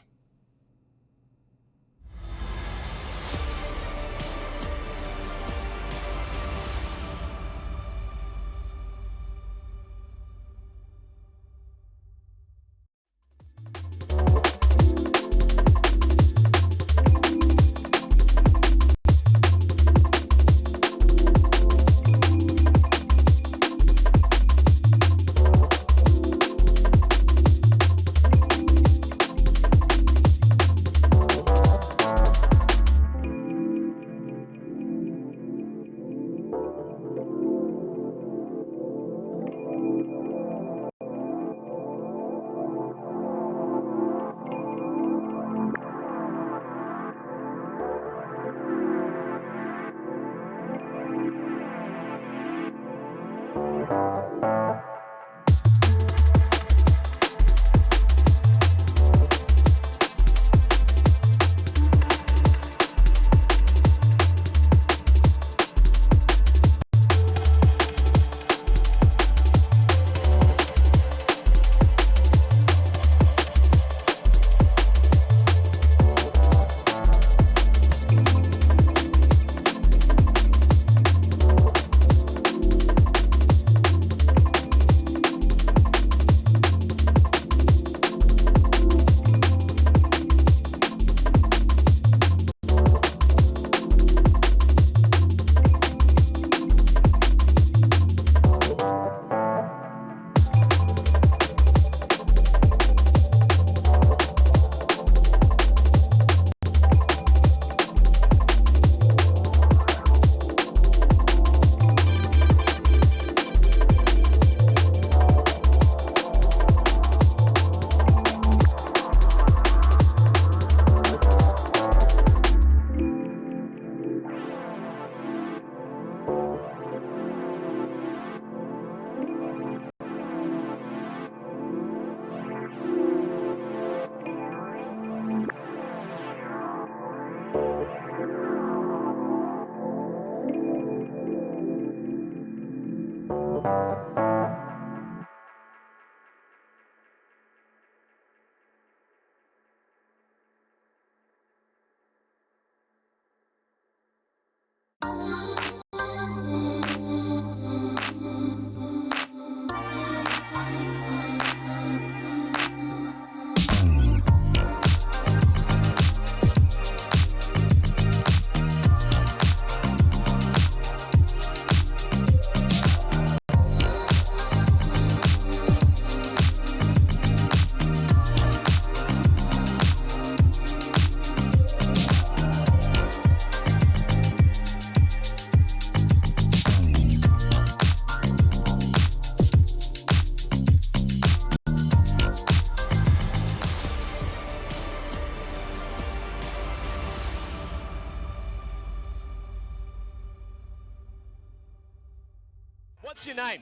What's your name?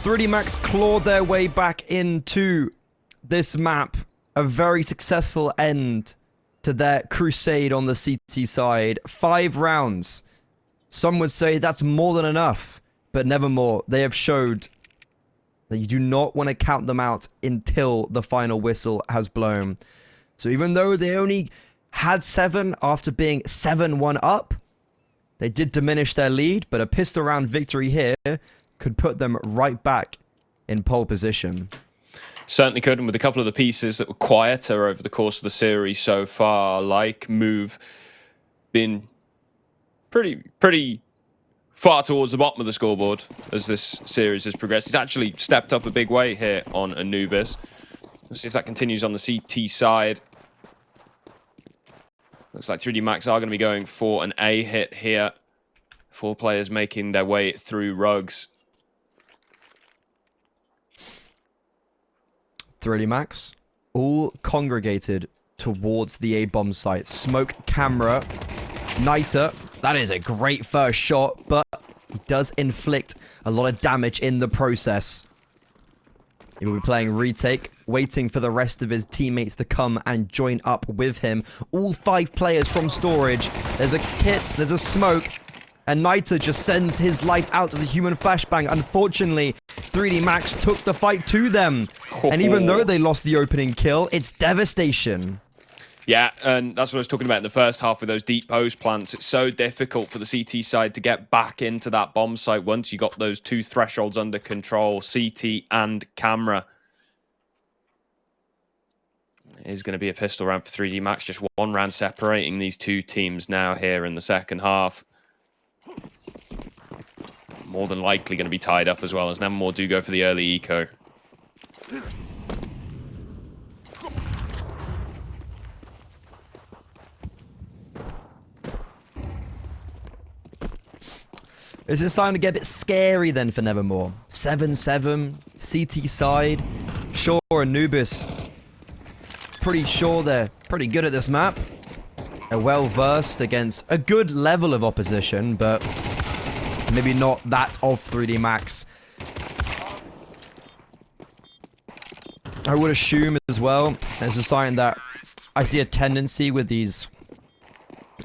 3D Max clawed their way back into this map. A very successful end to their crusade on the CT side. 5 rounds. Some would say that's more than enough. But Nevermore, they have showed that you do not want to count them out until the final whistle has blown. So even though they only had 7 after being 7-1 up, they did diminish their lead, but a pistol round victory here could put them right back in pole position. Certainly could, and with a couple of the pieces that were quieter over the course of the series so far, like Move, been pretty far towards the bottom of the scoreboard as this series has progressed. He's actually stepped up a big way here on Anubis. Let's see if that continues on the CT side. Looks like 3D Max are going to be going for an A hit here. 4 players making their way through rugs. 3D Max, all congregated towards the A-bomb site. Smoke camera. Niter, that is a great first shot, but he does inflict a lot of damage in the process. He will be playing retake, waiting for the rest of his teammates to come and join up with him. All 5 players from storage. There's a kit, there's a smoke, and Niter just sends his life out as a human flashbang. Unfortunately, 3D Max took the fight to them. And even though they lost the opening kill, it's devastation. Yeah, and that's what I was talking about in the first half with those deep post plants. It's so difficult for the CT side to get back into that bomb site once you got those 2 thresholds under control, CT and camera. It is going to be a pistol round for 3D Max, just 1 round separating these 2 teams now here in the second half. More than likely going to be tied up as well, as Nevermore do go for the early eco. This is starting to get a bit scary then for Nevermore. 7-7, CT side. Sure, Anubis, pretty sure they're pretty good at this map. They're well versed against a good level of opposition, but maybe not that of 3D Max. I would assume as well, there's a sign that I see a tendency with these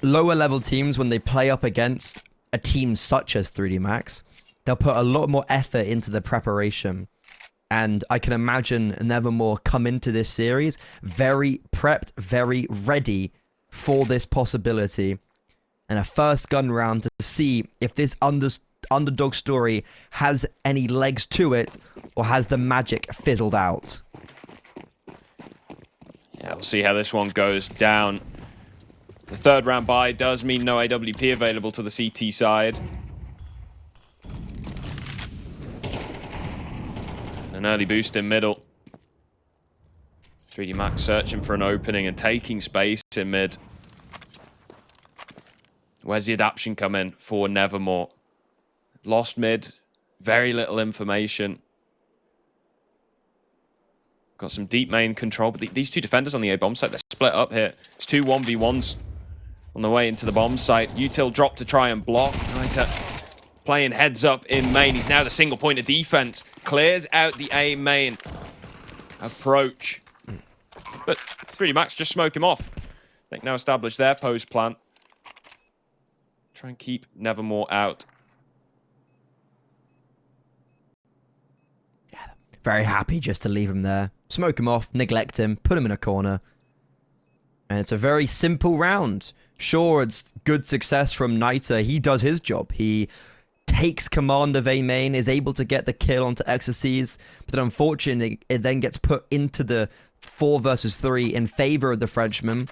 lower level teams when they play up against a team such as 3D Max, they'll put a lot more effort into the preparation. And I can imagine Nevermore come into this series very prepped, very ready for this possibility. And a first gun round to see if this underdog story has any legs to it, or has the magic fizzled out. Yeah, we'll see how this one goes down. The 3rd round bye does mean no AWP available to the CT side. An early boost in middle. 3D Max searching for an opening and taking space in mid. Where's the adaption come in for Nevermore? Lost mid, very little information. Got some deep main control, but these 2 defenders on the A bomb site, they're split up here. It's 2 1v1s on the way into the bomb site. Util dropped to try and block. Niter playing heads up in main. He's now the single point of defense. Clears out the A main approach. But 3D Max just smoke him off. They've now established their post plan. Try and keep Nevermore out. Very happy just to leave him there. Smoke him off, neglect him, put him in a corner. And it's a very simple round. Sure, it's good success from Niter. He does his job. He takes command of A main, is able to get the kill onto Exorcies, but then unfortunately, it then gets put into the 4 versus 3 in favor of the Frenchman.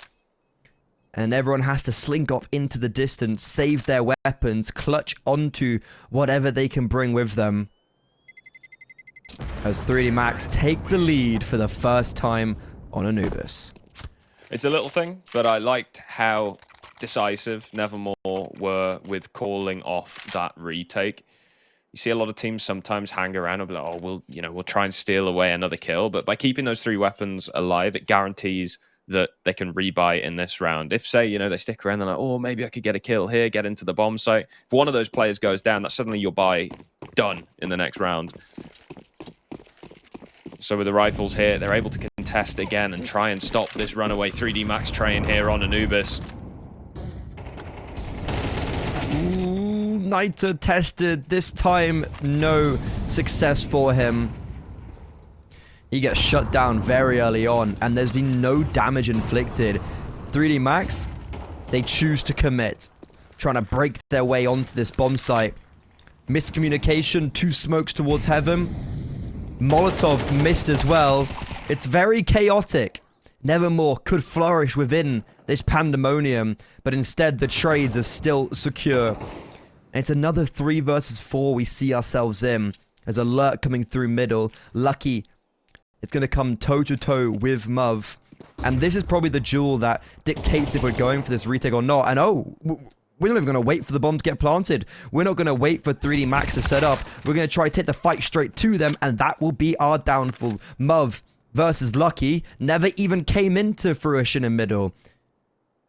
And everyone has to slink off into the distance, save their weapons, clutch onto whatever they can bring with them. As 3D Max take the lead for the first time on Anubis. It's a little thing, but I liked how decisive Nevermore were with calling off that retake. You see a lot of teams sometimes hang around and be like, oh, we'll try and steal away another kill. But by keeping those 3 weapons alive, it guarantees that they can rebuy in this round. If, say, they stick around, they're like, oh, maybe I could get a kill here, get into the bomb site. If one of those players goes down, that's suddenly your buy done in the next round. So with the rifles here, they're able to contest again and try and stop this runaway 3D Max train here on Anubis. Ooh, Niter tested. This time, no success for him. He gets shut down very early on, and there's been no damage inflicted. 3D Max, they choose to commit, trying to break their way onto this bomb site. Miscommunication, 2 smokes towards heaven. Molotov missed as well. It's very chaotic. Nevermore could flourish within this pandemonium, but instead the trades are still secure. And it's another 3 versus 4 we see ourselves in. There's Alert coming through middle. Lucky, it's going to come toe-to-toe with Muv. And this is probably the duel that dictates if we're going for this retake or not. And oh, we're not even going to wait for the bomb to get planted. We're not going to wait for 3D Max to set up. We're going to try to take the fight straight to them, and that will be our downfall. Muv versus Lucky never even came into fruition in middle.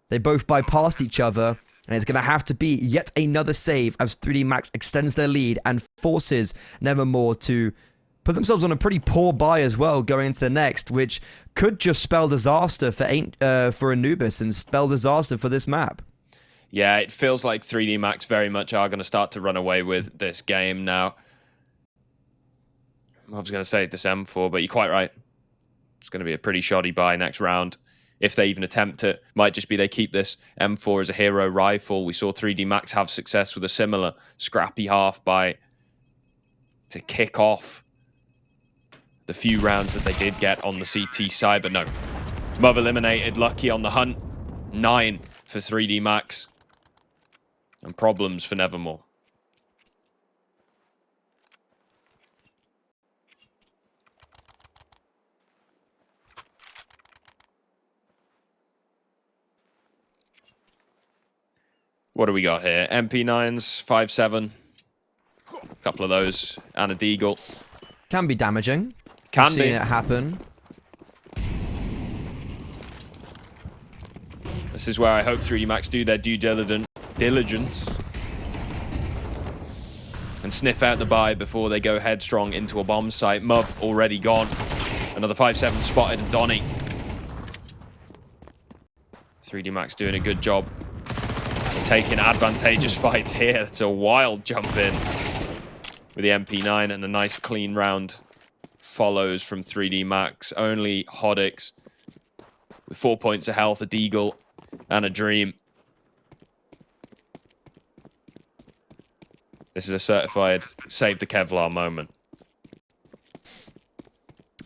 They both bypassed each other, and it's going to have to be yet another save as 3D Max extends their lead and forces Nevermore to put themselves on a pretty poor buy as well going into the next, which could just spell disaster for Anubis and spell disaster for this map. Yeah, it feels like 3D Max very much are going to start to run away with this game now. I was going to say this M4, but you're quite right. It's going to be a pretty shoddy buy next round. If they even attempt it, might just be they keep this M4 as a hero rifle. We saw 3D Max have success with a similar scrappy half buy to kick off the few rounds that they did get on the CT side, but no. Muv eliminated, Lucky on the hunt. 9 for 3D Max. And problems for Nevermore. What do we got here? MP9s, 5.7. A couple of those, and a Deagle. Can be damaging. Can We've be. seen it happen. This is where I hope 3D Max do their due diligence and sniff out the buy before they go headstrong into a bomb site. Muv already gone. Another 5.7 spotted, and Donny. 3D Max doing a good job taking advantageous fights here. It's a wild jump in with the MP9, and a nice clean round follows from 3D Max. Only Hodix with 4 points of health, a Deagle, and a Dream. This is a certified save the Kevlar moment.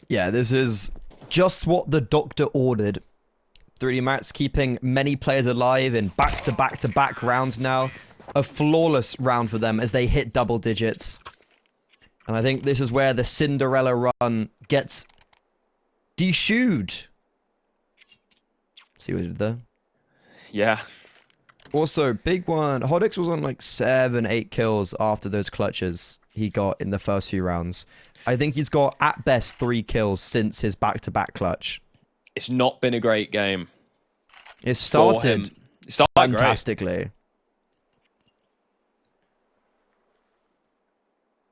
Yeah, this is just what the doctor ordered. 3D Max keeping many players alive in back-to-back-to-back rounds now. A flawless round for them as they hit double digits. And I think this is where the Cinderella run gets de-shoed. See what we did there? Yeah. Also, big one. Hodix was on like 7, 8 kills after those clutches he got in the first few rounds. I think he's got, at best, 3 kills since his back-to-back clutch. It's not been a great game. It started fantastically. Great.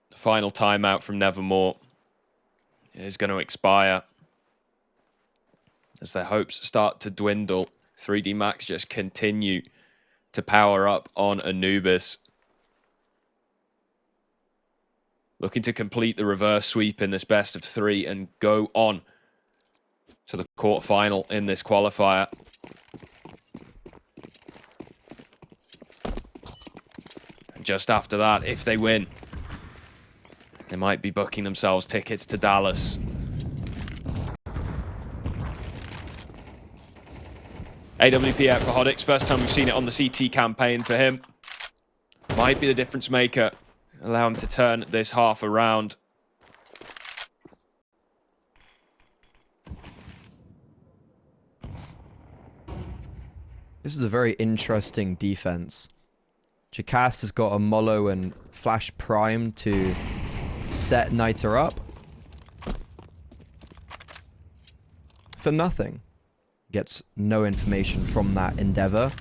The final timeout from Nevermore is going to expire as their hopes start to dwindle. 3D Max just continue to power up on Anubis. looking to complete the reverse sweep in this best of 3 and go on to the quarterfinal in this qualifier. And just after that, if they win, they might be booking themselves tickets to Dallas. AWP out for Hodix. First time we've seen it on the CT campaign for him. Might be the difference maker. Allow him to turn this half around. This is a very interesting defense. Jacast has got a Mollo and Flash Prime to set Niter up. For nothing. Gets no information from that endeavor.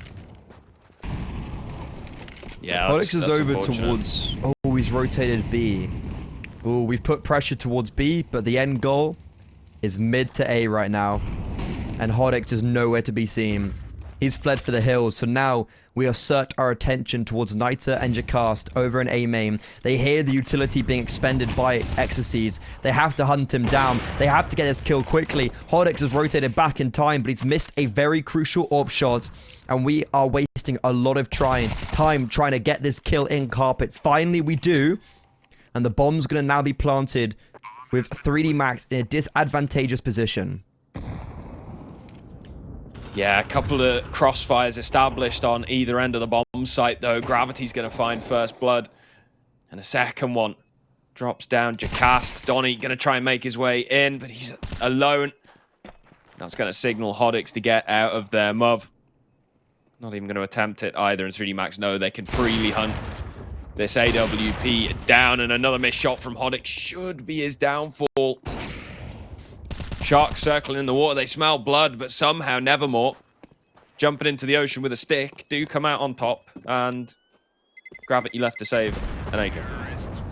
Yeah, Hodix is over towards... Oh, he's rotated B. Oh, we've put pressure towards B, but the end goal is mid to A right now. And Hodix is nowhere to be seen. He's fled for the hills, so now we assert our attention towards Niter and Jacast over in A main. They hear the utility being expended by Exorcies. They have to hunt him down. They have to get this kill quickly. Hodix has rotated back in time, but he's missed a very crucial AWP shot. And we are wasting a lot of time trying to get this kill in carpets. Finally, we do. And the bomb's going to now be planted with 3D Max in a disadvantageous position. Yeah, a couple of crossfires established on either end of the bomb site, though. Gravity's going to find first blood. And a second one drops down. Jacast. Donny going to try and make his way in, but he's alone. That's going to signal Hodix to get out of there. Muv not even going to attempt it either. And 3D Max know they can freely hunt this AWP down. And another missed shot from Hodix should be his downfall. Sharks circling in the water. They smell blood, but somehow Nevermore, jumping into the ocean with a stick, do come out on top. And Gravity left to save an AK.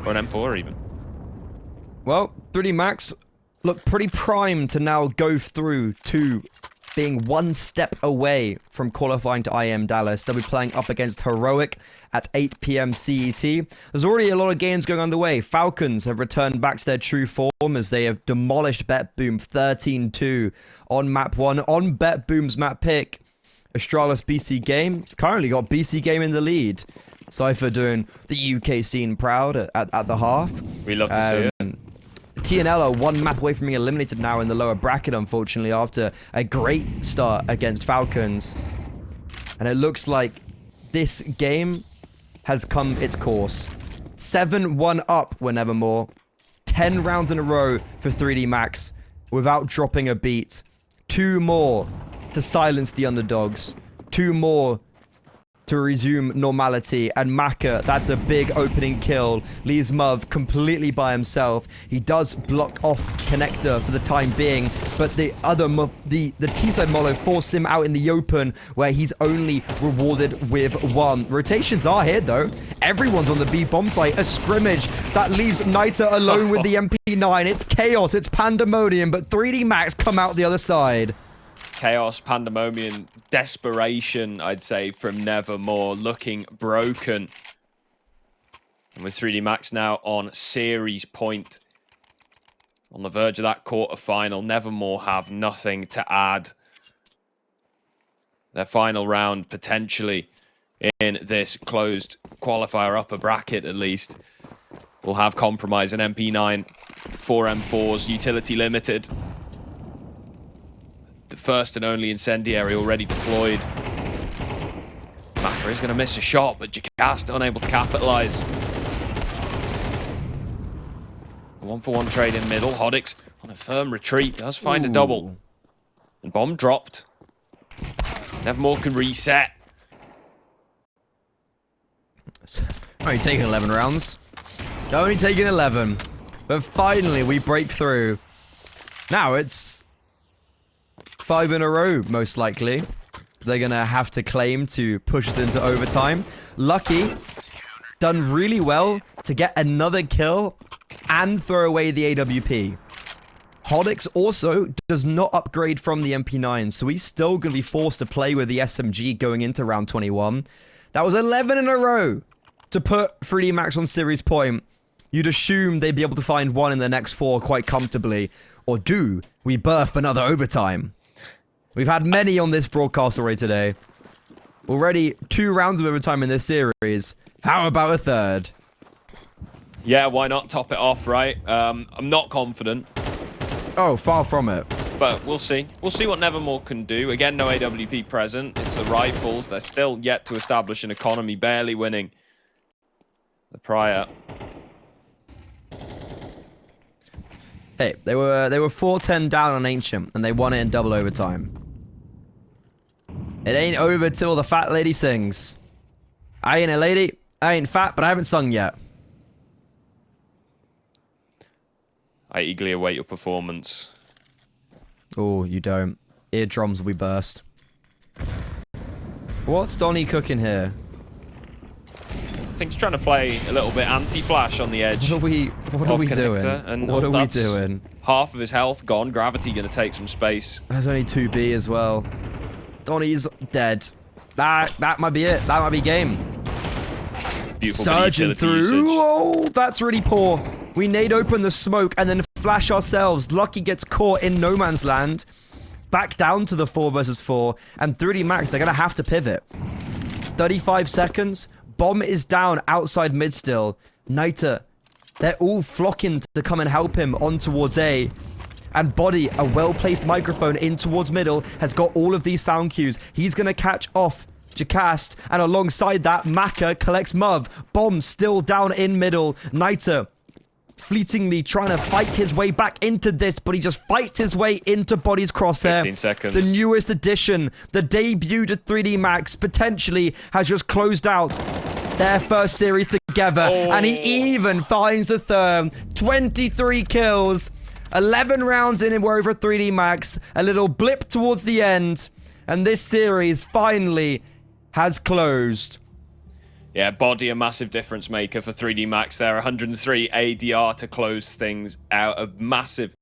Or an M4 even. Well, 3D Max look pretty primed to now go through to being one step away from qualifying to IEM Dallas. They'll be playing up against Heroic at 8 PM CET. There's already a lot of games going underway. Falcons have returned back to their true form as they have demolished BetBoom 13-2 on map 1. On BetBoom's map pick, Astralis BC Game currently got BC Game in the lead. Cypher doing the UK scene proud at the half. We love to see it. TNL are one map away from being eliminated now in the lower bracket, unfortunately, after a great start against Falcons. And it looks like this game has come its course. 7-1 up when Nevermore. 10 rounds in a row for 3D Max without dropping a beat. 2 more to silence the underdogs. 2 more to resume normality. And Maka, that's a big opening kill. Leaves Muv completely by himself. He does block off Connector for the time being, but the other the T-side Mollo forced him out in the open where he's only rewarded with 1. Rotations are here though. Everyone's on the B bomb site. A scrimmage that leaves Niter alone with the MP9. It's chaos, it's pandemonium, but 3D Max come out the other side. Chaos, pandemonium, desperation, I'd say, from Nevermore, looking broken. And with 3D Max now on series point, on the verge of that quarterfinal, Nevermore have nothing to add. Their final round, potentially, in this closed qualifier upper bracket, at least, will have compromise an MP9, 4 M4s, utility limited. The first and only incendiary already deployed. Maka is going to miss a shot, but Jacast unable to capitalize. A 1-for-1 trade in middle. Hodix on a firm retreat does find a double. And bomb dropped. Nevermore can reset. Only taking 11 rounds. Only taking 11. But finally we break through. Now it's 5 in a row, most likely. They're going to have to claim to push us into overtime. Lucky, done really well to get another kill and throw away the AWP. Hodix also does not upgrade from the MP9, so he's still going to be forced to play with the SMG going into round 21. That was 11 in a row to put 3D Max on series point. you'd assume they'd be able to find one in the next 4 quite comfortably. Or do we birth another overtime? We've had many on this broadcast already today. Already 2 rounds of overtime in this series. How about a third? Yeah, why not top it off, right? I'm not confident. Oh, far from it. But we'll see. We'll see what Nevermore can do. Again, no AWP present. It's the rifles. They're still yet to establish an economy, barely winning the prior. Hey, they were 4-10 down on Ancient, and they won it in double overtime. It ain't over till the fat lady sings. I ain't a lady. I ain't fat, but I haven't sung yet. I eagerly await your performance. Oh, you don't. Eardrums will be burst. What's Donnie cooking here? I think he's trying to play a little bit anti-flash on the edge. What are we doing? And what are we doing? Half of his health gone. Gravity going to take some space. There's only 2B as well. Donnie's dead. That might be it. That might be game. Beautiful Surging through. Usage. Oh, that's really poor. We nade open the smoke and then flash ourselves. Lucky gets caught in no man's land. Back down to the 4 versus 4. And 3D Max, they're going to have to pivot. 35 seconds. Bomb is down outside mid still. Niter, they're all flocking to come and help him on towards A. And Body, a well-placed microphone in towards middle, has got all of these sound cues. He's going to catch off Jacast. And alongside that, Maka collects Muv. Bomb still down in middle. Niter fleetingly trying to fight his way back into this, but he just fights his way into Body's crosshair. 15 seconds. The newest addition, the debut to 3D Max, potentially has just closed out their first series together. Oh. And he even finds the third. 23 kills. 11 rounds in and we're over 3D Max. A little blip towards the end. And this series finally has closed. Yeah, Body a massive difference maker for 3D Max there. 103 ADR to close things out. A massive